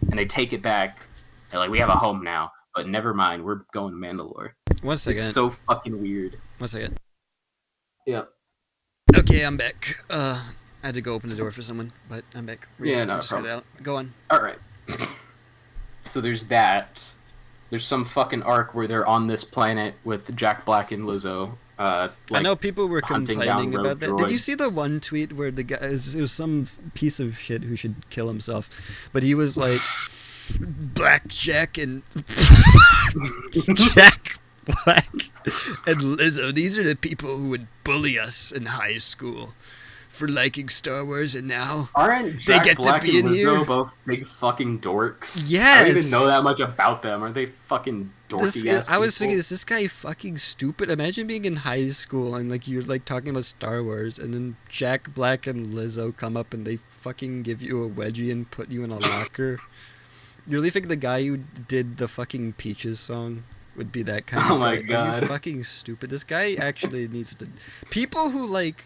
And they take it back. They're like, we have a home now, but never mind. We're going to Mandalore. One It's second. so fucking weird. 1 second. Yeah. Okay, I'm back. I had to go open the door for someone, but I'm back. Yeah, We not a just got problem. out. Go on. All right. So there's that. There's some fucking arc where they're on this planet with Jack Black and Lizzo, I like know people were hunting down complaining rogue about that. Did you droids. see the one tweet where the guy it was some piece of shit who should kill himself, but he was like, Black Jack and Jack Black and Lizzo. These are the people who would bully us in high school for liking Star Wars, and now Aren't they Jack get Black to be and in Lizzo here. both big fucking dorks? I don't even know that Yes. much about them. Are they fucking dorky ass I was thinking, people? is this guy fucking stupid? Imagine being in high school and like you're like talking about Star Wars, and then Jack Black and Lizzo come up and they fucking give you a wedgie and put you in a locker. You really think the guy who did the fucking Peaches song would be that kind Oh of my guy? Are you god. fucking stupid? This guy actually needs to. People who like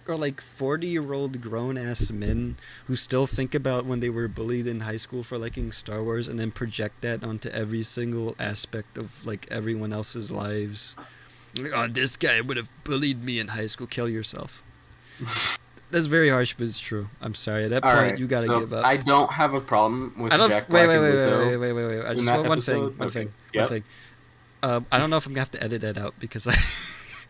are like 40-year-old grown ass men who still think about when they were bullied in high school for liking Star Wars and then project that onto every single aspect of like everyone else's lives. Like, oh, this guy would have bullied me in high school. Kill yourself. That's very harsh, but it's true. I'm sorry. At that All point, right. you gotta So give up. I don't have a problem with I don't. Jack Wait, Black wait, and wait, wait, Lizzo wait, wait, wait, wait. I in just that want one episode. thing. One Okay. thing. One Yep. thing. I don't know if I'm gonna have to edit that out because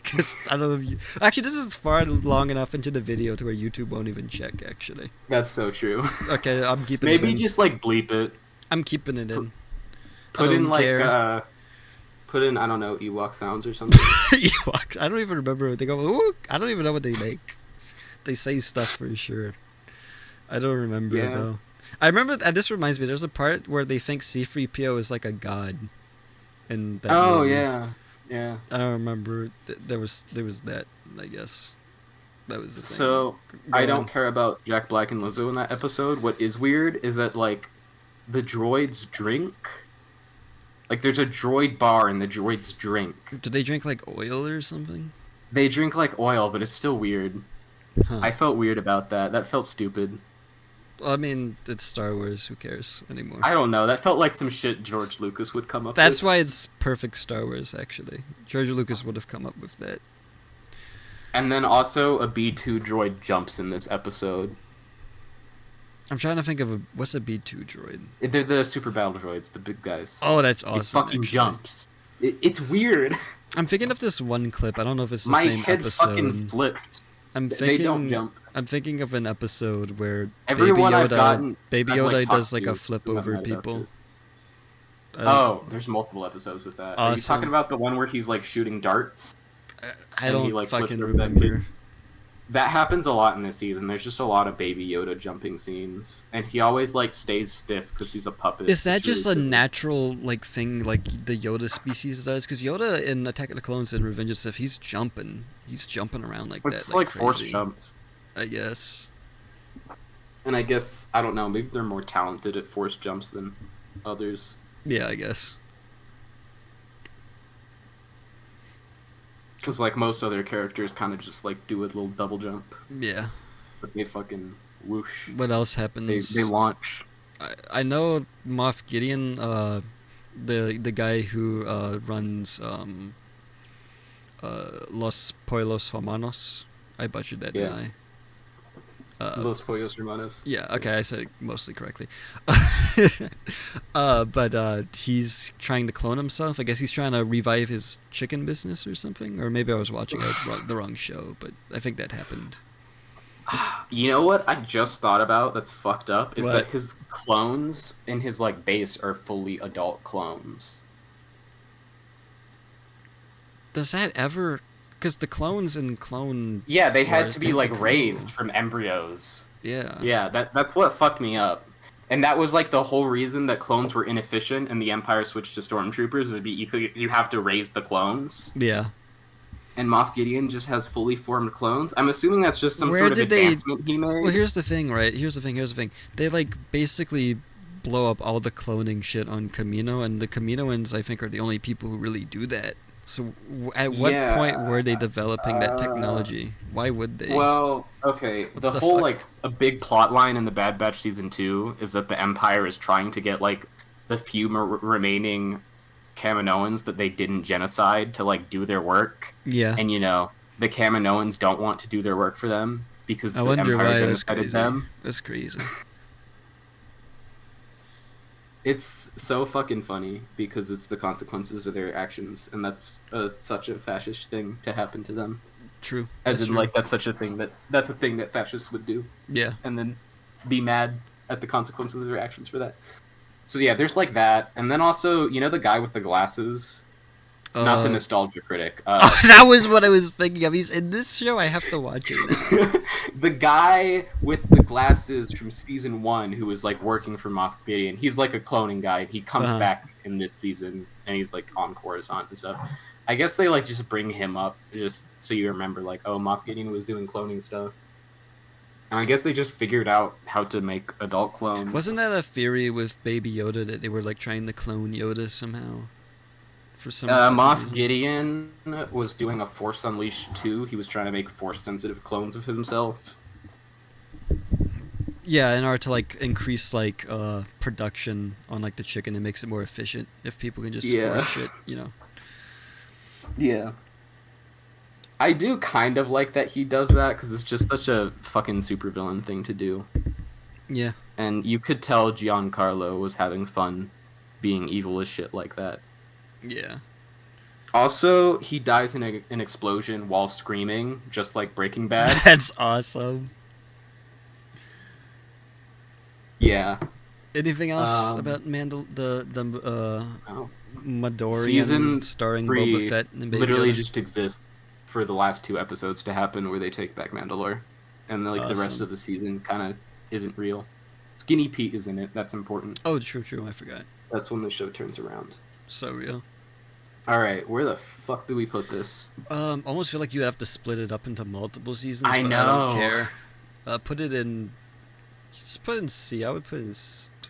because I don't know if you. Actually, this is far long enough into the video to where YouTube won't even check. Actually. That's so true. Okay, I'm keeping it Maybe in. just like bleep it. I'm keeping it Put, in. I put in don't like care. put in I don't know Ewok sounds or something. Ewoks. I don't even remember what they go. Ooh, I don't even know what they make. They say stuff for sure. I don't remember Yeah. though. I remember. This reminds me. There's a part where they think C-3PO is like a god in that Oh movie. yeah. Yeah. I don't remember. There was that. I guess that was the thing. So Go I on. don't care about Jack Black and Lizzo in that episode. What is weird is that like the droids drink. Like there's a droid bar and the droids drink. Do they drink like oil or something? They drink like oil, but it's still weird. Huh. I felt weird about that. That felt stupid. Well, I mean, it's Star Wars. Who cares anymore? I don't know. That felt like some shit George Lucas would come up That's with. why it's perfect Star Wars. Actually, George Lucas would have come up with that. And then also a B2 droid jumps in this episode. I'm trying to think of what's a B2 droid. They're the super battle droids, the big guys. Oh, that's It awesome. fucking Actually. jumps. It's weird. I'm thinking of this one clip. I don't know if it's the My same head episode. fucking flipped. I'm They thinking. don't jump. I'm thinking of an episode where Everyone I've gotten, Baby I've, Yoda like, does talked like to a flip who got over mad about people. this. Uh, Oh, there's multiple episodes with that. Are you Awesome. talking about the one where he's like shooting darts? I and he, don't like, flipped fucking over that remember. That happens a lot in this season. There's just a lot of Baby Yoda jumping scenes, and he always like stays stiff because he's a puppet. Is that It's just really a silly. natural like thing like the Yoda species does? Because Yoda in Attack of the Clones and Revenge of the Sith, he's jumping around like that. It's like force crazy, jumps, I guess. and I guess I don't know. Maybe they're more talented at force jumps than others. Yeah, I guess. Because like most other characters, kind of just like do a little double jump, Yeah. but they fucking whoosh. What else happens? They launch. I know Moff Gideon, the guy who runs Los Pueblos Hermanos. I butchered that, Yeah. didn't I? Los Pollos Hermanos. Yeah, okay, I said it mostly correctly. But he's trying to clone himself. I guess he's trying to revive his chicken business or something. Or maybe I was watching the wrong show, but I think that happened. You know what I just thought about that's fucked up is What? that his clones in his like base are fully adult clones. Does that ever because the clones in Clone Yeah, they had Wars, to they be had the like crew. raised from embryos. Yeah. Yeah, that's what fucked me up. And that was like the whole reason that clones were inefficient and the Empire switched to stormtroopers is you have to raise the clones. Yeah. And Moff Gideon just has fully formed clones. I'm assuming that's just some Where sort of did they? advancement he Well, made. here's the thing, right? Here's the thing. They like basically blow up all the cloning shit on Camino, and the Caminoans, I think, are the only people who really do that. So, at what point Yeah. were they developing that Uh, technology? Why would they? well, okay. What The the whole fuck? like a big plot line in the Bad Batch season 2 is that the Empire is trying to get like the few remaining Kaminoans that they didn't genocide to like do their work. Yeah. And the Kaminoans don't want to do their work for them because I the wonder Empire why. That's genocided crazy. them. That's crazy. It's so fucking funny because it's the consequences of their actions, and that's such a fascist thing to happen to them. True. As That's in, true. like that's a thing that fascists would do, Yeah. and then be mad at the consequences of their actions for that. So yeah, there's like that, and then also the guy with the glasses, not the Uh. nostalgia critic. That was what I was thinking of. He's in this show. I have to watch it now. The guy with the glasses from season 1 who was like working for Moff Gideon. He's like a cloning guy. He comes Uh-huh. back in this season and he's like on Coruscant and stuff. I guess they like just bring him up just so you remember like, oh, Moff Gideon was doing cloning stuff. And I guess they just figured out how to make adult clones. Wasn't that a theory with Baby Yoda that they were like trying to clone Yoda somehow? For some fucking Moff reason. Gideon was doing a Force Unleashed 2. He was trying to make Force-sensitive clones of himself. Yeah, in order to like increase like production on like the chicken, it makes it more efficient if people can just Yeah. force shit. Yeah. I do kind of like that he does that because it's just such a fucking supervillain thing to do. Yeah. And you could tell Giancarlo was having fun being evil as shit like that. Yeah. Also, he dies in an explosion while screaming, just like Breaking Bad. That's awesome. Yeah. Anything else about Oh. Mandalorian Season starring Boba 3 Fett and Baby literally Yoda? just exists for the last 2 episodes to happen where they take back Mandalore. And like the rest Awesome. of the season kind of isn't real. Skinny Pete is in it. That's important. Oh, true. I forgot. That's when the show turns around. So real. All right, where the fuck do we put this? Almost feel like you have to split it up into multiple seasons, I but I don't know. care. Put it in. Just put it in C. I would put it in.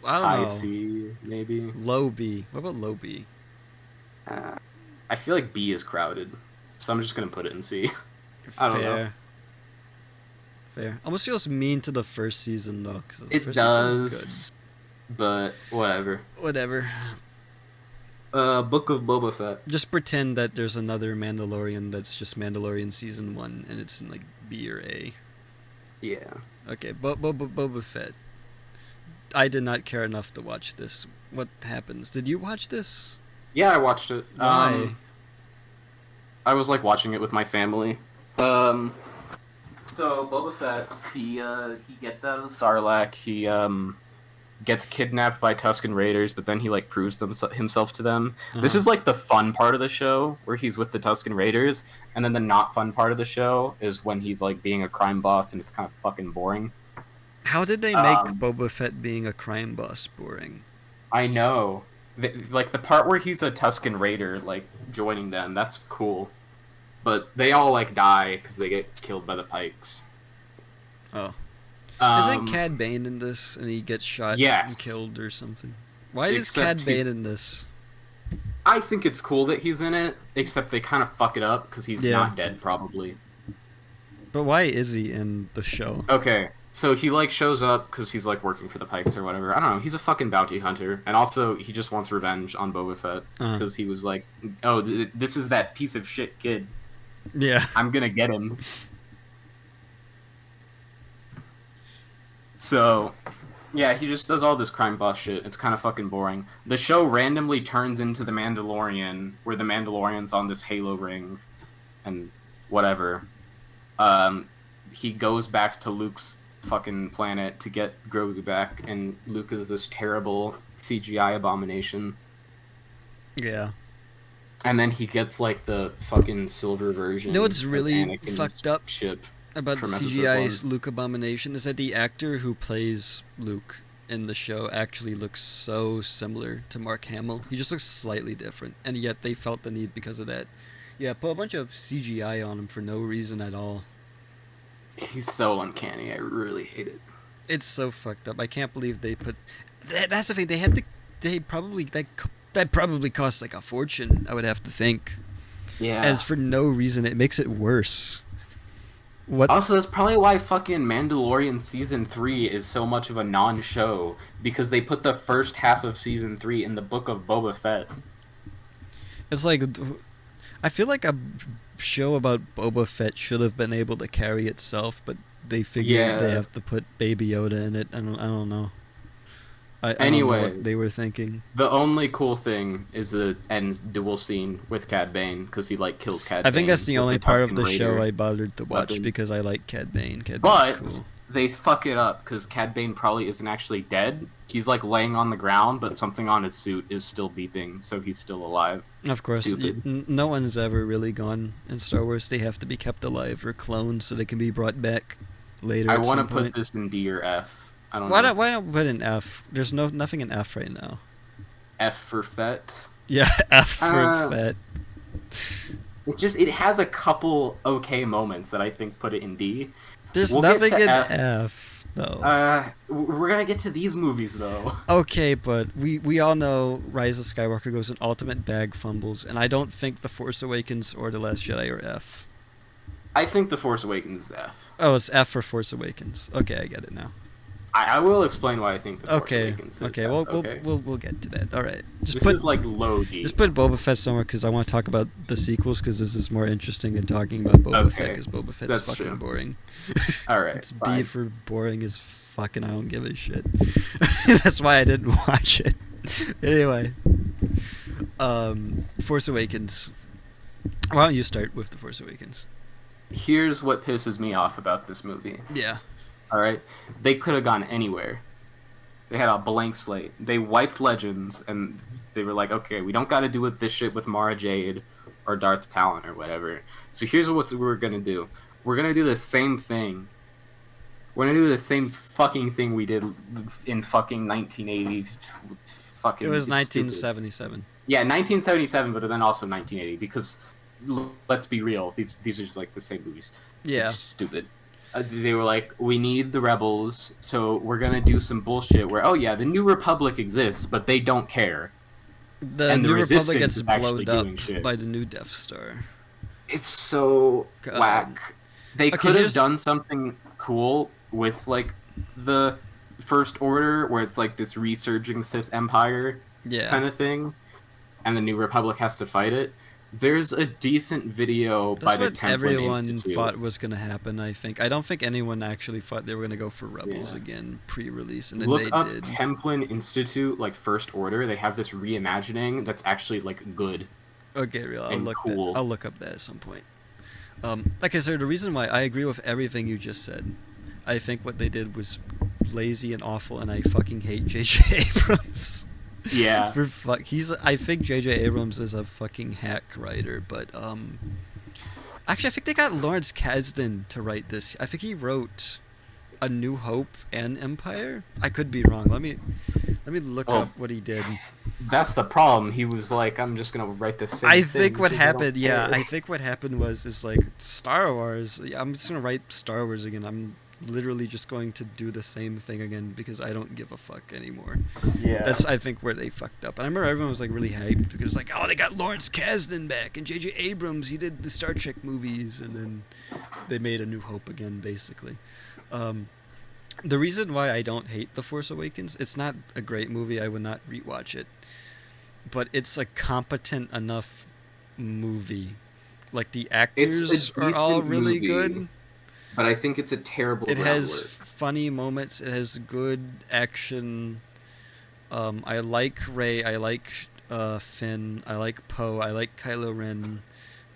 I don't High know. C, maybe. Low B. What about low B? I feel like B is crowded, so I'm just gonna put it in C. I don't know. Fair. Almost feels mean to the first season though, because the It first season is does, but whatever. good. Whatever. Book of Boba Fett. Just pretend that there's another Mandalorian that's just Mandalorian season 1, and it's in like B or A. Yeah. Okay, Boba Fett. I did not care enough to watch this. What happens? Did you watch this? Yeah, I watched it. Why? I was like watching it with my family. So Boba Fett, he gets out of the Sarlacc. He gets kidnapped by Tusken Raiders, but then he like proves himself to them. This is like the fun part of the show where he's with the Tusken Raiders, and then the not fun part of the show is when he's like being a crime boss, and it's kind of fucking boring. How did they make Boba Fett being a crime boss boring? I know, like the part where he's a Tusken Raider, like joining them, that's cool, but they all like die because they get killed by the Pikes. Oh. Isn't Cad Bane in this, and he gets shot and killed or something? Why is Cad Bane in this? I think it's cool that he's in it, except they kind of fuck it up because he's not dead, probably. But why is he in the show? Okay, so he like shows up because he's like working for the Pikes or whatever. I don't know. He's a fucking bounty hunter, and also he just wants revenge on Boba Fett because he was like, "Oh, this is that piece of shit kid. Yeah, I'm gonna get him." So, yeah, he just does all this crime boss shit. It's kind of fucking boring. The show randomly turns into The Mandalorian, where the Mandalorian's on this Halo ring, and whatever. He goes back to Luke's fucking planet to get Grogu back, and Luke is this terrible CGI abomination. Yeah. And then he gets like the fucking silver You know version what's of really Anakin's fucked up ship about the from episode one. CGI's Luke Abomination is that the actor who plays Luke in the show actually looks so similar to Mark Hamill. He just looks slightly different, and yet they felt the need because of that. Yeah, put a bunch of CGI on him for no reason at all. He's so uncanny. I really hate it. It's so fucked up. I can't believe they put. That's the thing. They had to. They probably that probably cost like a fortune. I would have to think. And it's Yeah. for no reason. It makes it worse. What? Also, that's probably why fucking Mandalorian season 3 is so much of a non-show, because they put the first half of season 3 in the book of Boba Fett. It's like I feel like a show about Boba Fett should have been able to carry itself, but they figured they Yeah. have to put Baby Yoda in it. I don't know. I don't know what they Anyways, were thinking. the only cool thing is the end duel scene with Cad Bane, because he like kills Cad I think that's Bane the with only the part of Tusken the show Raider I bothered to watch weapon. because I like Cad Bane. Cad Bane's But cool. they fuck it up because Cad Bane probably isn't actually dead. He's like laying on the ground, but something on his suit is still beeping, so he's still alive. Of course, Stupid. no one's ever really gone in Star Wars. They have to be kept alive or cloned so they can be brought back later I at want to some put point. this in D or F. I don't Why know. not? Why not put an F? There's nothing in F right now. F for Fett. Yeah, F for Uh, Fett. it has a couple okay moments that I think put it in D. There's We'll get nothing to in F. F though. We're gonna get to these movies though. Okay, but we all know Rise of Skywalker goes in ultimate bag fumbles, and I don't think The Force Awakens or The Last Jedi are F. I think The Force Awakens is F. Oh, it's F for Force Awakens. Okay, I get it now. I will explain why I think The Force Okay, Awakens is okay, F. we'll Okay. we'll get to that. All right, This is like low D. just put Boba Fett somewhere because I want to talk about the sequels because this is more interesting than talking about Boba Fett Okay, because Boba Fett's that's fucking true. boring. All right, It's B fine. for boring as fucking I don't give a shit. That's why I didn't watch it. Anyway, Force Awakens. Why don't you start with The Force Awakens? Here's what pisses me off about this movie. Yeah. All right, they could have gone anywhere. They had a blank slate. They wiped Legends, and they were like, okay, we don't got to do with this shit with Mara Jade or Darth Talon or whatever. So here's what we're gonna do. We're gonna do the same thing. We're gonna do the same fucking thing we did in fucking 1980. Fucking. It was It's stupid. 1977. Yeah, 1977, but then also 1980. Because let's be real, these are just like the same movies. Yeah. It's stupid. They were like, we need the rebels, so we're gonna do some bullshit where, oh yeah, the New Republic exists, but they don't care, The and the New Republic Resistance gets is actually blown up doing shit. by the new Death Star. It's so God. whack. They Okay, could have here's- done something cool with like the First Order, where it's like this resurging Sith Empire Yeah. kind of thing, and the New Republic has to fight it. There's a decent video That's by the what Templin everyone Institute. thought was going to happen, I think. I don't think anyone actually thought they were going to go for Rebels Yeah. again pre-release, and then Look they up did. Templin Institute, like First Order. They have this reimagining that's actually like good. Okay, real. and cool. I'll look up that at some point. Like I said, the reason why I agree with everything you just said, I think what they did was lazy and awful, and I fucking hate J.J. Abrams. Yeah. I think J.J. Abrams is a fucking hack writer, but actually I think they got Lawrence Kasdan to write this. I think he wrote A New Hope and Empire. I could be wrong. Let me look Oh. up what he did. That's the problem. He was like, I'm just gonna write the same I thing think what because I don't happened, yeah, care." I think what happened was like Star Wars. I'm just gonna write Star Wars again. I'm literally just going to do the same thing again because I don't give a fuck anymore. Yeah. That's I think where they fucked up. And I remember everyone was like really hyped because it's like, oh, they got Lawrence Kasdan back and J.J. Abrams. He did the Star Trek movies, and then they made A New Hope again, basically. The reason why I don't hate The Force Awakens, it's not a great movie. I would not rewatch it, but it's a competent enough movie. Like the actors are all decent really movie, good. But I think it's a terrible It has groundwork. funny moments. It has good action. I like Rey. I like Finn. I like Poe. I like Kylo Ren.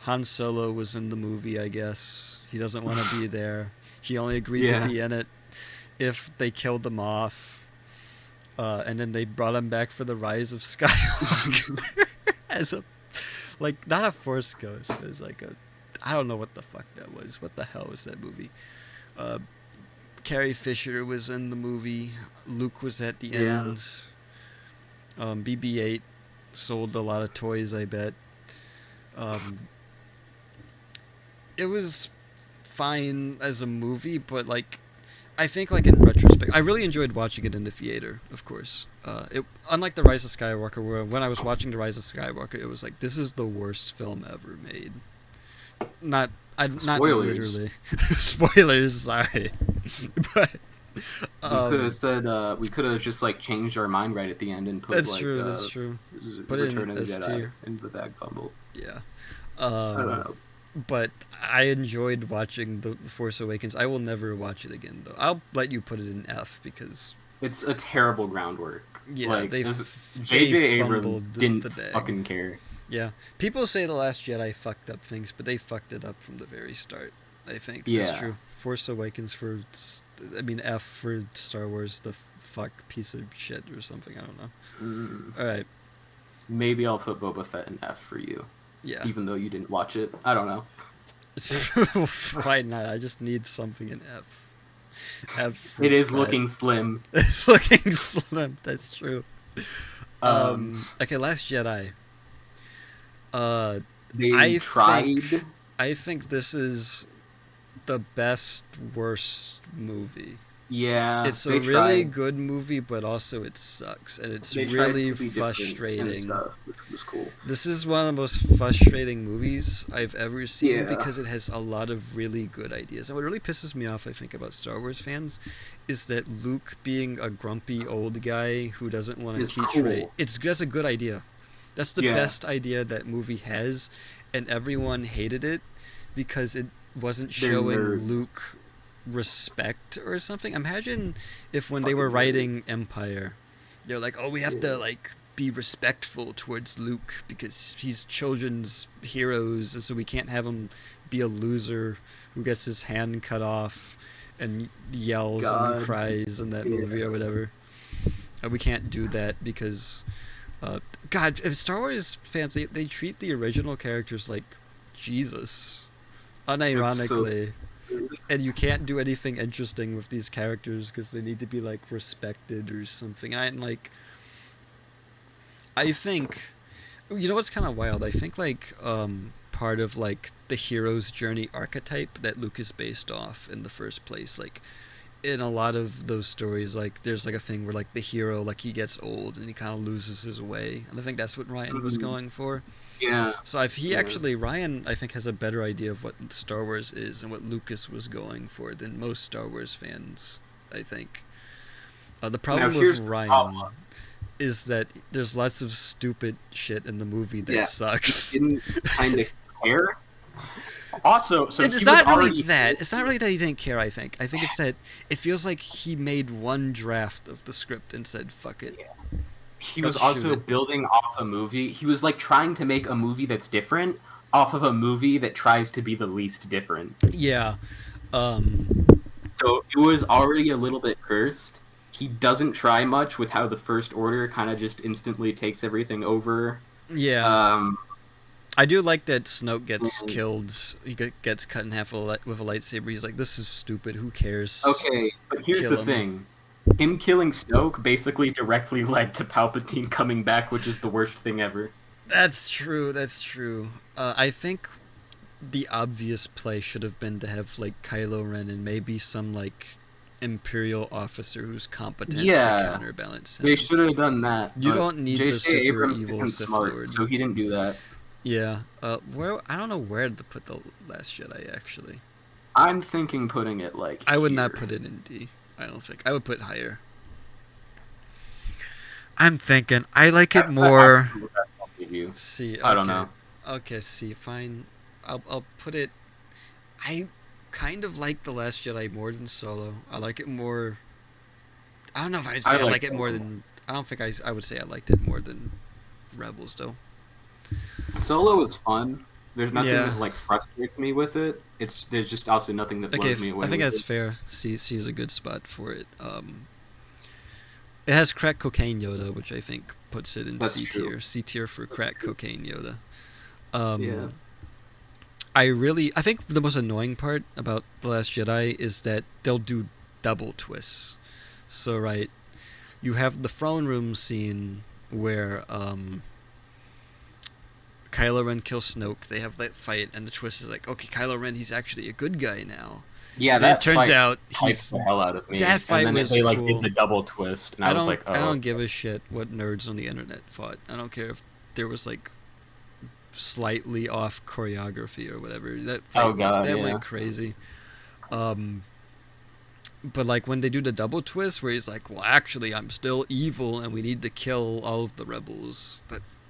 Han Solo was in the movie, I guess. He doesn't want to be there. He only agreed Yeah. to be in it if they killed him off. And then they brought him back for the Rise of Skywalker as a Like not a Force Ghost, but it's like a. I don't know what the fuck that was. What the hell was that movie? Uh, Carrie Fisher was in the movie. Luke was at the Yeah. end. BB-8 sold a lot of toys. I bet. Um, it was fine as a movie, but like I think like in retrospect, I really enjoyed watching it in the theater. Of course, it unlike the Rise of Skywalker, where when I was watching the Rise of Skywalker, it was like this is the worst film ever made. Not not Spoilers. literally spoilers. Sorry, but We could have um, said we could have just like changed our mind right at the end and put that's like true. That's true. Put it in Return of the S Jedi tier. in the bag fumble. Yeah. I don't Um, know. but I enjoyed watching the Force Awakens. I will never watch it again though. I'll let you put it in F because It's a terrible groundwork. yeah, Like they J.J. Abrams fumbled didn't the bag. fucking care. Yeah, people say the Last Jedi fucked up things, but they fucked it up from the very start. I think that's Yeah. true. Force Awakens I mean F for Star Wars, the fuck piece of shit or something. I don't know. Mm, All right, maybe I'll put Boba Fett in F for you, yeah. even though you didn't watch it. I don't know. Why not? I just need something in F. F for It is Fett. looking slim. It's looking slim. That's true. Um, Okay, Last Jedi. Uh, they I think tried. I think this is the best worst movie. Yeah, It's a they really tried. good movie, but also it sucks, and it's They tried really to be different and frustrating. stuff, which was cool. This is one of the most frustrating movies I've ever seen Yeah, because it has a lot of really good ideas. And what really pisses me off, I think, about Star Wars fans is that Luke being a grumpy old guy who doesn't want it's to teach Rey. cool. That's a good idea. That's the Yeah, best idea that movie has, and everyone hated it because it wasn't they're showing nerds. Luke respect or something. Imagine if when they were Fucking nerds. writing Empire, they're like, "Oh, we have to Yeah. like be respectful towards Luke because he's children's heroes, so we can't have him be a loser who gets his hand cut off and yells and God. cries in that movie or Yeah. whatever. We can't do that because, uh, God, if Star Wars fans they treat the original characters like Jesus, It's so unironically, stupid. and you can't do anything interesting with these characters because they need to be like respected or something. And I think you know what's kind of wild. I think like part of like the hero's journey archetype that Luke is based off in the first place, like in a lot of those stories, like there's like a thing where like the hero like he gets old and he kind of loses his way, and I think that's what Ryan was Mhm. going for. Yeah, So if he yeah. actually Ryan, I think, has a better idea of what Star Wars is and what Lucas was going for than most Star Wars fans. I think the Now problem with here's the Ryan problem. is that there's lots of stupid shit in the movie that Yeah, he sucks. didn't kind of care. Also, so he It's was not really already that. It's not really that he didn't care. I think. I think it's that it feels like he made one draft of the script and said, "Fuck it, he was let's shoot also it." building off a movie. He was like trying to make a movie that's different off of a movie that tries to be the least different. Yeah. Um. So it was already a little bit cursed. He doesn't try much with how the First Order kind of just instantly takes everything over. Yeah. Um, I do like that Snoke gets and- killed. He gets cut in half with a lightsaber. He's like, "This is stupid. Who cares? okay, but here's the Kill him." thing. Him killing Snoke basically directly led to Palpatine coming back, which is the worst thing ever. That's true. That's true. I think the obvious play should have been to have like Kylo Ren and maybe some like Imperial officer who's competent to Yeah, counterbalance they him. should have done that, You but don't need the J.J. super Abrams evil isn't Sith smart, Lord. so he didn't do that. Yeah. Where I don't know where to put the Last Jedi actually. I'm thinking putting it like I would not here. put it in D. I don't think I would put higher. I'm thinking I like it That's the more. absolute best I'll give you. C. I don't Okay. know. Okay. C. Fine. I'll put it. I kind of like the Last Jedi more than Solo. I like it more. I don't know if I'd I say I like like it more Solo. than. I don't think I would say I liked it more than Rebels though. Solo is fun. There's nothing Yeah. that like frustrates me with it. There's just also nothing that Okay. blows me away I think with that's it. fair. C is a good spot for it. It has crack cocaine Yoda, which I think puts it in That's C true. tier. C tier for That's crack true. cocaine Yoda. Yeah. Um, I think the most annoying part about The Last Jedi is that they'll do double twists. So, right, you have the throne room scene where Kylo Ren kills Snoke. They have that fight, and the twist is like, okay, Kylo Ren, he's actually a good guy now. Yeah, Then it that turns fight out hyped he's the hell out of that me. And fight then was they like did cool. the double twist, and I was like, I oh, don't give a shit what nerds on the internet thought. I don't care if there was like slightly off choreography or whatever. oh god, That yeah, went crazy. Um, but like when they do the double twist where he's like, "Well, actually, I'm still evil, and we need to kill all of the rebels."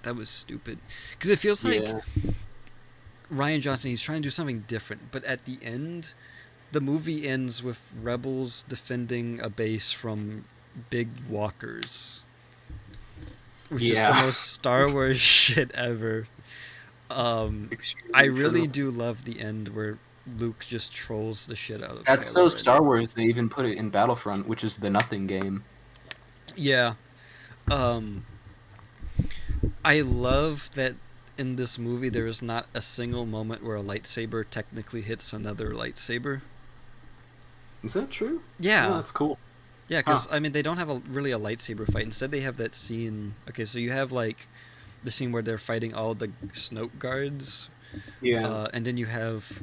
That was stupid because it feels like yeah, Ryan Johnson, he's trying to do something different, but at the end, the movie ends with rebels defending a base from big walkers, which is the yeah. most Star Wars shit ever. I Extremely really true. do love the end where Luke just trolls the shit out of That's so Kylo Ren. Star Wars. They even put it in Battlefront, which is the nothing game. Yeah. Um, I love that in this movie there is not a single moment where a lightsaber technically hits another lightsaber. Is that true? Oh, Yeah. that's cool. Yeah, Huh? because I mean they don't have really a lightsaber fight. Instead, they have that scene. Okay, so you have like the scene where they're fighting all the Snoke guards, Yeah, and then you have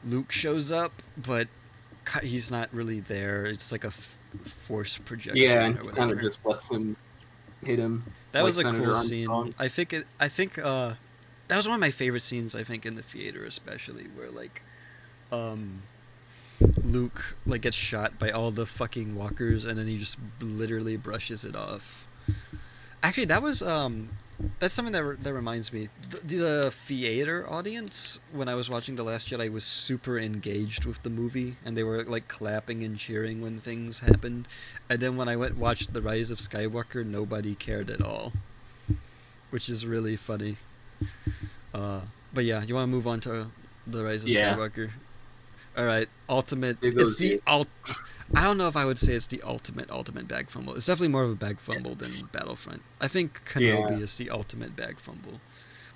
Luke shows up, but he's not really there. It's like a force yeah, projection and or he kind of whatever. just lets him hit him That like was a cool Senator scene. Armstrong. I think that was one of my favorite scenes. I think in the theater, especially where like um, Luke like gets shot by all the fucking walkers, and then he just literally brushes it off. Actually, that's something that reminds me. The theater audience when I was watching The Last Jedi was super engaged with the movie, and they were like clapping and cheering when things happened. And then when I went watched The Rise of Skywalker, nobody cared at all, which is really funny. Uh, but yeah, you want to move on to The Rise of Yeah, Skywalker? All right, ultimate. it It's goes the you. I don't know if I would say it's the ultimate bag fumble. It's definitely more of a bag fumble Yes. than Battlefront. I think Yeah, Kenobi is the ultimate bag fumble,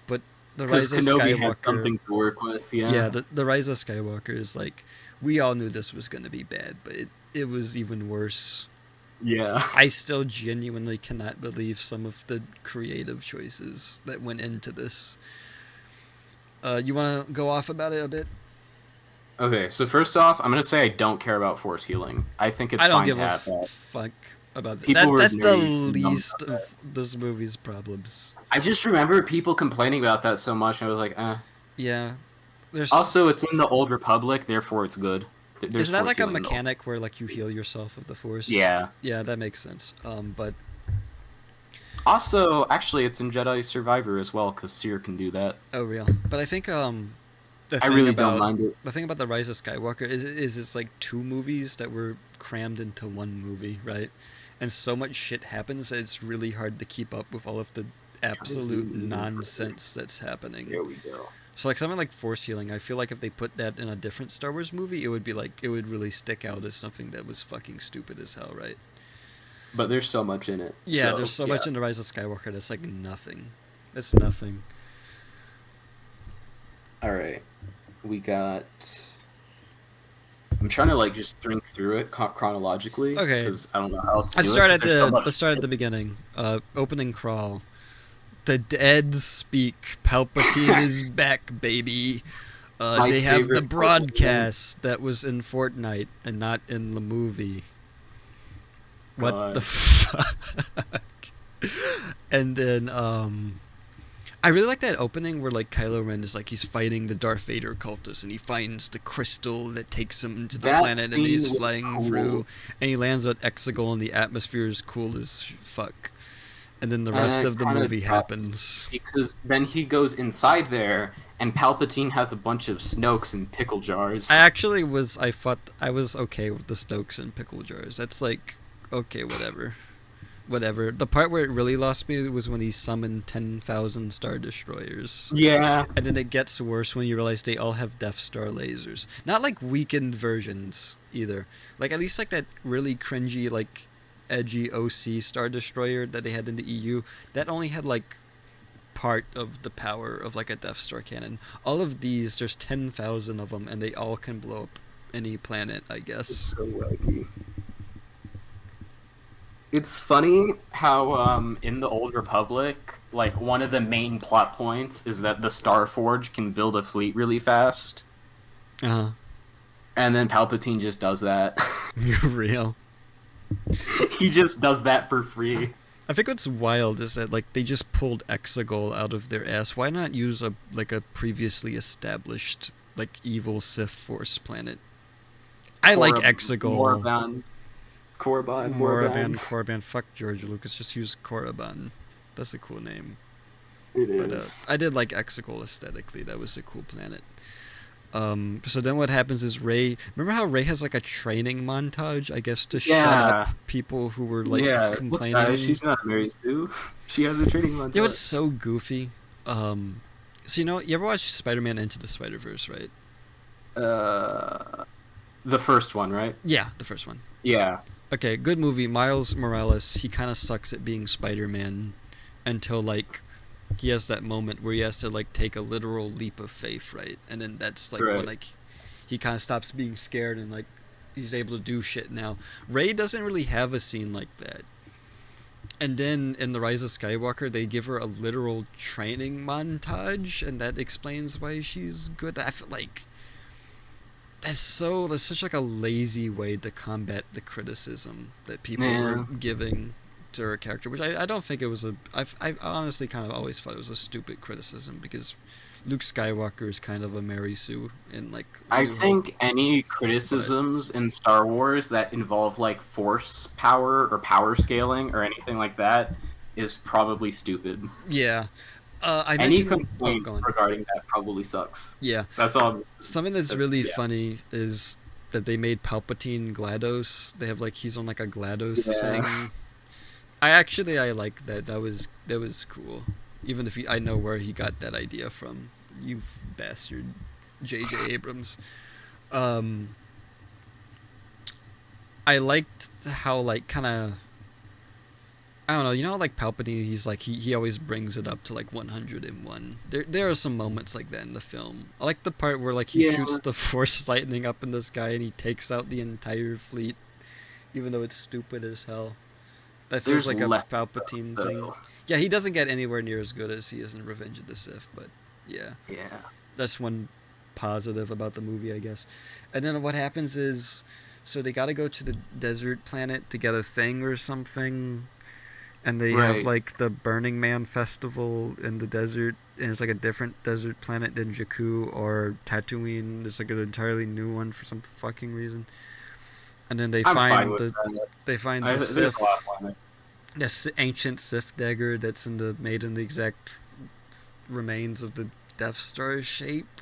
but the because Rise of Kenobi had Skywalker, something to work with. Yeah, yeah, the Rise of Skywalker is like we all knew this was gonna be bad, but it was even worse. yeah. I still genuinely cannot believe some of the creative choices that went into this. You want to go off about it a bit? Okay, so first off, I'm gonna say I don't care about force healing. I think it's I don't fine to give a have that. fuck about that. People were That's the very numb least about that. of this movie's problems. I just remember people complaining about that so much, and I was like, eh. Yeah, there's Also, it's in the Old Republic, therefore it's good. There's is that force like a healing in the Old. mechanic where like you heal yourself with the force? Yeah. Yeah, that makes sense. But Also, actually, it's in Jedi Survivor as well, because Seer can do that. oh real. But I think the I thing really don't about mind it. the thing about the Rise of Skywalker is it's like two movies that were crammed into one movie, right? And so much shit happens that it's really hard to keep up with all of the Try to absolute zoom in even further. nonsense that's happening. There we go. So like something like force healing, I feel like if they put that in a different Star Wars movie, it would be like it would really stick out as something that was fucking stupid as hell, right? But there's so much in it. Yeah, there's So, so yeah. much in the Rise of Skywalker that's like nothing. It's nothing. Alright. We got. I'm trying to, like, just think through it chronologically, Okay, because I don't know how else to do it, because there's so much. let's start at the beginning. Opening crawl. The dead speak. Palpatine is back, baby. My They have the favorite part of the game. broadcast that was in Fortnite and not in the movie. What the God. fuck? And then I really like that opening where like Kylo Ren is like he's fighting the Darth Vader cultist and he finds the crystal that takes him to the That planet and scene he's was flying cool. through and he lands on Exegol and the atmosphere is cool as fuck. And then the And rest then it of the kind movie of drops, happens. because then he goes inside there, and Palpatine has a bunch of Snokes in pickle I jars. actually was I was okay with the Stokes and pickle jars. That's like okay, whatever. Whatever. The part where it really lost me was when he summoned 10,000 Star Destroyers. Yeah. And then it gets worse when you realize they all have Death Star lasers. Not like weakened versions either. Like at least like that really cringy edgy OC Star Destroyer that they had in the EU. That only had like part of the power of like a Death Star cannon. All of these, there's 10,000 of them, and they all can blow up any planet, I It's guess. so wacky. It's funny how in the Old Republic, like one of the main plot points is that the Starforge can build a fleet really fast, Uh huh. and then Palpatine just does that. You're real. He just does that for free. I think what's wild is that like they just pulled Exegol out of their ass. Why not use a previously established like evil Sith Force planet? I like Exegol. Moraband. Korriban, Moraban, Moraband. Korriban. Fuck George Lucas. Just use Korriban. That's a cool name. It But is. I did like Exegol aesthetically. That was a cool planet. So then what happens is Rey. Remember how Rey has like a training montage, I guess, to shut up Yeah. people who were like Yeah. Look, guys, complaining. she's not Mary Sue. She has a training montage. It was so goofy. So you ever watch Spider-Man Into the Spider-Verse, right? The first one, right? Yeah, the first one. Yeah. Okay, good movie. Miles Morales, he kind of sucks at being Spider-Man until like he has that moment where he has to like take a literal leap of faith, right? And then that's like when Right. like he kind of stops being scared and like he's able to do shit now. Rey doesn't really have a scene like that. And then in The Rise of Skywalker, they give her a literal training montage, and that explains why she's good. I feel like that's such like a lazy way to combat the criticism that people were Yeah. giving to her character, which I don't think it was I honestly kind of always thought it was a stupid criticism because Luke Skywalker is kind of a Mary Sue in like I New Hope, think any but criticisms in Star Wars that involve like force power or power scaling or anything like that is probably stupid. yeah. I Any mentioned. Oh, complaint go on. regarding that probably sucks. Yeah, That's all. something that's really Yeah. funny is that they made Palpatine GLaDOS. They have like he's on like a GLaDOS Yeah. thing. I like that. That was cool. Even if I know where he got that idea from. You bastard, J.J. Abrams. Um, I liked how like kind of I don't know. You know, like Palpatine, he's like he always brings it up to like 101. There are some moments like that in the film. I like the part where like he Yeah. shoots the Force lightning up in the sky and he takes out the entire fleet, even though it's stupid as hell. That feels There's like a less Palpatine thing. though. Yeah, he doesn't get anywhere near as good as he is in Revenge of the Sith, but yeah, Yeah. that's one positive about the movie, I guess. And then what happens is, so they got to go to the desert planet to get a thing or something, and they have Right. like the Burning Man festival in the desert, and it's like a different desert planet than Jakku or Tatooine. It's like an entirely new one for some fucking reason. And then I'm fine with that. they find the There's a Sith, lot of fun. this ancient Sith dagger that's made in the exact remains of the Death Star shape,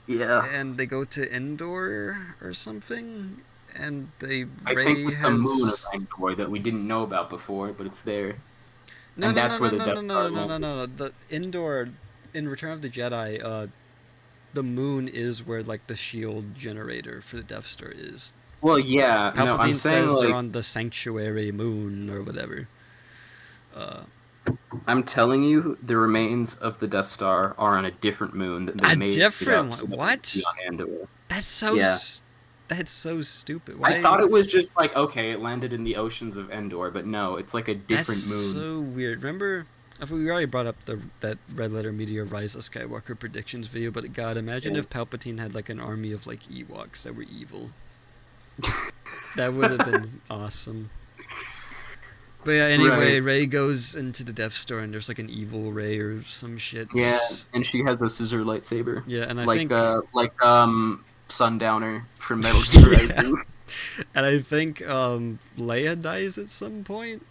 Yeah. and they go to Endor or something, and I Rey think it's the moon has of Endor that we didn't know about before, but it's there. no And no that's no where no the no Death no Star no no no landed. no no the Endor in Return of the Jedi, the moon is where like the shield generator for the Death Star is. Well, yeah. No, I'm Palpatine saying says they're like on the sanctuary moon or whatever. I'm telling you, the remains of the Death Star are on a different moon that they A made it different up so one? that it would What? be on Endor. That's so Yeah. that's so stupid. I Why? thought it was just like, okay, it landed in the oceans of Endor, but no, it's like a That's different moon. so weird. Remember, we already brought up that Red Letter Media Rise of Skywalker predictions video, but God, imagine Yeah. if Palpatine had like an army of like Ewoks that were evil. That would have been awesome. But yeah, anyway, Right. Rey goes into the Death Star and there's like an evil Rey or some shit. Yeah, and she has a scissor lightsaber. Yeah, and I Like think Sundowner from Metal Gear Yeah. Rising. and I think Leia dies at some point.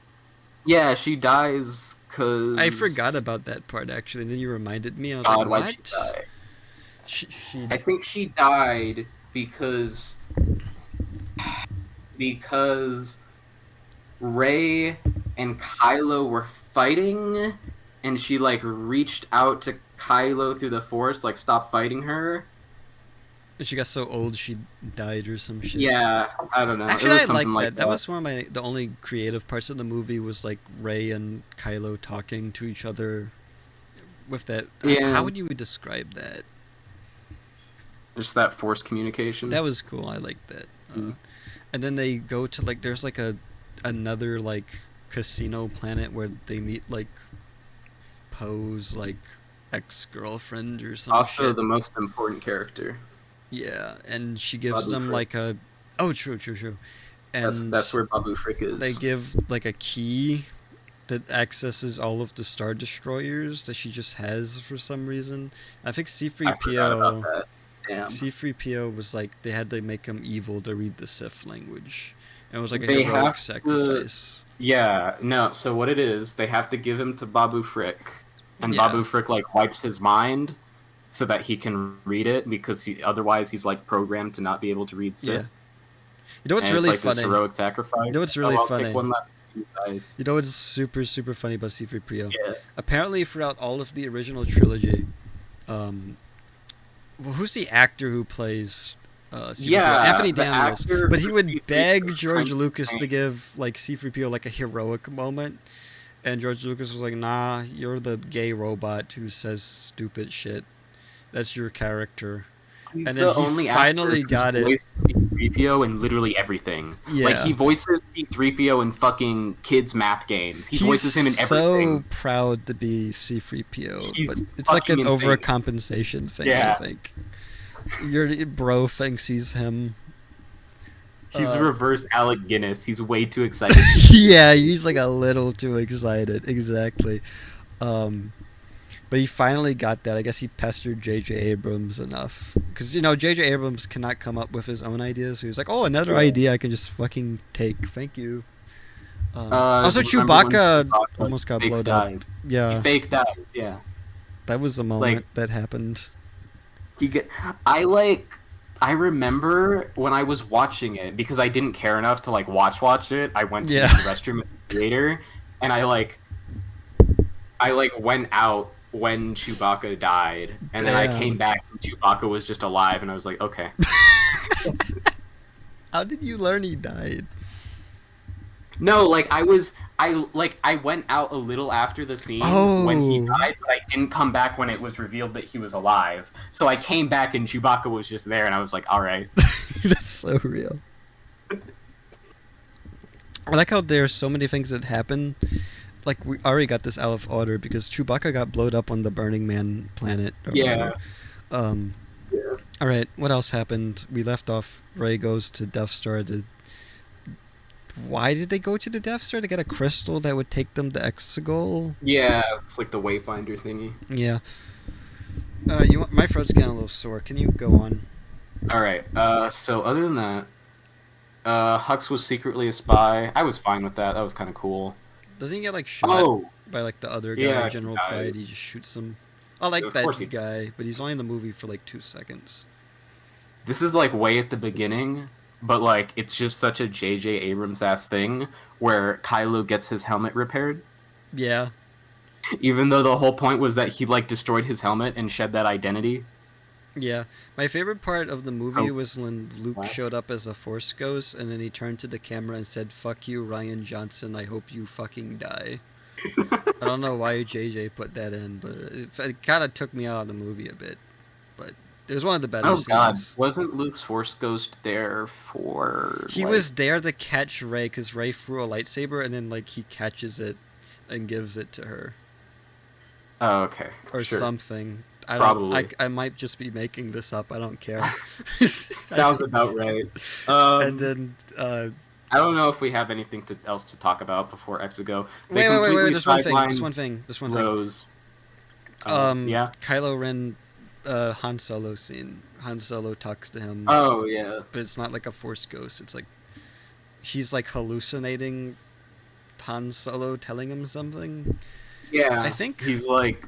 Yeah, she dies because I forgot about that part actually, and then you reminded me, and I was God, like, why'd she "What?" die? She I think she died because Rey and Kylo were fighting, and she like reached out to Kylo through the Force, like stop fighting her. she got so old she died or some shit. Yeah, I don't know. Actually, it was I something liked like that. That was one of the only creative parts of the movie was like Rey and Kylo talking to each other with that. Yeah, How would you describe that? just that forced communication. That was cool. I like that. Mm. And then they go to like there's like a another like casino planet where they meet like Poe's like ex girlfriend or some Also, shit. the most important character, Yeah, and she gives Babu them Frick. like a oh true, and That's where Babu Frick they is. give like a key that accesses all of the Star Destroyers that she just has for some reason. I think I forgot about C3PO that. Damn. C3PO was like they had to make him evil to read the Sith language. And it was like a They heroic have to. sacrifice. Yeah, no. So what it is, they have to give him to Babu Frick, and Yeah. Babu Frick like wipes his mind so that he can read it because otherwise he's like programmed to not be able to read Yeah. Sith. You know what's And it's really like this funny? heroic You sacrifice. know what's Oh, really I'll take funny? one last of you guys. You know what's super funny about C3PO? Yeah. Apparently throughout all of the original trilogy, um well, who's the actor who plays C3PO? Yeah, Anthony the Daniels. actor But he for would beg C-3PO is trying George to Lucas to train. give like C3PO like a heroic moment. And George Lucas was like, "Nah, you're the gay robot who says stupid shit. That's your character." He's And then the he only actor finally who's got it. voiced C-3PO in literally everything. Like he Yeah. voices C-3PO in fucking kids math games. He He's voices him in so everything. proud to be C3PO, but He's it's like an fucking insane. overcompensation thing, I Yeah, think. Your bro thinks he's him. he's Uh, reverse Alec Guinness. He's way too excited to be yeah, C-3PO. he's like a little too excited. Exactly. Um, but he finally got that. I guess he pestered J.J. Abrams enough. Because, J.J. Abrams cannot come up with his own ideas. So he was like, oh, another Yeah. idea I can just fucking take. Thank you. Also, Remember when Chewbacca Chewbacca almost got fakes blown up. dies? He Yeah, fake dies. Yeah, that was the like moment that happened. he get. I like. I remember when I was watching it because I didn't care enough to like watch it. I went to Yeah. use the restroom at the theater, and I like went out when Chewbacca died, and then I came Damn. back and Chewbacca was just alive, and I was like, okay. How did you learn he died? No, I went out a little after the scene when he Oh, died, but I didn't come back when it was revealed that he was alive. So I came back and Chewbacca was just there, and I was like, all right. that's so real. I like how there's so many things that happen. Like we already got this out of order because Chewbacca got blowed up on the Burning Man planet or Yeah. whatever. Um, Yeah. all right, what else happened? We left off. Rey goes to Death Star. Why did they go to the Death Star to get a crystal that would take them to Exegol? Yeah, it's like the Wayfinder thingy. Yeah. My throat's getting a little sore. Can you go on? All right. So other than that, Hux was secretly a spy. I was fine with that. That was kind of cool. Doesn't he get like shot Oh, by like the other guy, yeah, he General dies. Pride? He just shoots him. I like Of course he that guy, but he's only in the movie for like 2 seconds. This is like way at the beginning, but like it's just such a J.J. Abrams ass thing where Kylo gets his helmet repaired, Yeah, even though the whole point was that he like destroyed his helmet and shed that identity. yeah. My favorite part of the movie Oh, was when Luke what? showed up as a Force ghost, and then he turned to the camera and said, "Fuck you, Ryan Johnson. I hope you fucking die." I don't know why JJ put that in, but it kind of took me out of the movie a bit. But it was one of the better Oh God, scenes. wasn't Luke's Force Ghost there for He like? was there to catch Rey because Rey threw a lightsaber, and then like he catches it and gives it to her Oh, okay, or sure, something. I don't. probably I might just be making this up. I don't care. sounds about right. And then I don't know if we have anything else to talk about before Exego. They wait. completely There's one thing. Just one sidelined thing. Just one thing. Rose. Yeah. Kylo Ren, Han Solo scene. Han Solo talks to him, Oh yeah. but it's not like a Force ghost. It's like he's like hallucinating Han Solo telling him something. Yeah. I think He's like,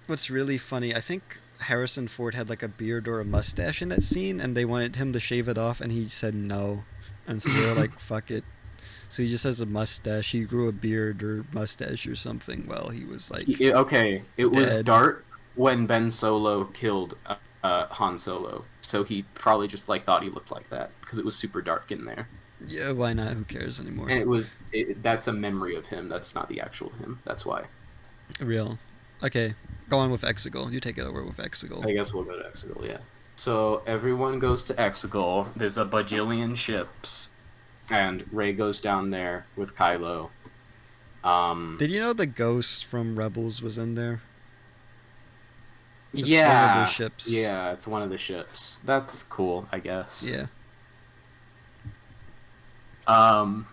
what's really funny, I think Harrison Ford had like a beard or a mustache in that scene, and they wanted him to shave it off, and he said no, and so they're like, "Fuck it." So he just has a mustache. He grew a beard or mustache or something while he was like okay, it was dead. dark when Ben Solo killed Han Solo, so he probably just like thought he looked like that because it was super dark in there, Yeah, why not? Who cares anymore? and that's a memory of him. That's not the actual him. That's why. Real. Okay. Go on with Exegol. You take it over with Exegol. I guess we'll go to Exegol, yeah. So everyone goes to Exegol. There's a bajillion ships, and Rey goes down there with Kylo. Did you know the ghost from Rebels was in there? It's one of their Yeah, ships. yeah, it's one of the ships. That's cool, I guess. Yeah. Um,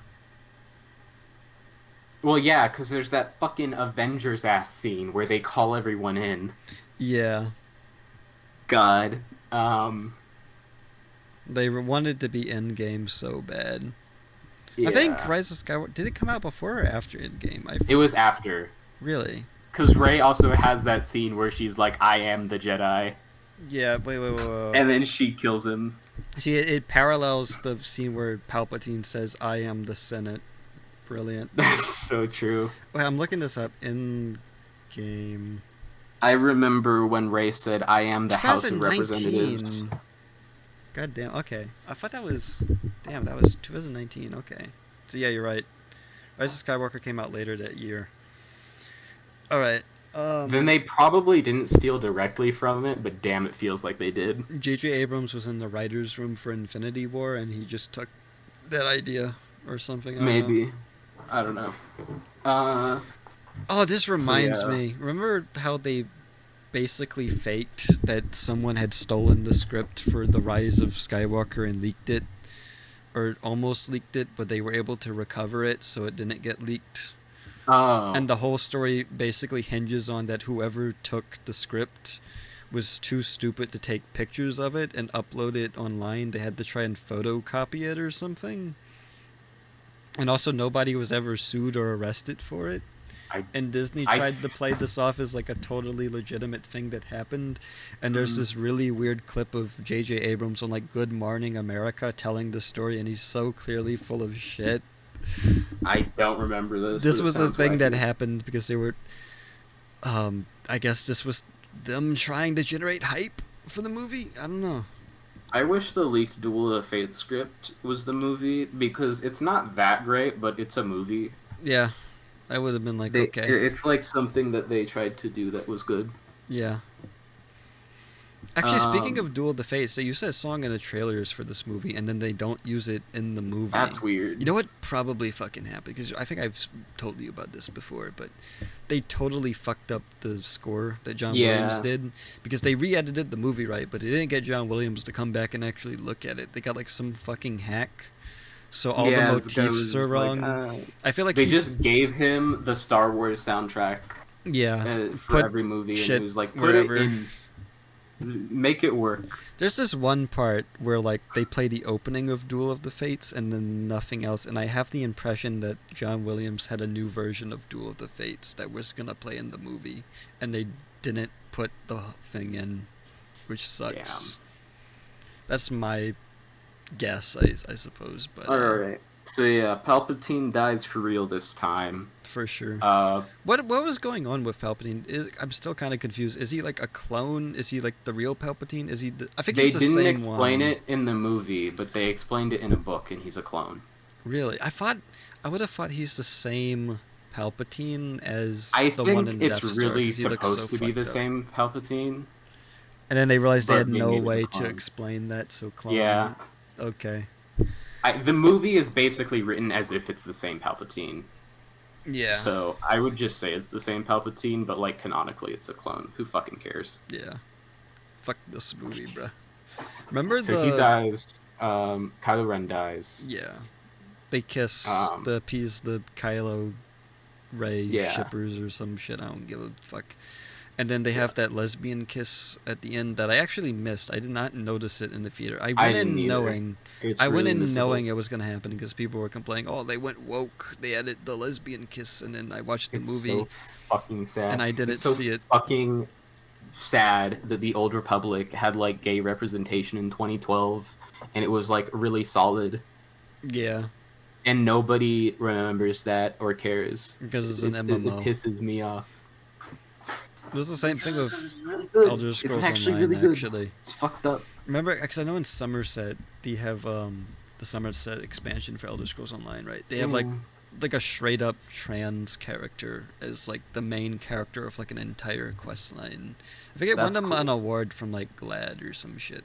well, yeah, because there's that fucking Avengers ass scene where they call everyone in. Yeah. God. They wanted to be Endgame so bad. Yeah. I think Rise of Skywalker, did it come out before or after Endgame? It was after. Really? Because Rey also has that scene where she's like, I am the Jedi. Yeah, wait. And then she kills him. See, it parallels the scene where Palpatine says, I am the Senate. Brilliant. That's so true. Wait, I'm looking this up. Endgame. I remember when Rey said, I am the House of 2019. Representatives. God damn, okay. I thought that was... Damn, that was 2019, okay. So yeah, you're right. Rise of Skywalker came out later that year. Alright. Then they probably didn't steal directly from it, but damn, it feels like they did. J.J. Abrams was in the writer's room for Infinity War, and he just took that idea or something. Maybe. I don't know. Oh, this reminds So, yeah. me. Remember how they basically faked that someone had stolen the script for The Rise of Skywalker and leaked it? Or almost leaked it, but they were able to recover it so it didn't get leaked? Oh. And the whole story basically hinges on that whoever took the script was too stupid to take pictures of it and upload it online. They had to try and photocopy it or something. And also nobody was ever sued or arrested for it. And Disney tried to play this off as like a totally legitimate thing that happened. And there's this really weird clip of J.J. Abrams on like Good Morning America telling the story, and he's so clearly full of shit. I don't remember this. This was the thing that happened because they were, I guess this was them trying to generate hype for the movie. I don't know. I wish the leaked Duel of the Fates script was the movie, because it's not that great, but it's a movie. Yeah, I would have been like, okay. It's like something that they tried to do that was good. Yeah. Actually, speaking of Duel of the Fates, they use that song in the trailers for this movie, and then they don't use it in the movie. That's weird. You know what probably fucking happened? Because I think I've told you about this before, but they totally fucked up the score that John Williams did. Because they re-edited the movie right, but they didn't get John Williams to come back and actually look at it. They got like some fucking hack. So all the motifs are wrong. Like, I feel like they just gave him the Star Wars soundtrack. Yeah. For every movie, and it was like, put it in. Make it work. There's this one part where like they play the opening of Duel of the Fates and then nothing else, and I have the impression that John Williams had a new version of Duel of the Fates that was gonna play in the movie, and they didn't put the thing in, which sucks. That's my guess, I suppose. But alright. So yeah, Palpatine dies for real this time. For sure. What was going on with Palpatine? I'm still kind of confused. Is he like a clone? Is he like the real Palpatine? Is he? I think he's the same one. They didn't explain it in the movie, but they explained it in a book, and he's a clone. Really? I would have thought he's the same Palpatine as the one in Death Star. I think it's really supposed to be the same Palpatine. And then they realized they had no way to explain that, so clone. Yeah. Okay. The movie is basically written as if it's the same Palpatine. Yeah. So I would just say it's the same Palpatine, but like canonically it's a clone. Who fucking cares? Yeah. Fuck this movie, bruh. Remember so he dies. Kylo Ren dies. Yeah. They kiss the appease the Kylo Rey shippers or some shit. I don't give a fuck. And then they have that lesbian kiss at the end that I actually missed. I did not notice it in the theater. I went in knowing it was going to happen because people were complaining, "Oh, they went woke. They added the lesbian kiss." And then I watched the movie. So fucking sad. And I didn't see it. Fucking sad that the Old Republic had like gay representation in 2012, and it was like really solid. Yeah. And nobody remembers that or cares because it's an MMO. It pisses me off. It was the same thing with really good. Elder Scrolls it's actually Online, really good. Actually. It's fucked up. Remember, because I know in Somerset, they have the Somerset expansion for Elder Scrolls Online, right? They have like like a straight up trans character as like the main character of like an entire quest line. I think it won That's them an cool. award from like GLAAD or some shit,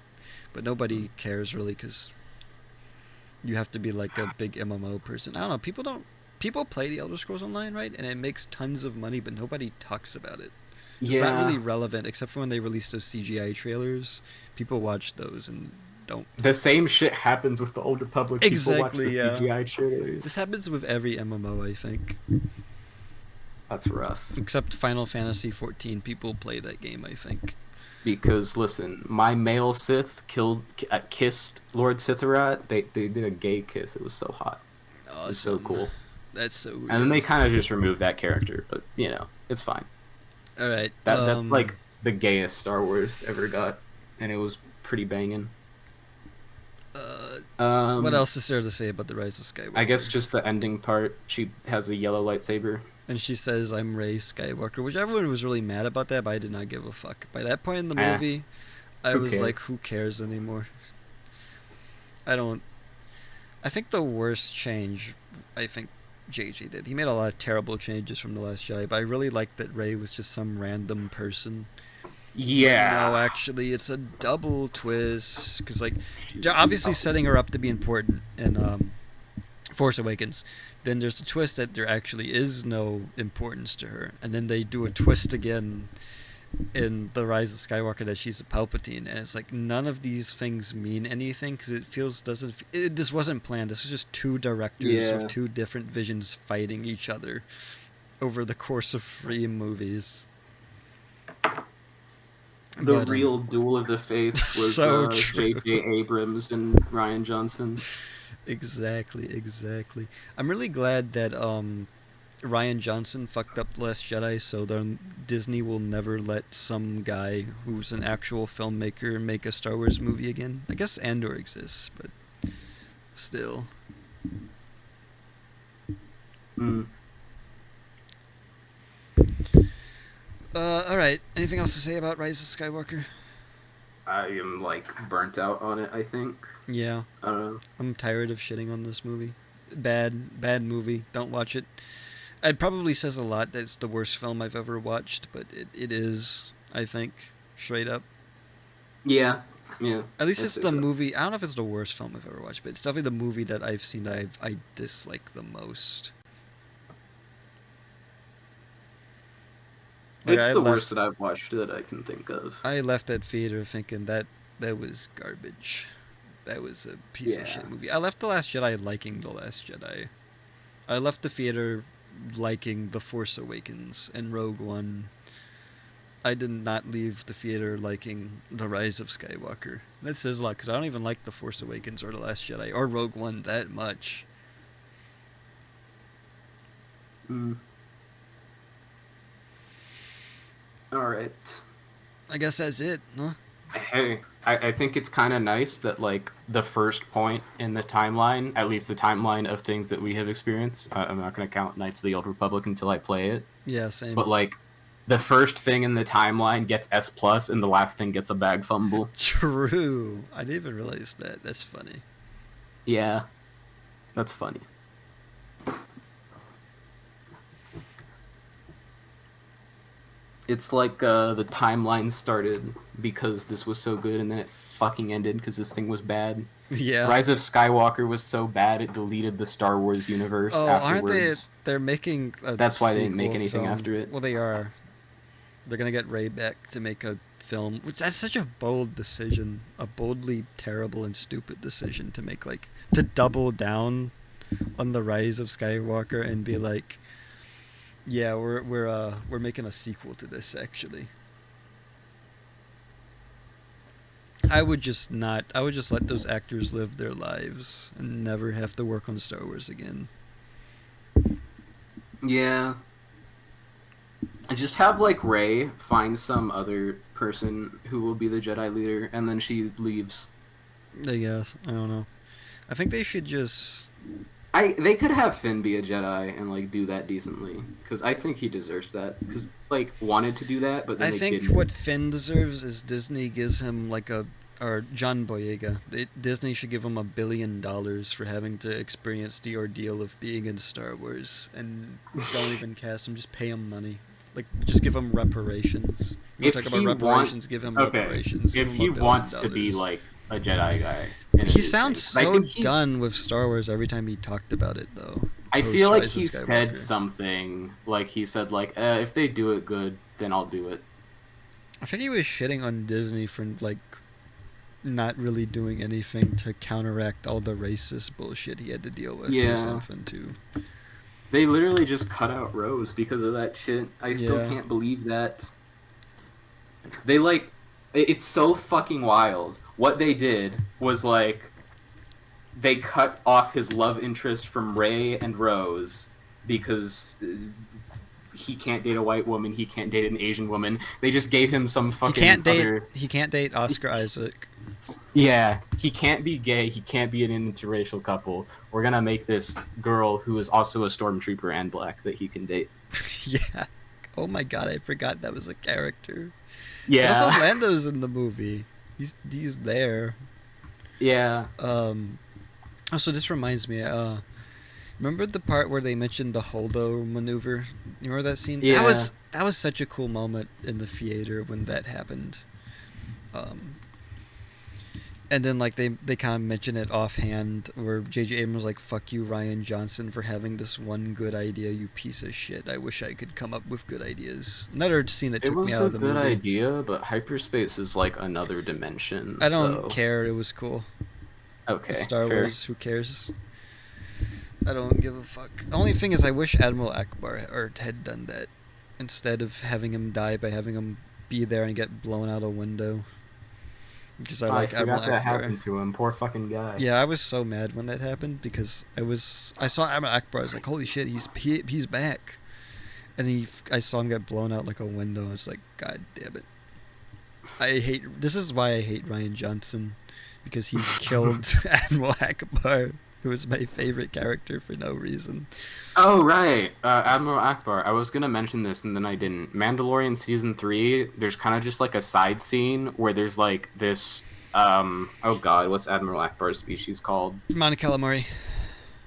but nobody cares really because you have to be like a big MMO person. I don't know. People play the Elder Scrolls Online, right? And it makes tons of money, but nobody talks about it. It's not really Yeah, relevant except for when they release those CGI trailers. People watch those and don't. the same shit happens with the Old Republic. People watch the Exactly, yeah. CGI This trailers. happens with every MMO, I think. That's rough. Except Final Fantasy 14, people play that game, I think. Because listen, my male Sith kissed Lord Sithara. They did a gay kiss. It was so hot. It was so Awesome. cool. That's so And then they real. kind of just removed that character, but it's fine. All right. That's like the gayest Star Wars ever got, and it was pretty banging. Uh, what Um, else is there to say about the Rise of I guess Skywalker? just the ending part. She has a yellow lightsaber. And she says, "I'm Rey Skywalker," which everyone was really mad about that, but I did not give a fuck. By that point in the Eh, movie, I who was like, cares? "Who cares anymore?" I don't. I think the worst change, I think JJ did. He made a lot of terrible changes from the Last Jedi, but I really liked that Rey was just some random person. But no, Yeah. actually, it's a double twist because like they're obviously setting her up to be important in Force Awakens. Then there's a twist that there actually is no importance to her, and then they do a twist again in the Rise of Skywalker that she's a Palpatine, and it's like none of these things mean anything because it feels doesn't. This wasn't planned. This was just two directors with Yeah. two different visions fighting each other over the course of 3 movies. The But real duel of the fates was so true. J.J. Abrams and Ryan Johnson. Exactly. I'm really glad that Ryan Johnson fucked up The Last Jedi, so then Disney will never let some guy who's an actual filmmaker make a Star Wars movie again. I guess Andor exists, but still. Mm. All right. Anything else to say about Rise of Skywalker? I am like burnt out on it. I think. Yeah, I don't know. I'm tired of shitting on this movie. Bad movie. Don't watch it. It probably says a lot that it's the worst film I've ever watched, but it is, I think, straight up. Yeah. Yeah. At least I'd it's say the so. movie. I don't know if it's the worst film I've ever watched, but it's definitely the movie that I've seen that I dislike the most. Like It's the worst that I've watched that I can think of. I left that theater thinking that was garbage. That was a piece of Yeah. shit movie. I left The Last Jedi liking The Last Jedi. I left the theater liking The Force Awakens and Rogue One. I did not leave the theater liking The Rise of Skywalker. That says a lot because I don't even like The Force Awakens or The Last Jedi or Rogue One that much. Mm. All right. I guess that's it, huh? Hey, I think it's kind of nice that like the first point in the timeline, at least the timeline of things that we have experienced. I'm not going to count Knights of the Old Republic until I play it, Yeah, same. but like the first thing in the timeline gets S plus, and the last thing gets a bag fumble. True. I didn't even realize that. That's funny. Yeah, that's funny. It's like the timeline started because this was so good, and then it fucking ended because this thing was bad. Yeah. Rise of Skywalker was so bad it deleted the Star Wars universe Oh, aren't they? afterwards. They're making a That's why they didn't make sequel anything film. after it. Well, they are. They're gonna get Ray back to make a film, which that's such a bold decision, a boldly terrible and stupid decision to make, like to double down on the Rise of Skywalker and be like, yeah, we're making a sequel to this actually. I would just not. I would just let those actors live their lives and never have to work on Star Wars again. Yeah. And just have like Rey find some other person who will be the Jedi leader, and then she leaves. I guess. I don't know. I think they should just. They could have Finn be a Jedi and like do that decently, because I think he deserves that. Because like wanted to do that, but then I they think didn't. what Finn deserves is Disney gives him like a or John Boyega. Disney should give him $1 billion for having to experience the ordeal of being in Star Wars, and don't even cast him. Just pay him money. Like, just give him reparations. You want If to talk about he reparations? wants, Give him okay, reparations. Give if him he $1 billion. wants to be like a Jedi guy in a He new sounds thing, 'cause I so think he's. done with Star Wars every time he talked about it, though. I feel Post like Rise of he said Skywalker. something like he said like, if they do it good, then I'll do it. I think he was shitting on Disney for like not really doing anything to counteract all the racist bullshit he had to deal with or Yeah, something too. they literally just cut out Rose because of that shit. I still Yeah. can't believe that. They like, it's so fucking wild. What they did was like they cut off his love interest from Rey and Rose because he can't date a white woman, he can't date an Asian woman. They just gave him some He fucking can't date. other. He can't date Oscar Isaac. Yeah, he can't be gay. He can't be an interracial couple. We're gonna make this girl who is also a stormtrooper and black that he can date. Yeah. Oh my god, I forgot that was a character. And also Yeah, Lando's in the movie. He's there. yeah, Also, this reminds me. Remember the part where they mentioned the Holdo maneuver? You remember that scene? yeah. That was such a cool moment in the theater when that happened. Um, and then like they kind of mention it offhand, where J.J. Abrams was like, "Fuck you, Ryan Johnson, for having this one good idea, you piece of shit. I wish I could come up with good ideas." Another scene that It took me was out a of the good movie. idea, but hyperspace is like another dimension. I don't So care. It was cool. It's okay, Star fair. Wars. Who cares? I don't give a fuck. The only thing is, I wish Admiral Akbar had done that instead of having him die by having him be there and get blown out a window. Because I I like Admiral forgot that Akbar. happened to him. Poor fucking guy. Yeah, I was so mad when that happened because I saw Admiral Akbar. I was like, holy shit, he's back. And I saw him get blown out like a window. I was like, God damn it. This is why I hate Ryan Johnson, because he killed Admiral Akbar, who was my favorite character for no reason. Oh right, Admiral Akbar. I was gonna mention this and then I didn't. Mandalorian season 3. There's kind of just like a side scene where there's like this. Oh god, what's Admiral Akbar's species called? Mon Calamari.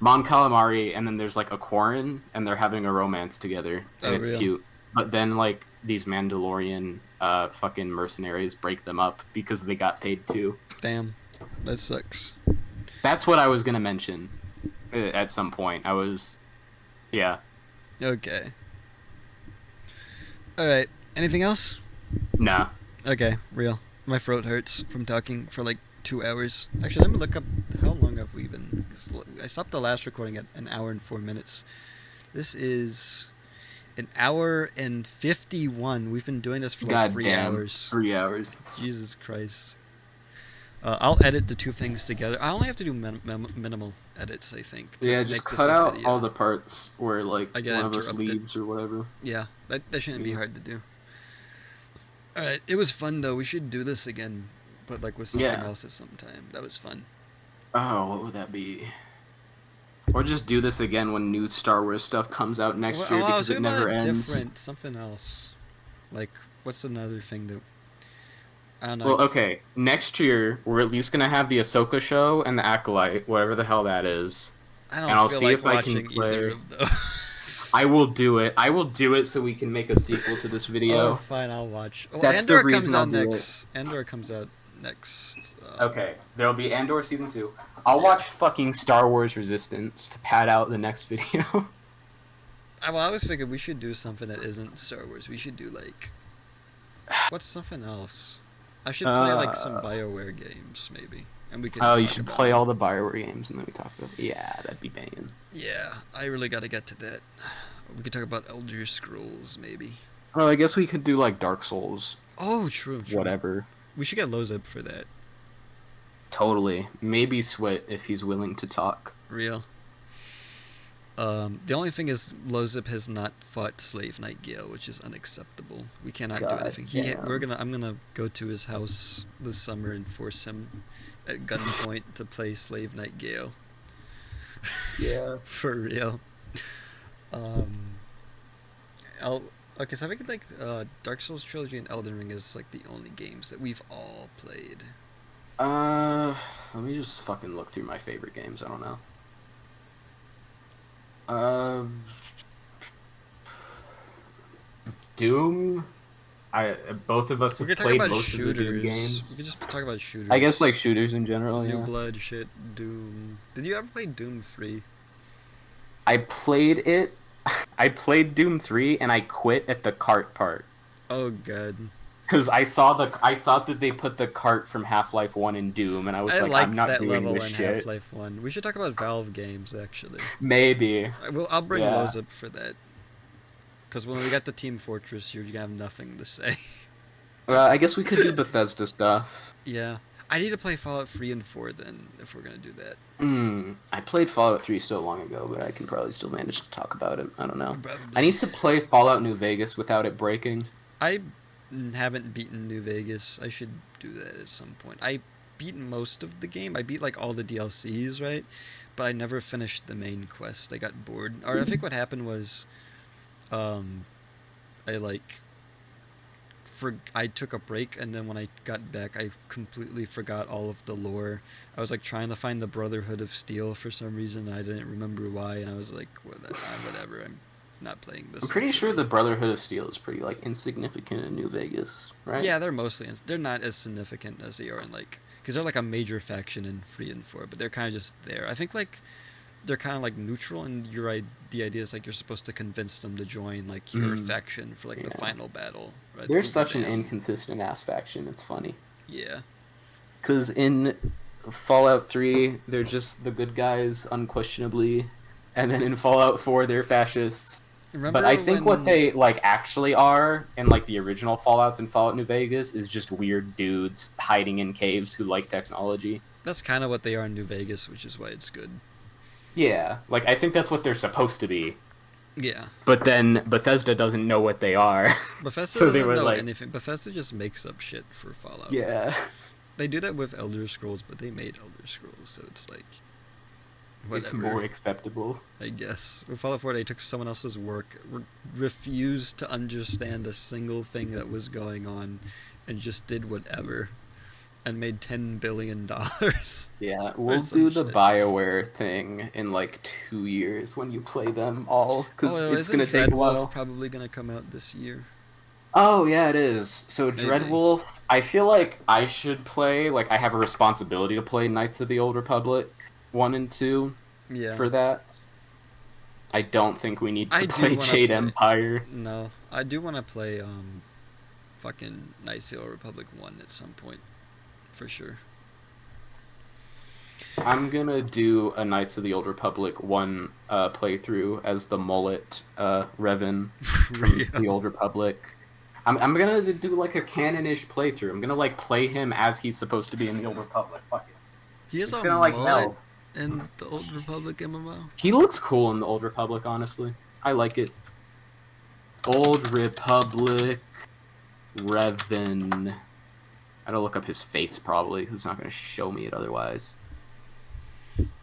Mon Calamari, and then there's like a Quarren, and they're having a romance together, and Oh, it's real? cute. But then like these Mandalorian fucking mercenaries break them up because they got paid too. Damn, that sucks. That's what I was gonna mention at some point. Yeah. Okay. All right. Anything else? Nah. Okay, real. My throat hurts from talking for like 2 hours. Actually, let me look up how long have we been. 'Cause I stopped the last recording at an hour and 4 minutes. This is an hour and 51. We've been doing this for like God 3 damn. hours. 3 hours. Jesus Christ. I'll edit the two things together. I only have to do minimal edits, I think, to Yeah, make just this cut a out video. all the parts where like I get one of us interrupted. leaves or whatever. Yeah, that shouldn't be Yeah. hard to do. All right, it was fun though. We should do this again, but like with something Yeah. else at some time. That was fun. Oh, what would that be? Or just do this again when new Star Wars stuff comes out next year I was because it thinking never about ends. different something else. Like, what's another thing that I don't know? Well, okay. Next year, we're at least gonna have the Ahsoka show and the Acolyte, whatever the hell that is. I don't And I'll feel see like if I can watching either play. of those. I will do it. I will do it so we can make a sequel to this Oh, video. fine, I'll watch. Well, That's the Andor comes reason I'll out do next. Andor comes out next. Okay, there'll be Andor season 2. I'll Yeah. watch fucking Star Wars Resistance to pad out the next video. Well, I was thinking we should do something that isn't Star Wars. We should do like, what's something else? I should play like some BioWare games maybe, and we can. Oh, you talk should about play them. all the Bioware games and then we talk about. Yeah, that'd be banging. Yeah, I really got to get to that. We could talk about Elder Scrolls maybe. Well, I guess we could do like Dark Souls, Oh, true. whatever. We should get Lozeb for that. Totally. Maybe Sweat if he's willing to talk. Real. The only thing is, Lozeb has not fought Slave Knight Gale, which is unacceptable. We cannot do God anything. damn. I'm gonna go to his house this summer and force him at gunpoint to play Slave Knight Gale. Yeah. For real. Okay, so I think like Dark Souls trilogy and Elden Ring is like the only games that we've all played. Uh, Let me just fucking look through my favorite games. I don't know. Uh, Doom. I Both of us We have could talk played about most of the Doom shooters. We games. could just talk about I guess like shooters. shooters in general. New Yeah. Blood shit, Doom. Did you ever play Doom 3? I played it. I played Doom 3 and I quit at the cart part. Oh god. Because I saw that they put the cart from Half-Life 1 in Doom, and I was I like, I'm liked not that doing level this in shit. Half-Life 1. We should talk about Valve games actually. Maybe. I'll bring Yeah. Lowe's up for that. Because when we got the Team Fortress, you're gonna have nothing to say. I guess we could do Bethesda stuff. Yeah. I need to play Fallout 3 and 4 then, if we're gonna do that. I played Fallout 3 so long ago, but I can probably still manage to talk about it. I don't know. I Probably. need to play Fallout New Vegas without it breaking. I haven't beaten New Vegas. I should do that at some point. I beat most of the game. I beat like all the DLCs, right? But I never finished the main quest. I got bored. Or I think what happened was, um, I like I took a break, and then when I got back, I completely forgot all of the lore. I was like trying to find the Brotherhood of Steel for some reason. And I didn't remember why, and I was like, whatever. I'm not playing I'm this pretty sure again. the Brotherhood of Steel is pretty like insignificant in New Vegas, right? Yeah, they're mostly they're not as significant as they are in like because they're like a major faction in 3 and 4, but they're kind of just there. I think like they're kind of like neutral, and the idea is like you're supposed to convince them to join like your Mm, faction for like the yeah. final battle, right? They're Hoover such an Dam. inconsistent ass faction. It's funny. Yeah. Because in Fallout 3, they're just the good guys, unquestionably. And then in Fallout 4, they're fascists. But I Remember think what when? they like actually are in like the original Fallout's and Fallout New Vegas is just weird dudes hiding in caves who like technology. That's kind of what they are in New Vegas, which is why it's good. Yeah, like I think that's what they're supposed to be. Yeah. But then Bethesda doesn't know what they are. Bethesda So they doesn't were know like, anything. Bethesda just makes up shit for Fallout. yeah, They do that with Elder Scrolls, but they made Elder Scrolls, so it's like it's whatever. more acceptable. I guess. With Fallout 4, they took someone else's work, refused to understand a single thing that was going on, and just did whatever, and made $10 billion Yeah, or we'll some do the shit. BioWare thing in like 2 years when you play them all, Oh, because well, it's isn't gonna take a Dreadwolf while. probably gonna come out this year? Oh yeah, it is. So Maybe. Dreadwolf, I feel like I should play. Like I have a responsibility to play Knights of the Old Republic 1 and 2 Yeah. for that. I don't think we need to I do play want to Jade play. Empire. No, I do want to play fucking Knights of the Old Republic 1 at some point, for sure. I'm gonna do a Knights of the Old Republic 1 playthrough as the mullet Revan from the Real. Old Republic. I'm gonna do like a canon-ish playthrough. I'm gonna like play him as he's supposed to be in the Old Republic. Fuck it. He has It's a gonna like mullet meld. in the Old Republic MMO. He looks cool in the Old Republic, honestly. I like it. Old Republic Revan. I gotta look up his face probably because it's not gonna show me it otherwise.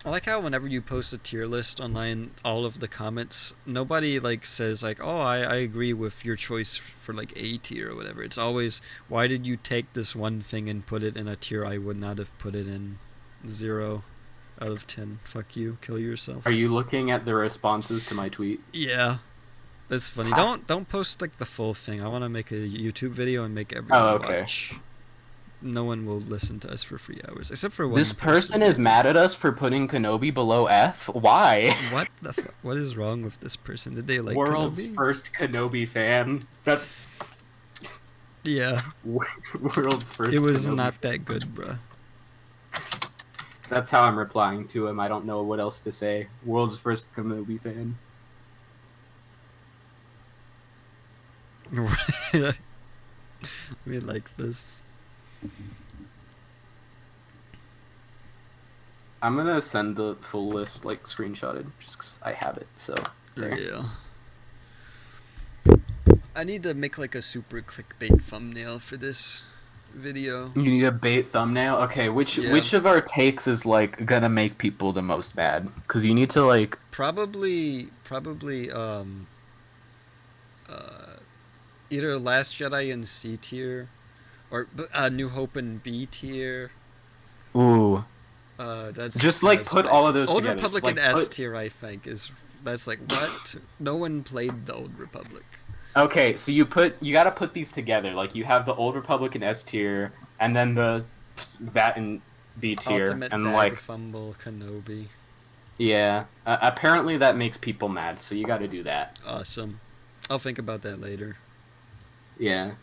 I like how whenever you post a tier list online, all of the comments, nobody like says like, "Oh, I agree with your choice for like A tier or whatever." It's always, "Why did you take this one thing and put it in a tier I would not have put it in?" 0 out of 10. Fuck you. Kill Are yourself. you looking at the responses to my tweet? Yeah, that's funny. Ha. Don't post like the full thing. I want to make a YouTube video and make Oh, everyone okay. watch. No one will listen to us for 3 hours, except for This one person person is maybe. mad at us for putting Kenobi below F. Why? What the what is wrong with this person? Did they like World's Kenobi? first Kenobi fan. That's Yeah, world's it first was Kenobi not fan. that good, bruh. That's how I'm replying to him. I don't know what else to say. World's first Kenobi fan. We like this. I'm gonna send the full list like screenshotted just because I have it. So there. Yeah. I need to make like a super clickbait thumbnail for this video. You need a bait thumbnail. Okay, Yeah, which of our takes is like gonna make people the most mad? Because you need to like. probably uh, either Last Jedi in C tier, or New Hope in B tier, Ooh. That's Just like put all of spicy. those Old together. Just Republic in like S put. tier, I think, is that's like what? No one played the Old Republic. Okay, so you gotta put these together. Like you have the Old Republic in S tier, and then the that in B tier, Ultimate and Bag like Fumble Kenobi. yeah. Apparently that makes people mad, so you got to do that. Awesome. I'll think about that later. Yeah.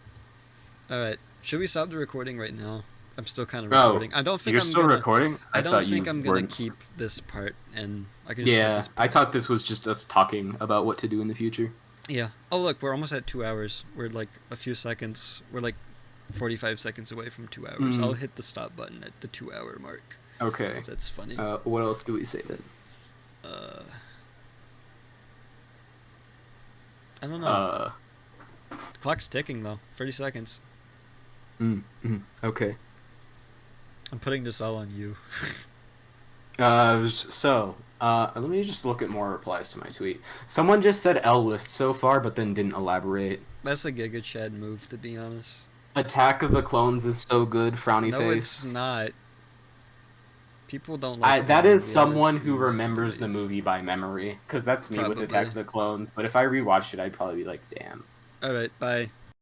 All right. Should we stop the recording right now? I'm still kind of Oh, recording. I don't think you're I'm still gonna. recording? I I don't thought think you I'm gonna weren't. keep this part, and I can just cut Yeah, this I part out. thought this was just us talking about what to do in the future. Yeah. Oh look, we're almost at 2 hours. We're like a few seconds. We're like 45 seconds away from 2 hours. I'll Mm, hit the stop button at the 2 hour mark. okay. That's funny. What else do we say then? Uh, I don't know. Uh, The clock's ticking though. 30 seconds. okay. I'm putting this all on you. Let me just look at more replies to my tweet. Someone just said L list so far, but then didn't elaborate. That's a Giga Chad move, to be honest. Attack of the Clones is so good, frowny No, it's face. not. People don't like That the is movie. I someone who refuse to remembers the believe. movie by memory, because that's me with Attack Probably. of the Clones. But if I rewatched it, I'd probably be like, damn. Alright, bye.